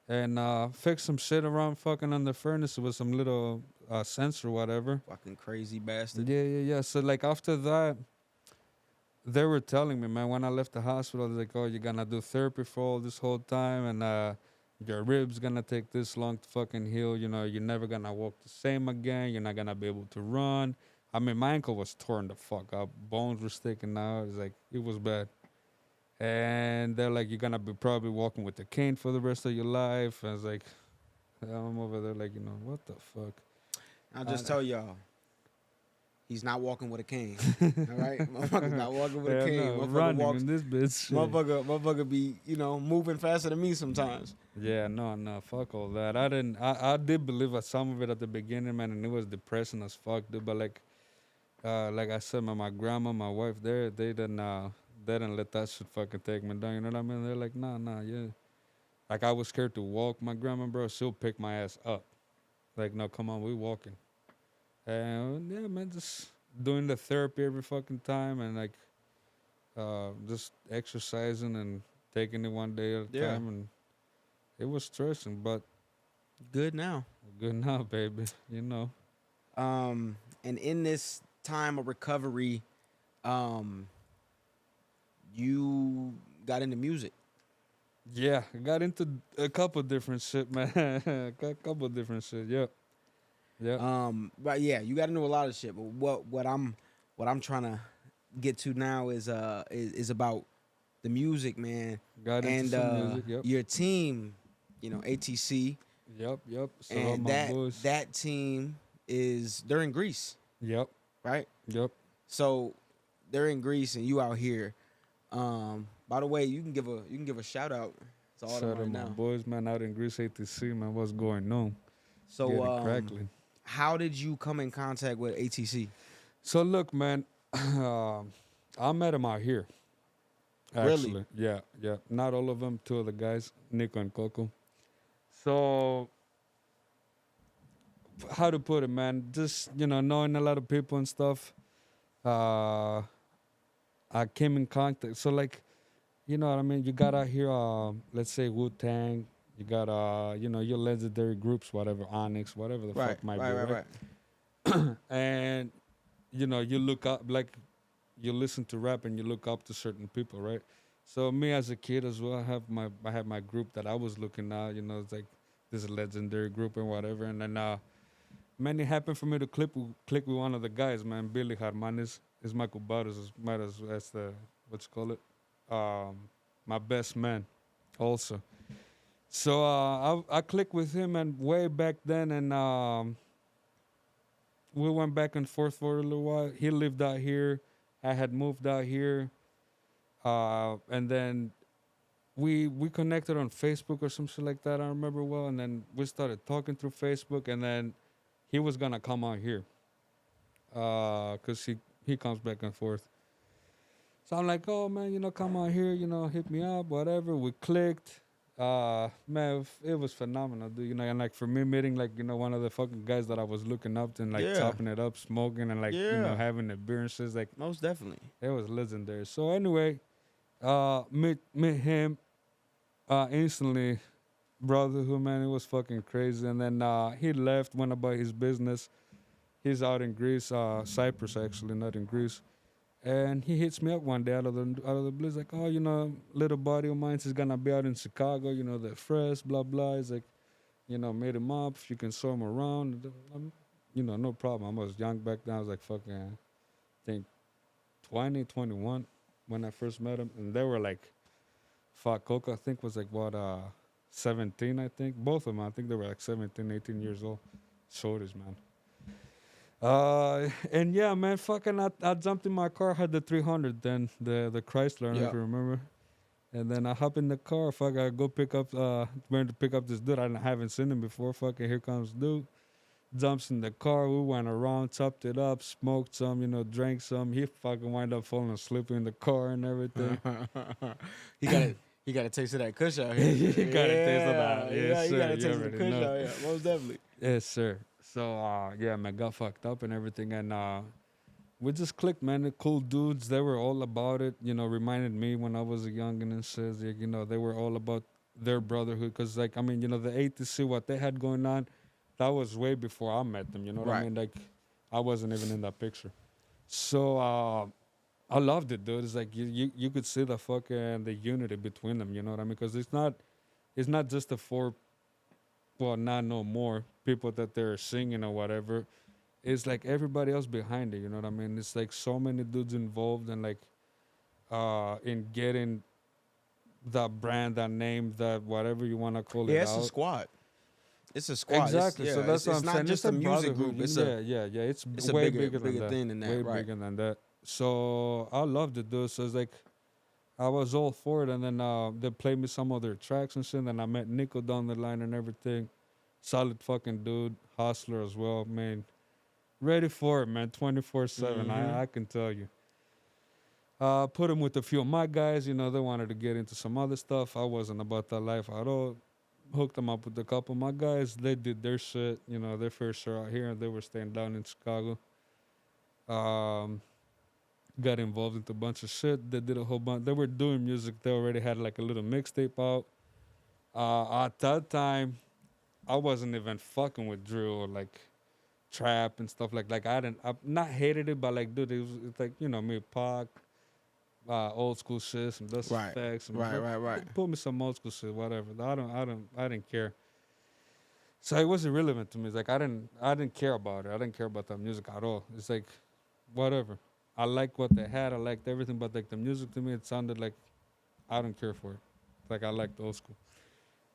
And fixed some shit around fucking on the furnace with some little sensor, whatever. Fucking crazy bastard. Yeah. So like after that, they were telling me, man, when I left the hospital, they're like, oh, you're gonna do therapy for all this whole time, and your ribs gonna take this long to fucking heal. You know, you're never gonna walk the same again. You're not gonna be able to run. I mean, my ankle was torn the fuck up. Bones were sticking out. It's like it was bad. And they're like, you're gonna be probably walking with a cane for the rest of your life. I was like, I'm over there like, what the fuck? I'll just tell y'all, he's not walking with a cane. All right, motherfucker's not walking with a cane. No, Motherfucker running walks. in this bitch. Shit. Motherfucker be moving faster than me sometimes. Yeah, no, fuck all that. I did believe some of it at the beginning, man, and it was depressing as fuck, dude. But like I said, man, my grandma, my wife, they didn't let that shit fucking take me down. You know what I mean? They're like, nah, yeah. Like I was scared to walk. My grandma, bro, she'll pick my ass up. Like, no, come on, we walking. And yeah, man, just doing the therapy every fucking time, and like, just exercising and taking it one day at a time, and it was stressing, but good now. Good now, baby. You know. And in this time of recovery, you got into music. Yeah, I got into a couple different shit, man. A couple different shit. Yep. But yeah, you got into a lot of shit. But what I'm trying to get to now is about the music, man. Got into some music. Yep. Your team, ATC. Yep. So And that team they're in Greece. Yep. Right. Yep. So they're in Greece and you out here. By the way, you can give a shout out to all shout them right out now. my boys, man, out in Greece, ATC, man. What's going on? So how did you come in contact with ATC? So look, man, I met him out here. Actually. Really? Yeah. Not all of them. Two of the guys, Nico and Coco. So how to put it, man? Just knowing a lot of people and stuff. I came in contact. So like, you know what I mean? You got out here, let's say Wu-Tang. You got, your legendary groups, whatever, Onyx, whatever the fuck might be, right? And, you look up, like, you listen to rap and you look up to certain people, right? So me as a kid as well, I have my group that I was looking at, it's like this legendary group and whatever. And then, man, it happened for me to click with one of the guys, man, Billy Harmanis. Is Michael Butters, as the, what you call it? My best man also. So I clicked with him and way back then, and we went back and forth for a little while. He lived out here. I had moved out here. And then we connected on Facebook or some shit like that, I remember well. And then we started talking through Facebook, and then he was going to come out here. Because he comes back and forth. So I'm like, oh, man, come out here, hit me up, whatever. We clicked. Man, it was phenomenal, dude. And like for me meeting like, one of the fucking guys that I was looking up to and like chopping it up, smoking and like, having a beer and shit. Like, most definitely. It was legendary. So anyway, meet him instantly. Brotherhood, man, it was fucking crazy. And then he left, went about his business. He's out in Greece, Cyprus actually, not in Greece. And he hits me up one day out of the blue. He's like, oh, little buddy of mine is gonna be out in Chicago, the fresh, blah blah. He's like, meet him up if you can show him around. No problem. I was young back then. I was like fucking, I think 20, 21 when I first met him. And they were like, fuck, Coco I think was like what 17, I think. Both of them, I think they were like 17, 18 years old. Shorties, man. And yeah, man, fucking, I jumped in my car, had the 300 then, the Chrysler, I don't know if you remember. And then I hop in the car, fuck, I go pick up, went to pick up this dude. I haven't seen him before, fucking, here comes dude. Jumps in the car, we went around, chopped it up, smoked some, drank some. He fucking wind up falling asleep in the car and everything. He got a taste of that kush out here. He got a taste of that, yes, sir. He got a taste of the kush out here, most definitely. Yes, sir. So, yeah, man, got fucked up and everything. And we just clicked, man. The cool dudes, they were all about it. Reminded me when I was a youngin' and says, they were all about their brotherhood. Because, like, I mean, the ATC, what they had going on, that was way before I met them. You know what I mean? Like, I wasn't even in that picture. So, I loved it, dude. It's like you could see the fucking the unity between them. You know what I mean? Because it's it's not just the four, well, not no more people that they're singing or whatever. It's like everybody else behind it. You know what I mean? It's like so many dudes involved and like in getting that brand, that name, that whatever you want to call Yeah, it it's a out. squad. It's a squad. Exactly. So that's what It's I'm not saying. just It's a a music brotherhood. group. Yeah. It's It's a way bigger bigger than that. thing than that, Way right? bigger than that. So I loved it, dude. So it's like I was all for it, and then they played me some of their tracks and shit. And I met Nico down the line and everything. Solid fucking dude, hustler as well, man. Ready for it, man. 24/7. Mhm. I can tell you. Put him with a few of my guys. You know, they wanted to get into some other stuff. I wasn't about that life at all. Hooked them up with a couple of my guys. They did their shit. You know, their first show out here, and they were staying down in Chicago. Got involved into a bunch of shit. They did a whole bunch. They were doing music. They already had like a little mixtape out. At that time, I wasn't even fucking with drill or like trap and stuff I not hated it, but like, dude, it's like, you know, me, Pac, old school shit, some Dust Right. Effects, some Right. put me some old school shit, whatever. I didn't care. So it was irrelevant to me. It's like I didn't care about it. I didn't care about that music at all. It's like, whatever. I liked what they had. I liked everything, but like the music to me, it sounded like I don't care for it. Like I liked old school.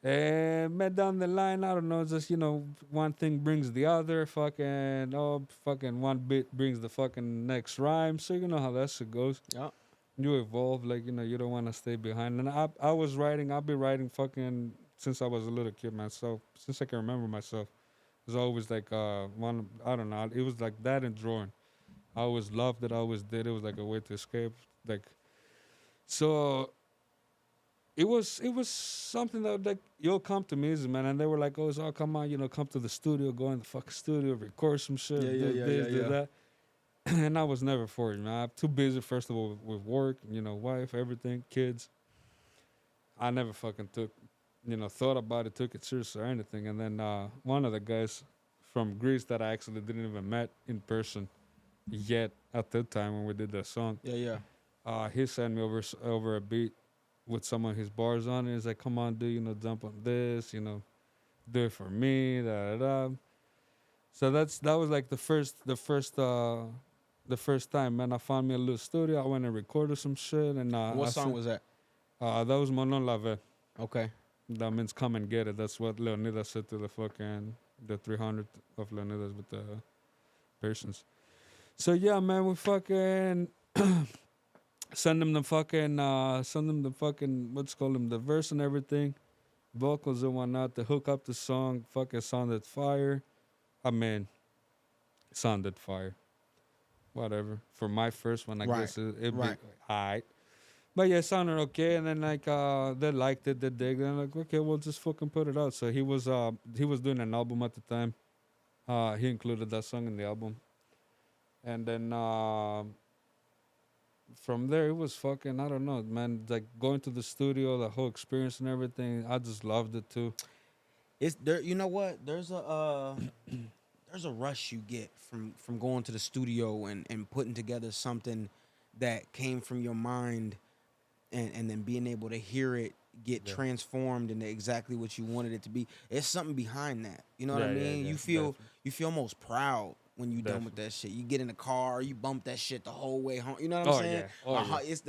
And met down the line, I don't know, just, you know, one thing brings the other. Fucking one bit brings the fucking next rhyme. So you know how that shit goes. Yeah. You evolve, like, you know, you don't want to stay behind. And I've been writing fucking since I was a little kid, man. So since I can remember myself, it was always like I don't know, it was like that and drawing. I always loved it. I always did. It was like a way to escape. Like, so it was something that like you'll come to music, man, and they were like, "Oh, come on, you know, come to the studio, go in the fucking studio, record some shit, do that." And I was never for it, man. I'm too busy, first of all, with work, you know, wife, everything, kids. I never fucking thought about it, took it serious or anything. And then one of the guys from Greece that I actually didn't even met in person yet at that time when we did that song. Yeah. He sent me over a beat with some of his bars on it. He's like, "Come on, dude, you know, jump on this, you know, do it for me, da da da." So that was like the first time, man. I found me a little studio. I went and recorded some shit, and What song was that? that was Monon Lave. Okay. That means come and get it. That's what Leonidas said to the 300 of Leonidas with the Persians. So yeah, man, we fucking send them the fucking what's called them, the verse and everything, vocals and whatnot to hook up the song. Fucking sounded fire. I mean, sounded fire. Whatever. For my first one, I Right. guess it'd Right. be alright. But yeah, it sounded okay. And then like they liked it, they digged it. And like, okay, we'll just fucking put it out. So he was doing an album at the time. He included that song in the album. And then from there, it was fucking, I don't know, man. Like going to the studio, the whole experience and everything. I just loved it too. It's there. You know what? There's a there's a rush you get from going to the studio and putting together something that came from your mind, and then being able to hear it get transformed into exactly what you wanted it to be. It's something behind that. You know what I mean? You feel almost proud when you done with that shit. You get in the car, you bump that shit the whole way home. You know what I'm saying? Yeah. It's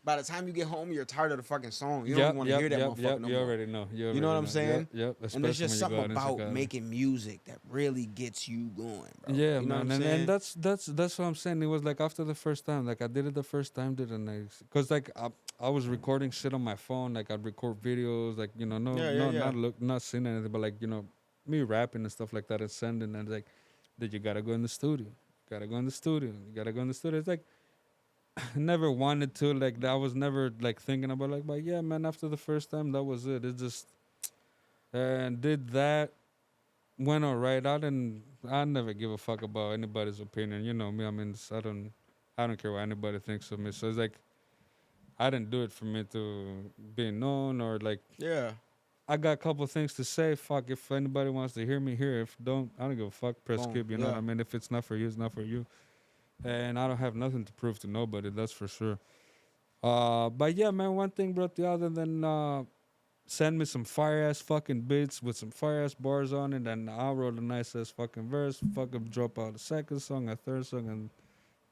by the time you get home, you're tired of the fucking song. You don't want to hear that motherfucker no You more. already know. You know what I'm saying? Yep. And there's just something about making music that really gets you going, bro. Yeah, you know man, what I'm saying? and that's what I'm saying. It was like after the first time, like I did it the first time, because like I was recording shit on my phone, like I'd record videos, like, you know, not seeing anything, but like, you know, me rapping and stuff like that and sending, and like, that you gotta go in the studio, It's like never wanted to, like, I was never like thinking about like, but yeah, man, after the first time, that was it. It just and did that. Went all right. I never give a fuck about anybody's opinion. You know me. I mean, I don't care what anybody thinks of me. So it's like, I didn't do it for me to be known or like. Yeah. I got a couple things to say. Fuck, if anybody wants to hear me, hear. If don't, I don't give a fuck. Press skip. You know what I mean? If it's not for you, it's not for you. And I don't have nothing to prove to nobody. That's for sure. But yeah, man, one thing brought the other. Then send me some fire ass fucking beats with some fire ass bars on it, and I'll wrote a nice ass fucking verse. Fucking drop out a second song, a third song, and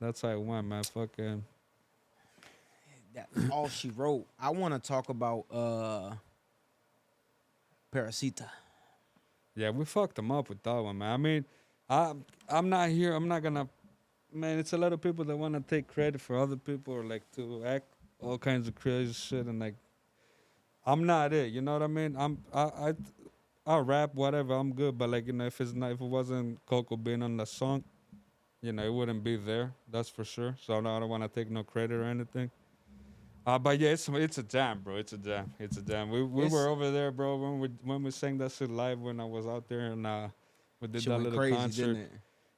that's how it went, man. Fucking That's all she wrote. I want to talk about Parasita. yeah, we fucked them up with that one, man. I mean, I'm not here. I'm not gonna. Man, it's a lot of people that want to take credit for other people or like to act all kinds of crazy shit, and like I'm not it. You know what I mean? I rap whatever. I'm good, but like if it's not, if it wasn't Coco being on the song, it wouldn't be there. That's for sure. So I don't want to take no credit or anything. But yeah, it's a jam, bro. It's a jam. It's a jam. We were over there, bro, when we sang that shit live when I was out there and we did Shit that went little crazy, concert. didn't it?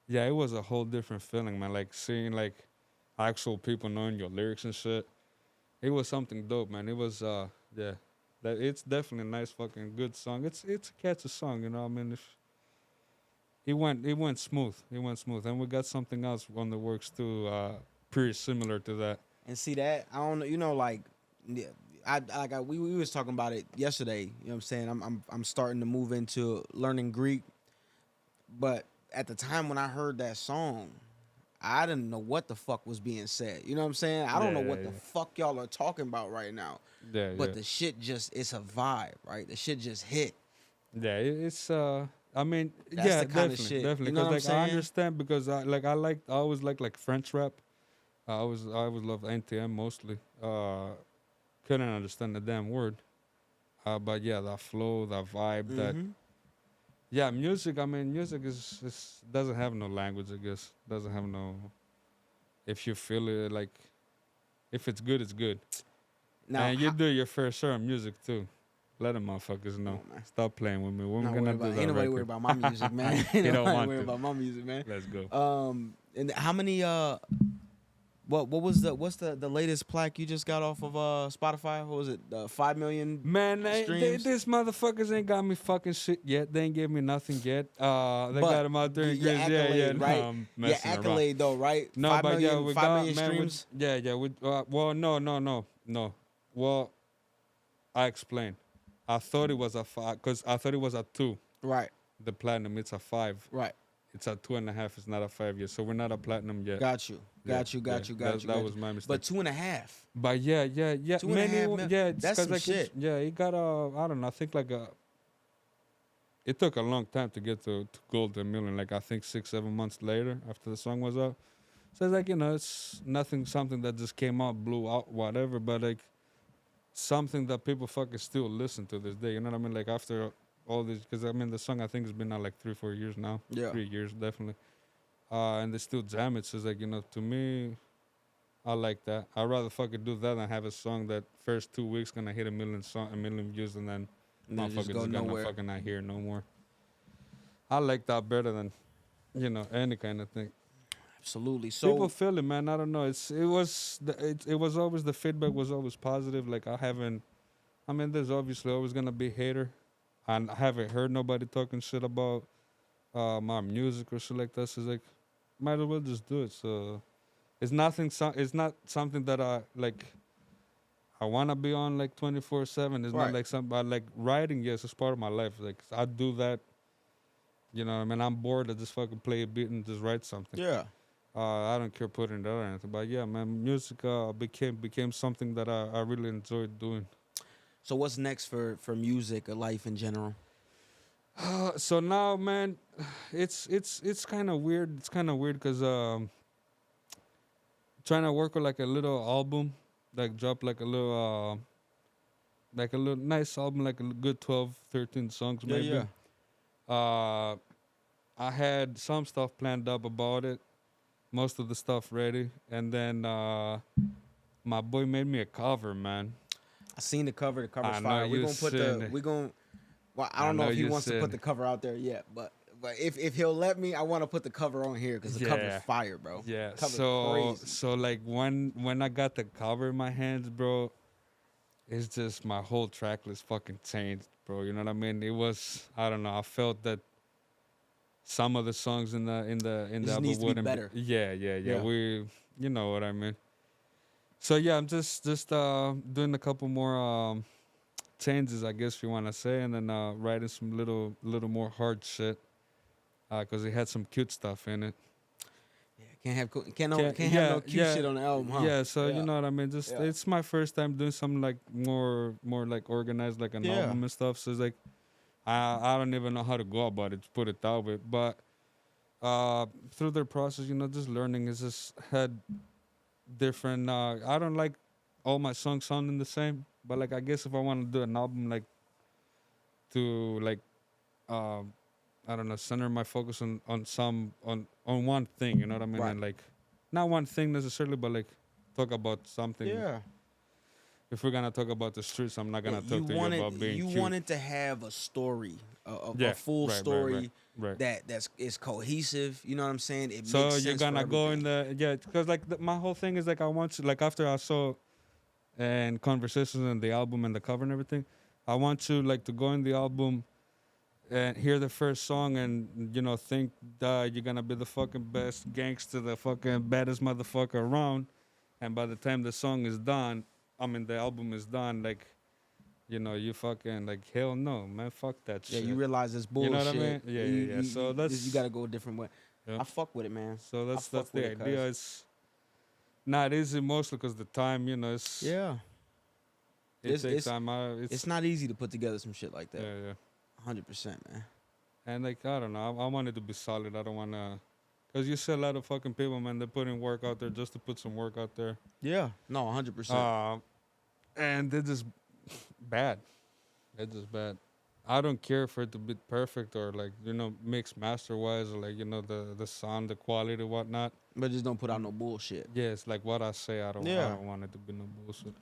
Yeah, it was a whole different feeling, man. Like seeing like actual people knowing your lyrics and shit. It was something dope, man. It was yeah. It's definitely a nice fucking good song. It's a catchy song, I mean, it went smooth. It went smooth. And we got something else on the works too, pretty similar to that. And see that I don't know, like, yeah, we was talking about it yesterday. You know what I'm saying? I'm starting to move into learning Greek, but at the time when I heard that song, I didn't know what the fuck was being said. You know what I'm saying? I don't know what the fuck y'all are talking about right now. Yeah, but the shit it's a vibe, right? The shit just hit. Yeah, it's I mean, That's yeah, the kind definitely, of shit. definitely. You know Because what I'm I saying? understand because I always like French rap. I always love NTM mostly. Couldn't understand the damn word. But yeah, that flow, that vibe, that Mhm. yeah, music. I mean, music is doesn't have no language. I guess doesn't have no. If you feel it, like, if it's good, it's good. Now, And you do your fair share of music too. Let them motherfuckers Come know. on, man. Stop playing with me. We're Not gonna worried do about, that ain't nobody record. worried about my music, man. You Ain't don't nobody want worried to. about my music, man. Let's go. And how many what's the latest plaque you just got off of Spotify? What was it? 5 million Man, streams? these motherfuckers ain't got me fucking shit yet. They ain't gave me nothing yet. They But got them out there in your Greece. Yeah, accolade, no, right? I'm Your messing around. accolade though, right? No, 5 but yeah, million, we 5 got, million man, streams. yeah. Well, no. Well, I explain. I thought it was a 5, because I thought it was a 2. Right, The platinum, it's a 5. right. It's a 2.5. It's not a 5 yet. So we're not a platinum yet. Got you. Got you. That was my mistake. But 2.5. But yeah. 2.5 mil. Yeah, it's That's 'cause some like shit. it got I don't know. I think like it took a long time to get to gold a million. Like I think 6-7 months later after the song was out. So it's like it's something that just came out, blew out, whatever. But like something that people fucking still listen to this day. You know what I mean? Like after all this, because I mean the song I think has been out like 3-4 years now. Yeah. 3 years definitely. And they still jam it. So it's like to me, I like that. I'd rather fucking do that than have a song that first 2 weeks gonna hit a million views and then And then motherfuckers just go is gonna nowhere. fucking not hear no more. I like that better than any kind of thing. Absolutely. So People feel it, man. I don't know. It was always, the feedback was always positive. Like I mean, there's obviously always gonna be hater, and I haven't heard nobody talking shit about my music or shit like that. So it's like, might as well just do it. So it's nothing. It's not something that I like. I wanna be on like 24/7. It's Right. not like something. I like writing. Yes, it's part of my life. Like I do that. You know what I mean? I'm bored. I just fucking play a beat and just write something. yeah. I don't care putting it out or anything. But yeah, man, music became something that I really enjoyed doing. So what's next for music or life in general? So now, man, it's kind of weird. It's kind of weird because trying to work with like a little album, like drop like a little nice album, like a good 12, 13 songs maybe. Yeah. I had some stuff planned up about it, most of the stuff ready, and then my boy made me a cover, man. I seen the cover. The cover's I know fire. We're you gonna put seen it. well, I I don't know know if he you wants to seen put it. the cover out there yet, but if he'll let me, I want to put the cover on here because the cover's Yeah. fire, bro. Yeah. Cover's crazy. So like when I got the cover in my hands, bro, it's just my whole track list fucking changed, bro. You know what I mean? It was, I don't know. I felt that some of the songs in the just album needs to be wouldn't better. Yeah. Yeah. You know what I mean. So yeah, I'm just doing a couple more changes, I guess you want to say, and then writing some little more hard shit, because it had some cute stuff in it. Yeah, can't have no cute shit on the album, huh? Yeah, so you know what I mean. Just it's my first time doing something like more like organized, like an album and stuff. So it's like I don't even know how to go about it, to put it that way. But through the process, you know, just learning is just had different. I don't like all my songs sounding the same, but like I guess if I want to do an album, like to like I don't know, center my focus on one thing, you know what I mean? Right. And like not one thing necessarily, but like talk about something. Yeah. If we're gonna talk about the streets, I'm not gonna talk to you about being you cute. wanted to have a story, a full story right. that's is cohesive. You know what I'm saying? It So makes sense you're gonna for go in everything. because like my whole thing is like I want to, like after I saw and conversations and the album and the cover and everything, I want to like to go in the album and hear the first song and you know think that you're gonna be the fucking best gangster, the fucking baddest motherfucker around, and by the time the song is done, I mean the album is done, like you know you fucking like hell no, man, fuck that shit. Yeah, you realize it's bullshit. You know what I mean? Yeah. So that's you got to go a different way. yeah. I fuck with it, man. So that's fuck the with it, idea. cuz. It's not easy mostly because the time, you know, it's Yeah. it takes time. It's not easy to put together some shit like that. Yeah. 100%, man. And like I don't know, I want it to be solid. I don't want to, cause you see a lot of fucking people, man. They're putting work out there just to put some work out there. Yeah. No, 100%. And they're just bad. They're just bad. I don't care for it to be perfect or like you know mixed master wise or like you know the sound, the quality, whatnot. But just don't put out no bullshit. Yeah, it's like what I say. I don't want it to be no bullshit.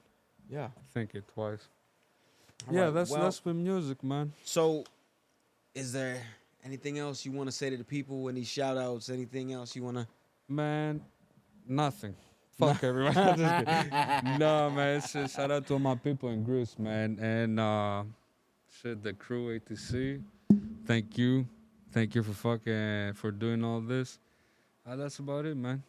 Yeah. Think it twice. All Yeah, right, that's well, with music, man. So, is there anything else you want to say to the people? Any shout outs? Anything else you want to? Man, nothing. Fuck everyone. Just kidding. No, man. It's just shout out to all my people in Greece, man. And shit, the crew ATC. Thank you. Thank you for fucking for doing all this. That's about it, man.